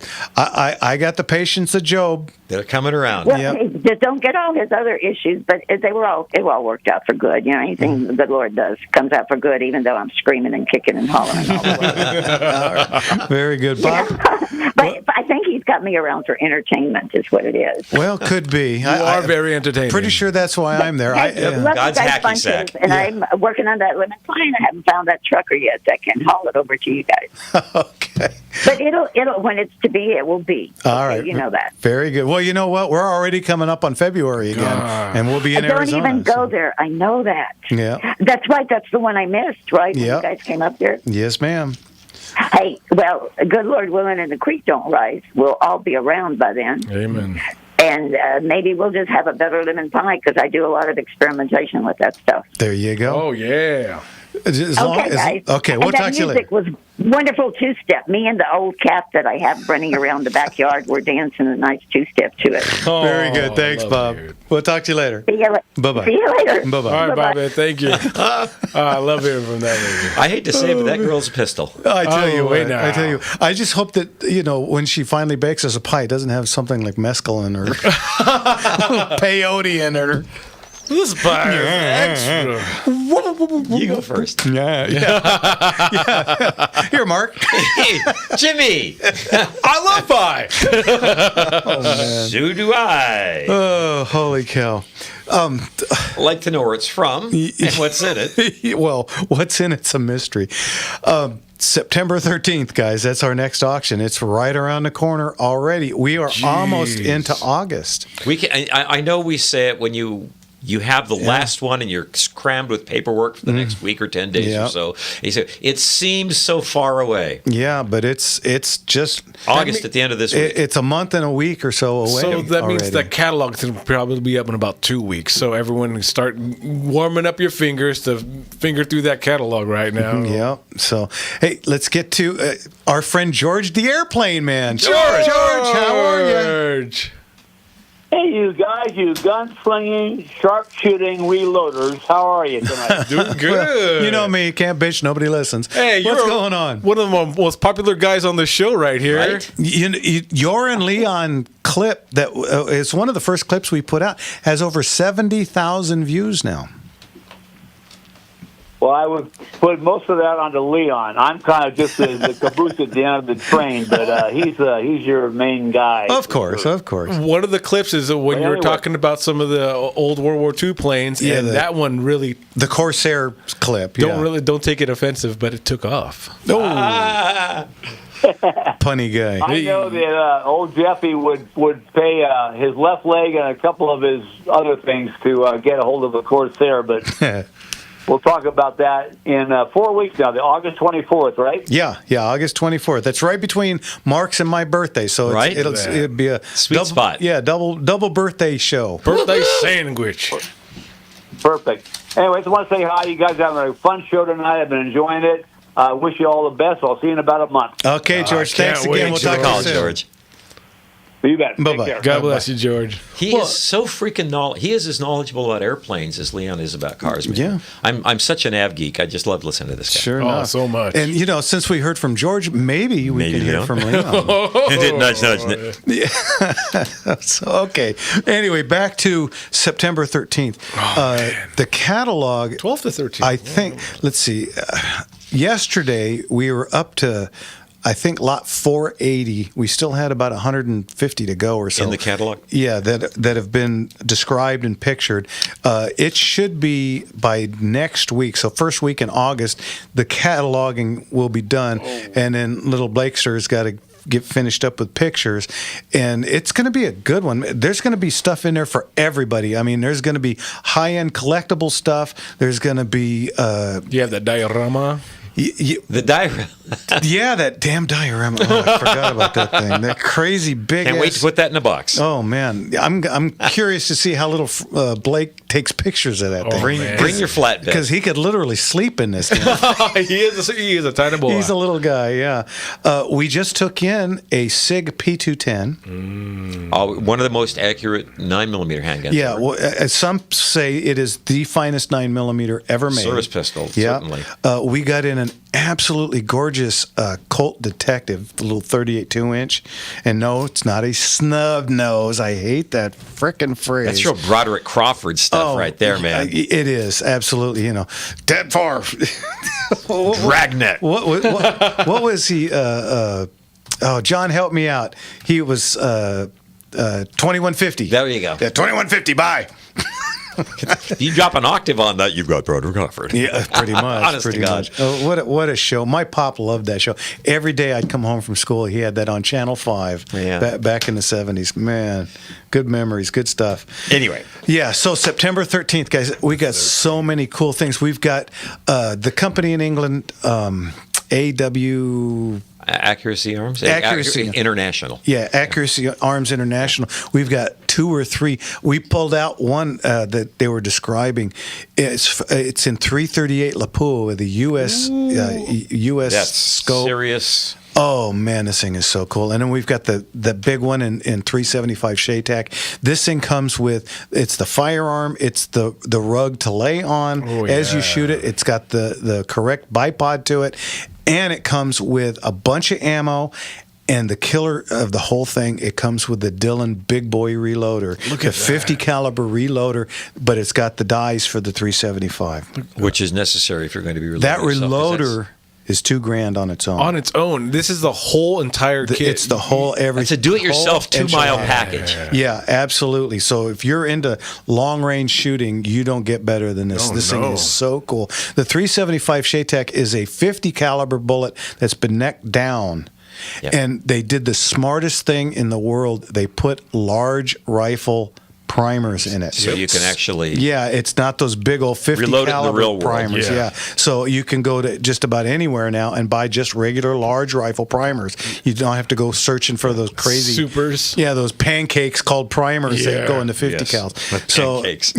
Speaker 4: got the patience of Job.
Speaker 2: They're coming around.
Speaker 15: Well, hey, just don't get all his other issues, but it all worked out for good. You know, anything the Lord does comes out for good, even though I'm screaming and kicking and hollering all the way.
Speaker 4: Very good, Bob.
Speaker 15: But I think he's got me around for entertainment, is what it is.
Speaker 4: Well, could be.
Speaker 1: You are very entertaining.
Speaker 4: Pretty sure that's why I'm there.
Speaker 2: God's hacky sack.
Speaker 15: And I'm working on that lemon pine. I haven't found that trucker yet that can haul it over to you guys.
Speaker 4: Okay.
Speaker 15: But it'll when it's to be, it will be.
Speaker 4: All right.
Speaker 15: You know that.
Speaker 4: Very good. Well, you know what? We're already coming up on February again, and we'll be in Arizona.
Speaker 15: Don't even go there. I know that.
Speaker 4: Yeah.
Speaker 15: That's right. That's the one I missed, right? When you guys came up there.
Speaker 4: Yes, ma'am.
Speaker 15: Hey, well, good Lord willing and the creek don't rise, we'll all be around by then.
Speaker 1: Amen.
Speaker 15: And maybe we'll just have a better lemon pie because I do a lot of experimentation with that stuff.
Speaker 4: There you go.
Speaker 1: Oh, yeah.
Speaker 15: Guys.
Speaker 4: Okay, we'll talk to you later.
Speaker 15: That music was wonderful two-step. Me and the old cat that I have running around the backyard were dancing a nice two-step to it.
Speaker 4: Oh, very good. Thanks, Bob. We'll talk to you later.
Speaker 15: See you,
Speaker 4: Bye-bye.
Speaker 15: See you later.
Speaker 4: Bye-bye.
Speaker 1: All right, Bobby. Thank you. I love hearing from that lady.
Speaker 2: I hate to say it, but that girl's a pistol.
Speaker 4: I tell you
Speaker 1: wait
Speaker 4: what.
Speaker 1: now.
Speaker 4: I tell you. I just hope that when she finally bakes us a pie, it doesn't have something like mescaline or peyote in it.
Speaker 1: This pie is extra.
Speaker 2: You go first.
Speaker 4: Yeah. Here, Mark.
Speaker 2: Hey, Jimmy.
Speaker 1: I love pie.
Speaker 4: Oh, man.
Speaker 2: So do I.
Speaker 4: Oh, holy cow.
Speaker 2: Like to know where it's from and what's in it.
Speaker 4: Well, what's in it's a mystery. September 13th, guys. That's our next auction. It's right around the corner already. We are almost into August.
Speaker 2: We can. I know we say it when you you have the last one and you're crammed with paperwork for the next week or 10 days or so. He said, it seems so far away.
Speaker 4: Yeah, but it's just
Speaker 2: August at the end of this week.
Speaker 4: It's a month and a week or so away.
Speaker 1: So that means the catalog's going to probably be up in about 2 weeks. So everyone can start warming up your fingers to finger through that catalog right now.
Speaker 4: Yeah. So, hey, let's get to our friend George, the airplane man. George, how are you?
Speaker 16: Hey, you guys, you gunslinging, sharpshooting reloaders. How are you tonight?
Speaker 1: Doing good.
Speaker 4: You know me, can't bitch, nobody listens.
Speaker 1: Hey,
Speaker 4: what's going on?
Speaker 1: One of the most popular guys on the show right here.
Speaker 2: Right?
Speaker 4: Your and Leon clip that is one of the first clips we put out has over 70,000 views now.
Speaker 16: Well, I would put most of that onto Leon. I'm kind of just the caboose at the end of the train, but he's your main guy.
Speaker 4: Of course.
Speaker 1: One of the clips is when you were talking about some of the old World War II planes, and that one really...
Speaker 4: The Corsair clip,
Speaker 1: Don't take it offensive, but it took off.
Speaker 4: Oh. Punny guy.
Speaker 16: I know that old Jeffy would pay his left leg and a couple of his other things to get a hold of the Corsair, but... We'll talk about that in 4 weeks now, the August 24th, right?
Speaker 4: Yeah, August 24th. That's right between Mark's and my birthday, so it'll be a
Speaker 2: sweet spot.
Speaker 4: Yeah, double birthday show.
Speaker 1: Birthday sandwich.
Speaker 16: Perfect. Anyways, I want to say hi. You guys are having a fun show tonight. I've been enjoying it. Wish you all the best. I'll see you in about a month.
Speaker 4: Okay, George. Thanks again. We'll talk to you soon.
Speaker 2: George.
Speaker 16: You bet.
Speaker 4: Bye-bye.
Speaker 1: God bless you, George.
Speaker 2: He is so freaking he is as knowledgeable about airplanes as Leon is about cars. Man.
Speaker 4: Yeah.
Speaker 2: I'm such an av geek. I just love listening to this guy.
Speaker 4: Sure enough.
Speaker 1: So much.
Speaker 4: And, since we heard from George, maybe we could hear from Leon.
Speaker 2: Nudge.
Speaker 4: Yeah. So, okay. Anyway, back to September 13th. The catalog...
Speaker 1: 12th to 13th.
Speaker 4: I think, let's see. Yesterday, we were up to... I think lot 480. We still had about 150 to go or so
Speaker 2: in the catalog.
Speaker 4: Yeah, that have been described and pictured. It should be by next week. So first week in August, the cataloging will be done, and then little Blakester's got to get finished up with pictures, and it's going to be a good one. There's going to be stuff in there for everybody. I mean, there's going to be high-end collectible stuff. There's going to be
Speaker 1: you have the diorama.
Speaker 2: The diorama.
Speaker 4: Yeah, that damn diorama. Oh, I forgot about that thing. That crazy big.
Speaker 2: Can't wait to put that in a box.
Speaker 4: Oh man, I'm curious to see how little Blake takes pictures of that thing.
Speaker 2: Bring your flatbed,
Speaker 4: because he could literally sleep in this thing.
Speaker 1: He is a tiny boy.
Speaker 4: He's a little guy. Yeah. We just took in a SIG P210.
Speaker 2: One of the most accurate 9mm handguns.
Speaker 4: Yeah. Well, some say it is the finest 9mm ever made.
Speaker 2: Service pistol.
Speaker 4: Yeah.
Speaker 2: Certainly.
Speaker 4: We got in an absolutely gorgeous Colt Detective, the little 38 2-inch. And no, it's not a snub nose. I hate that frickin' phrase.
Speaker 2: That's real Broderick Crawford stuff right there, man.
Speaker 4: It is, absolutely. Dead far.
Speaker 2: Dragnet.
Speaker 4: What was he? John, help me out. He was 2150.
Speaker 2: There you go.
Speaker 4: Yeah, 2150, bye.
Speaker 2: If you drop an octave on that, you've got Broderick Crawford.
Speaker 4: Yeah, pretty much.
Speaker 2: Honest
Speaker 4: pretty
Speaker 2: to God.
Speaker 4: much. Oh, what a show. My pop loved that show. Every day I'd come home from school, he had that on Channel 5 back in the 70s. Man, good memories, good stuff.
Speaker 2: Anyway.
Speaker 4: Yeah, so September 13th, guys, we got so many cool things. We've got the company in England,
Speaker 2: Accuracy Arms?
Speaker 4: Accuracy
Speaker 2: International.
Speaker 4: Yeah, Accuracy Arms International. We've got 2 or 3. We pulled out one that they were describing. It's in 338 Lapua with a U.S.
Speaker 2: That's
Speaker 4: scope.
Speaker 2: Serious.
Speaker 4: Oh man, this thing is so cool. And then we've got the big one in 375 SHATAC. This thing comes with it's the firearm, it's the rug to lay on as you shoot it. It's got the correct bipod to it, and it comes with a bunch of ammo. And the killer of the whole thing, it comes with the Dillon Big Boy reloader.
Speaker 1: Look at
Speaker 4: the 50 caliber reloader, but it's got the dies for the 375,
Speaker 2: which is necessary if you're going to be reloading.
Speaker 4: That reloader is $2,000 on its own.
Speaker 1: On its own. This is the whole entire kit.
Speaker 4: It's the whole everything.
Speaker 2: It's a do-it-yourself 2-mile package.
Speaker 4: Yeah, absolutely. So if you're into long-range shooting, you don't get better than this. This thing is so cool. The 375 SHATAC is a 50 caliber bullet that's been necked down. Yep. And they did the smartest thing in the world. They put large rifle primers in it.
Speaker 2: So you can actually
Speaker 4: it's not those big old 50
Speaker 2: reload it in the
Speaker 4: caliber
Speaker 2: real world.
Speaker 4: primers.
Speaker 2: Yeah.
Speaker 4: So you can go to just about anywhere now and buy just regular large rifle primers. You don't have to go searching for those crazy
Speaker 1: supers.
Speaker 4: Yeah, those pancakes called primers that go into 50 cals. So
Speaker 2: pancakes.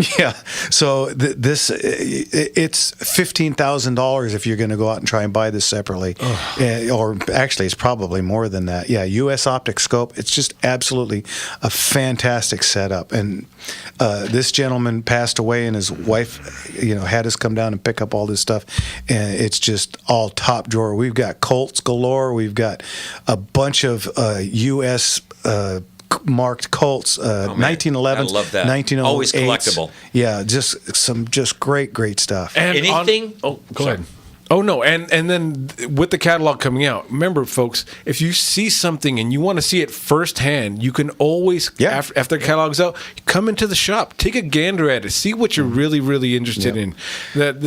Speaker 4: So this it's $15,000 if you're going to go out and try and buy this separately, or actually it's probably more than that. Yeah, U.S. Optic Scope. It's just absolutely a fantastic setup. And this gentleman passed away, and his wife, had us come down and pick up all this stuff, and it's just all top drawer. We've got Colts galore. We've got a bunch of U.S. marked Colts, 1911s,
Speaker 2: I love that.
Speaker 4: 1908s.
Speaker 2: Always collectible.
Speaker 4: Yeah, just great stuff.
Speaker 1: And
Speaker 2: anything?
Speaker 1: Go ahead. Oh no, and then with the catalog coming out, remember, folks, if you see something and you want to see it firsthand, you can always after the catalog's out, come into the shop, take a gander at it, see what you're really interested in. That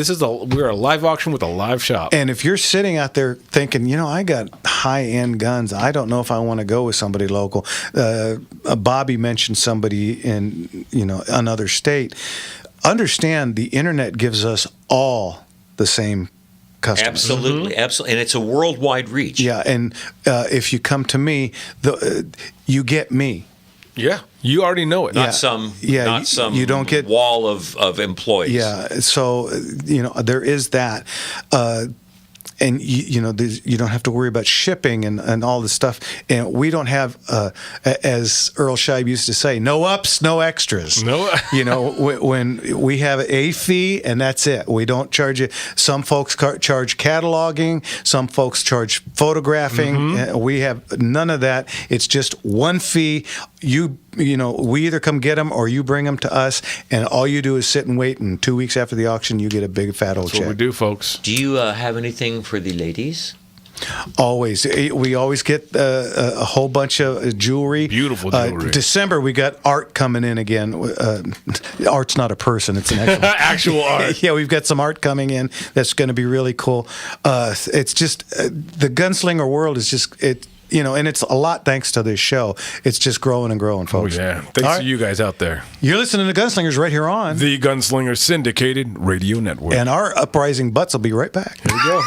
Speaker 1: we're a live auction with a live shop.
Speaker 4: And if you're sitting out there thinking, I got high-end guns, I don't know if I want to go with somebody local. Bobby mentioned somebody in another state. Understand, the internet gives us all the same customers.
Speaker 2: Absolutely, absolutely, and it's a worldwide reach.
Speaker 4: Yeah, and if you come to me, you get me.
Speaker 1: Yeah, you already know it.
Speaker 2: Not some
Speaker 4: you don't get
Speaker 2: wall of employees.
Speaker 4: Yeah, so there is that. And you don't have to worry about shipping and all this stuff. And we don't have, as Earl Scheib used to say, no ups, no extras.
Speaker 1: No,
Speaker 4: when we have a fee and that's it. We don't charge you. Some folks charge cataloging. Some folks charge photographing. We have none of that. It's just one fee. We either come get them or you bring them to us, and all you do is sit and wait. And 2 weeks after the auction, you get a big fat old check.
Speaker 1: That's what we do, folks.
Speaker 2: Do you have anything for the ladies?
Speaker 4: Always. We always get a whole bunch of jewelry.
Speaker 1: Beautiful jewelry.
Speaker 4: December, we got art coming in again. Art's not a person. It's an
Speaker 1: actual art.
Speaker 4: Yeah, we've got some art coming in that's going to be really cool. It's just, the Gunslinger world is just, and it's a lot thanks to this show. It's just growing and growing, folks.
Speaker 1: Oh, yeah. Thanks to you guys out there.
Speaker 4: You're listening to Gunslingers right here on
Speaker 1: the Gunslinger Syndicated Radio Network.
Speaker 4: And our uprising butts will be right back.
Speaker 1: Here we go.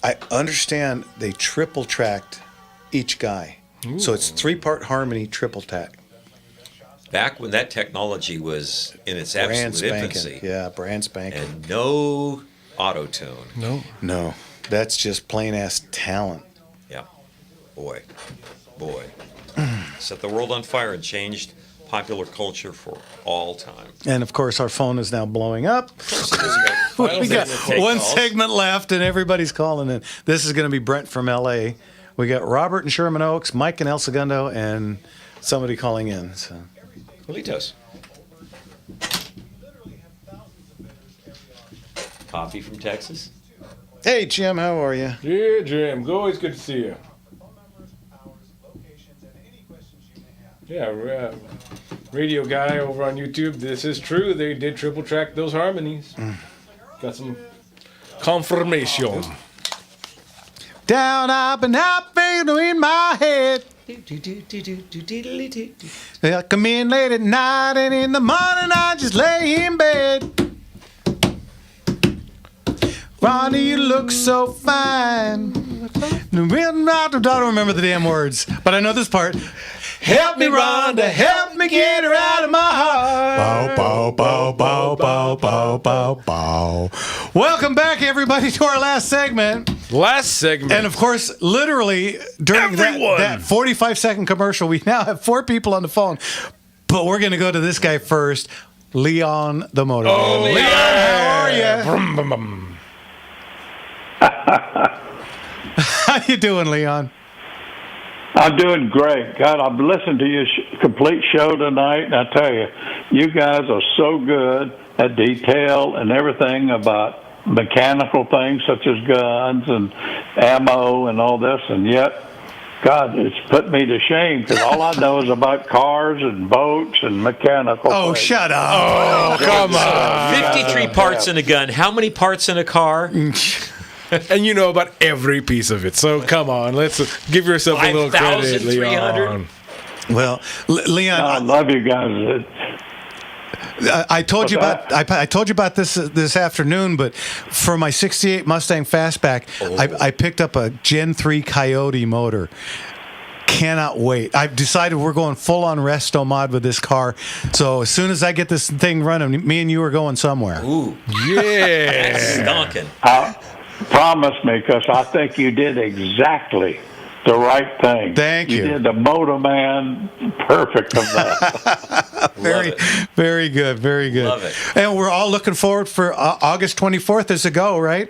Speaker 4: I understand they triple tracked each guy. Ooh. So it's 3-part harmony, triple tack.
Speaker 2: Back when that technology was in its absolute infancy.
Speaker 4: Yeah, brand spanking.
Speaker 2: And no auto-tune.
Speaker 4: No. That's just plain-ass talent.
Speaker 2: Yeah. Boy. Set the world on fire and changed popular culture for all time.
Speaker 4: And, of course, our phone is now blowing up. We got one segment left, and everybody's calling in. This is going to be Brent from L.A. We got Robert in Sherman Oaks, Mike in El Segundo, and somebody calling in. So.
Speaker 2: Julitos. Coffee from Texas.
Speaker 4: Hey, Jim, how are you?
Speaker 1: Yeah, Jim. Always good to see you. Yeah, radio guy over on YouTube. This is true. They did triple track those harmonies. Got some confirmation.
Speaker 4: Down, up, and up, in my head. I come in late at night, and in the morning I just lay in bed. Ronnie, you look so fine. I don't remember the damn words, but I know this part. Help me, Rhonda, help me get her out of my heart. Bow, bow, bow, bow, bow, bow, bow. Welcome back, everybody, to our last segment. And, of course, literally, during that 45-second commercial, we now have 4 people on the phone. But we're going to go to this guy first, Leon the Motor.
Speaker 1: Oh,
Speaker 4: Leon, how are you?
Speaker 1: Brum, brum, brum.
Speaker 4: How you doing, Leon?
Speaker 17: I'm doing great. God, I've listened to your complete show tonight, and I tell you, you guys are so good at detail and everything about mechanical things such as guns and ammo and all this, and yet God, it's put me to shame because all I know is about cars and boats and mechanical.
Speaker 4: Oh,
Speaker 17: things.
Speaker 4: shut up.
Speaker 1: Oh, come on.
Speaker 2: 53 parts in a gun. How many parts in a car?
Speaker 1: And you know about every piece of it. So come on, let's give yourself a little credit,
Speaker 2: 5,300.
Speaker 1: Leon.
Speaker 4: Well, Leon,
Speaker 17: I love you guys.
Speaker 4: I told you
Speaker 17: What's
Speaker 4: about I told you about this afternoon, but for my '68 Mustang Fastback, I picked up a Gen 3 Coyote motor. Cannot wait. I've decided we're going full on resto mod with this car. So as soon as I get this thing running, me and you are going somewhere.
Speaker 2: Ooh.
Speaker 1: Yeah.
Speaker 2: That's stonking.
Speaker 17: Promise me, because I think you did exactly the right thing.
Speaker 4: Thank you.
Speaker 17: You did the Motor Man perfect of that.
Speaker 4: Very good. Very good.
Speaker 2: Love it.
Speaker 4: And we're all looking forward for August 24th is a go, right?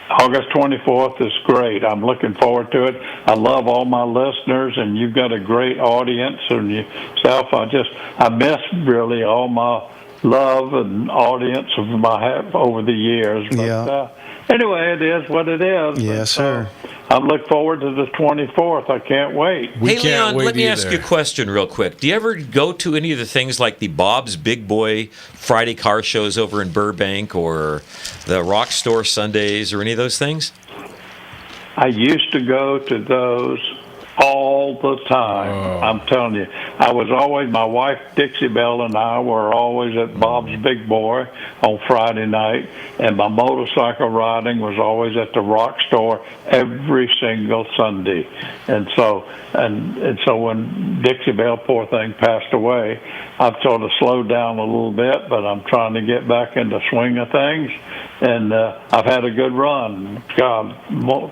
Speaker 17: August 24th is great. I'm looking forward to it. I love all my listeners, and you've got a great audience and yourself. I miss really all my love and audience I have over the years. But, anyway, it is what it is.
Speaker 4: Yes, sir.
Speaker 17: I look forward to the 24th. I can't wait.
Speaker 2: Hey, Leon, let me ask you a question real quick. Do you ever go to any of the things like the Bob's Big Boy Friday car shows over in Burbank or the Rock Store Sundays or any of those things?
Speaker 17: I used to go to those all the time. I'm telling you. My wife Dixie Belle and I were always at Bob's Big Boy on Friday night, and my motorcycle riding was always at the Rock Store every single Sunday. And so when Dixie Belle, poor thing, passed away, I've sort of slowed down a little bit, but I'm trying to get back into swing of things. And I've had a good run. God,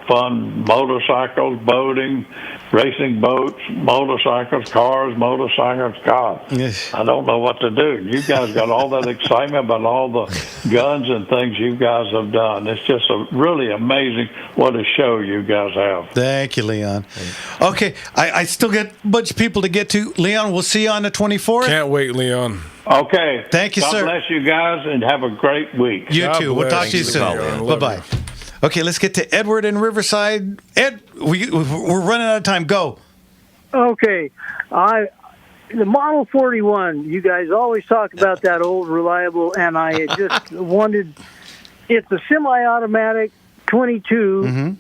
Speaker 17: fun motorcycles, boating, racing boats, motorcycles, cars, motorcycles. God, I don't know what to do. You guys got all that excitement about all the guns and things you guys have done. It's just really amazing what a show you guys have.
Speaker 4: Thank you, Leon. Okay, I still get a bunch of people to get to. Leon, we'll see you on the 24th.
Speaker 1: Can't wait, Leon.
Speaker 17: Okay.
Speaker 4: Thank you,
Speaker 17: God
Speaker 4: sir.
Speaker 17: God bless you guys, and have a great week.
Speaker 4: You too. We'll talk to you soon. Bye-bye. Okay, let's get to Edward in Riverside. Ed, we're running out of time. Go.
Speaker 18: Okay. The Model 41, you guys always talk about that old reliable, and I just wondered, it's a semi-automatic 22.
Speaker 4: Mm-hmm.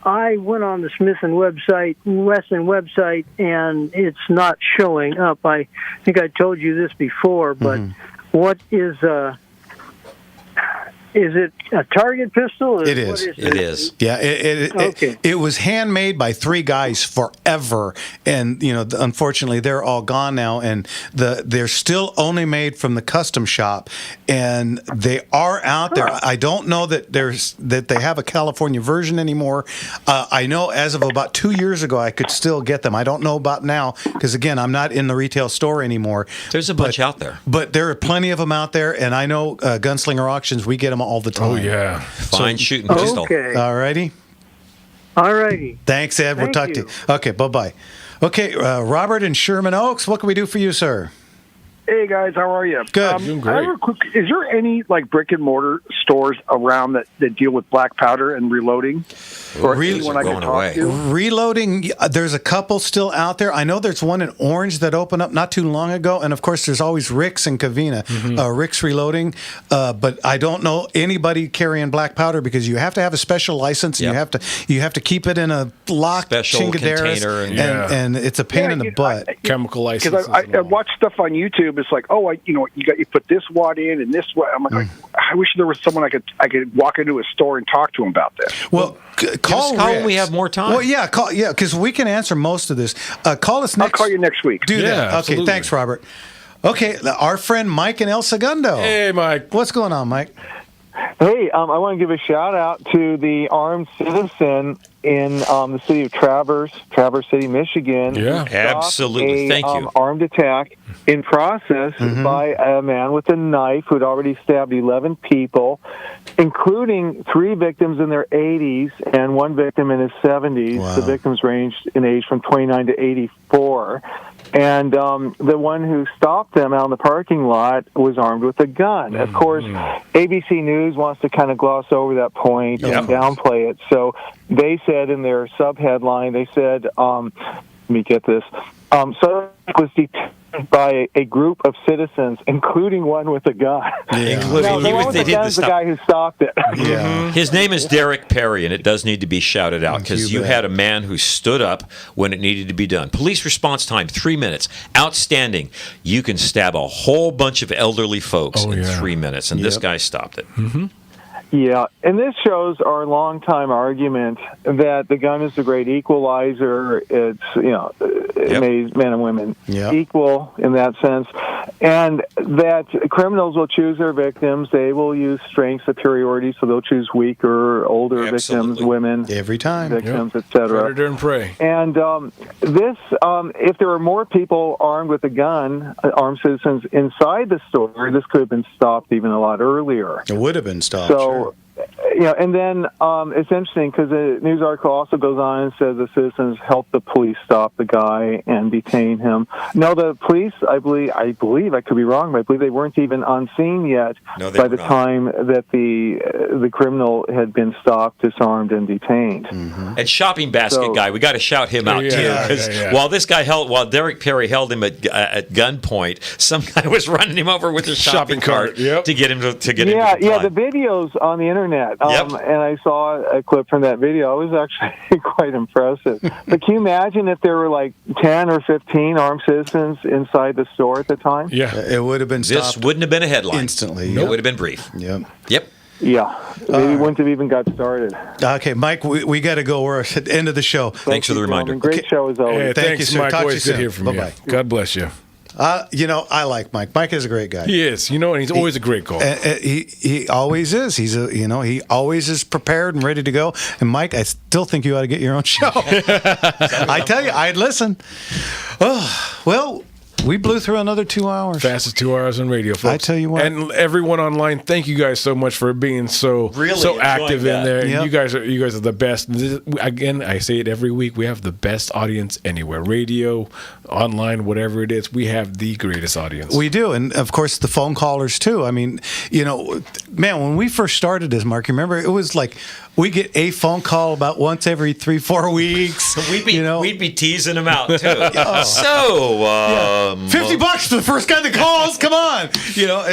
Speaker 18: I went on the Wesson website, and it's not showing up. I think I told you this before, but what is it a target pistol?
Speaker 4: It is.
Speaker 2: It is.
Speaker 4: Yeah. It was handmade by three guys forever, and unfortunately they're all gone now. And they're still only made from the custom shop, and they are out there. I don't know that they have a California version anymore. I know as of about 2 years ago I could still get them. I don't know about now because again I'm not in the retail store anymore.
Speaker 2: There's a bunch out there,
Speaker 4: but there are plenty of them out there, and I know Gunslinger Auctions, we get them all the time.
Speaker 1: Oh yeah,
Speaker 2: fine shooting pistol.
Speaker 18: Okay.
Speaker 4: All righty.
Speaker 18: Thanks,
Speaker 4: Ed. We'll talk to you. Okay, bye-bye. Okay, Robert in Sherman Oaks, what can we do for you, sir?
Speaker 19: Hey guys, how are you?
Speaker 4: Good. Doing great.
Speaker 19: Is there any brick and mortar stores around that deal with black powder and reloading? Or anyone I can talk to?
Speaker 4: Reloading, there's a couple still out there. I know there's one in Orange that opened up not too long ago, and of course there's always Rick's in Covina. Rick's Reloading, but I don't know anybody carrying black powder because you have to have a special license, and you have to keep it in a locked
Speaker 2: special
Speaker 4: container, and it's a pain in the butt.
Speaker 1: Chemical license.
Speaker 19: Because I watch stuff on YouTube. It's like, you put this watt in and this watt. I'm like, I wish there was someone I could walk into a store and talk to him about this.
Speaker 4: Well, call
Speaker 2: when we have more time.
Speaker 4: Well, yeah, because we can answer most of this. Call us next.
Speaker 19: I'll call you next week.
Speaker 4: Do that. Okay,
Speaker 1: absolutely.
Speaker 4: Thanks, Robert. Okay, our friend Mike in El Segundo.
Speaker 1: Hey, Mike.
Speaker 4: What's going on, Mike?
Speaker 20: Hey, I want to give a shout out to the armed citizen in the city of Traverse City, Michigan.
Speaker 2: Yeah, absolutely. Thank you.
Speaker 20: Armed attack in process by a man with a knife who had already stabbed 11 people, including 3 victims in their 80s and 1 victim in his 70s.
Speaker 4: Wow.
Speaker 20: The victims ranged in age from 29 to 84. And the one who stopped them out in the parking lot was armed with a gun. Of course, ABC News wants to kind of gloss over that point and downplay it. So they said in their sub-headline, they said, let me get this, so was detained by a group of citizens, including one with a gun.
Speaker 2: Including
Speaker 20: the one with the gun is the guy who stopped it.
Speaker 2: His name is Derek Perry, and it does need to be shouted out because you had a man who stood up when it needed to be done. Police response time, 3 minutes. Outstanding. You can stab a whole bunch of elderly folks in 3 minutes, and this guy stopped it.
Speaker 20: Yeah, and this shows our longtime argument that the gun is a great equalizer. It's, it made men and women equal in that sense, and that criminals will choose their victims. They will use strength superiority, so they'll choose weaker, older victims, women,
Speaker 4: every time,
Speaker 20: victims, etc.
Speaker 1: Predator and prey.
Speaker 20: And this, if there were more people armed with a gun, armed citizens inside the store, this could have been stopped even a lot earlier.
Speaker 4: It would have been stopped.
Speaker 20: So, and then it's interesting because the news article also goes on and says the citizens helped the police stop the guy and detain him. No, the police, I believe, I could be wrong, but I believe they weren't even on scene yet by the time that the criminal had been stopped, disarmed, and detained.
Speaker 2: And shopping basket guy, we got to shout him out too, because while Derek Perry held him at gunpoint, some guy was running him over with his shopping cart to get him to get him to comply.
Speaker 20: The videos on the internet, and I saw a clip from that video. It was actually quite impressive. But can you imagine if there were like 10 or 15 armed citizens inside the store at the time?
Speaker 4: Yeah, it would have been stopped.
Speaker 2: This wouldn't have been a headline
Speaker 4: instantly.
Speaker 2: It would have been brief. Yep.
Speaker 20: Yeah, maybe wouldn't have even got started.
Speaker 4: Okay, Mike, we got to go. We're at the end of the show.
Speaker 2: Thanks for the reminder.
Speaker 20: Great show as always.
Speaker 1: Hey,
Speaker 4: Thank you, sir.
Speaker 1: Mike.
Speaker 4: Talk to you
Speaker 1: Always good
Speaker 4: soon.
Speaker 1: to hear from you.
Speaker 4: Bye-bye.
Speaker 1: God bless you.
Speaker 4: I like Mike. Mike is a great guy.
Speaker 1: He is, and he's always a great caller.
Speaker 4: He always is. He always is prepared and ready to go. And Mike, I still think you ought to get your own show. I tell you, I'd listen. Oh, well, we blew through another 2 hours.
Speaker 1: Fastest 2 hours on radio, folks.
Speaker 4: I tell you what.
Speaker 1: And everyone online, thank you guys so much for being so active in there. And you guys are the best. Again, I say it every week. We have the best audience anywhere. Radio, online, whatever it is. We have the greatest audience.
Speaker 4: We do. And of course the phone callers too. I mean, man, when we first started this, Mark, you remember it was like we get a phone call about once every 3-4 weeks.
Speaker 2: We'd be teasing them out too. So
Speaker 4: $50 for the first guy that calls. Come on,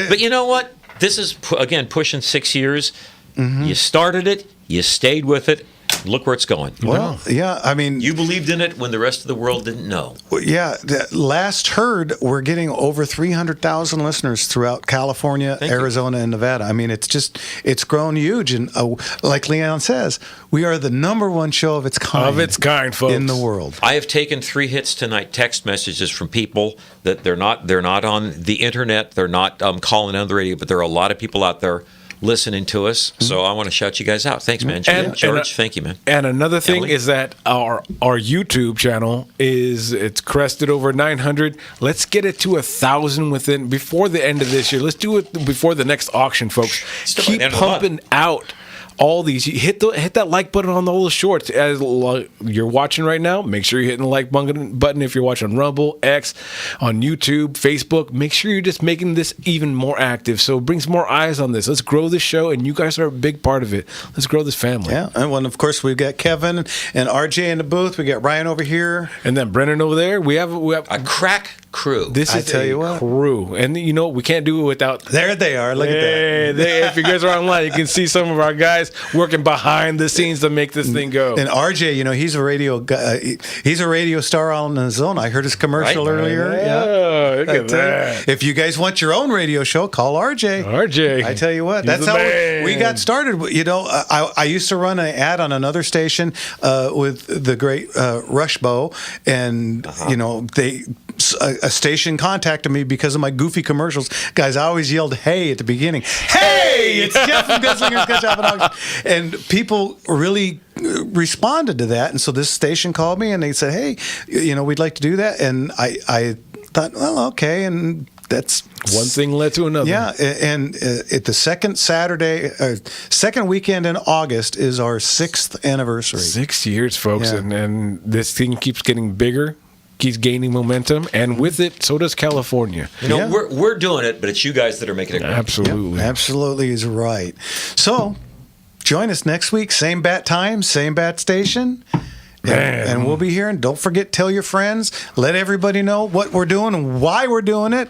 Speaker 2: But you know what? This is again pushing 6 years. You started it. You stayed with it. Look where it's going.
Speaker 4: Well, yeah, I mean,
Speaker 2: you believed in it when the rest of the world didn't know.
Speaker 4: Yeah, last heard, we're getting over 300,000 listeners throughout California, Arizona, and Nevada. I mean, it's grown huge, and like Leon says, we are the #1 show of its kind,
Speaker 1: folks,
Speaker 4: in the world.
Speaker 2: I have taken 3 hits tonight, text messages from people that they're not on the internet, they're not calling on the radio, but there are a lot of people out there listening to us. So I want to shout you guys out. Thanks, man. George, thank you, man.
Speaker 1: And another thing is that our YouTube channel it's crested over 900. Let's get it to 1,000 before the end of this year. Let's do it before the next auction, folks. Keep pumping out all these. You hit that like button on all the shorts as you're watching right now. Make sure you're hitting the like button if you're watching on Rumble, X, on YouTube, Facebook. Make sure you're just making this even more active so it brings more eyes on this. Let's grow this show, and you guys are a big part of it. Let's grow this family.
Speaker 4: Yeah, and of course we've got Kevin and RJ in the booth. We got Ryan over here,
Speaker 1: and then Brennan over there. We have
Speaker 2: a crack crew.
Speaker 1: This is crew, and we can't do it without.
Speaker 4: There they are. Look at that.
Speaker 1: If you guys are online, you can see some of our guys working behind the scenes to make this thing go.
Speaker 4: And RJ, he's a radio guy. He's a radio star on his own. I heard his commercial earlier.
Speaker 1: Yeah, look at that.
Speaker 4: If you guys want your own radio show, call RJ.
Speaker 1: RJ,
Speaker 4: I tell you what, that's how we got started. I used to run an ad on another station with the great Rushbo, and a station contacted me because of my goofy commercials. Guys, I always yelled "Hey" at the beginning. Hey, it's Jeff from Gunslinger's Gun Shop and Auction. And people really responded to that. And so this station called me and they said, "Hey, we'd like to do that." And I thought, well, okay. And that's
Speaker 1: one thing led to another.
Speaker 4: Yeah. And at the second weekend in August is our 6th anniversary.
Speaker 1: 6 years, folks. Yeah. And this thing keeps getting bigger keeps gaining momentum, and with it, so does California.
Speaker 2: You know, we're doing it, but it's you guys that are making it great.
Speaker 1: Absolutely.
Speaker 4: Yep, absolutely is right. So, join us next week, same bat time, same bat station. And we'll be here. And don't forget, tell your friends. Let everybody know what we're doing and why we're doing it.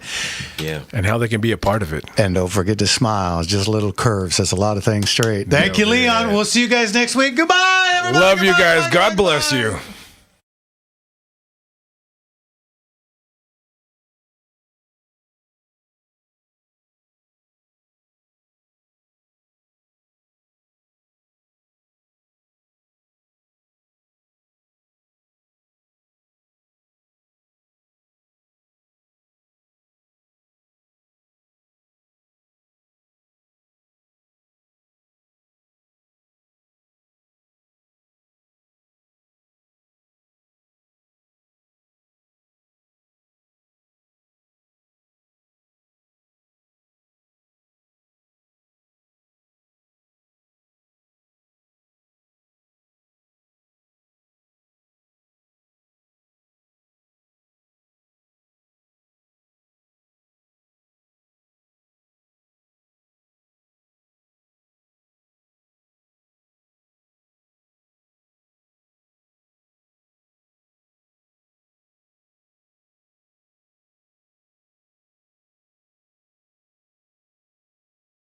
Speaker 2: Yeah.
Speaker 1: And how they can be a part of it.
Speaker 4: And don't forget to smile. Just a little curve says a lot of things straight. Thank you, Leon. We'll see you guys next week. Goodbye, everybody.
Speaker 1: Love you guys. God bless you.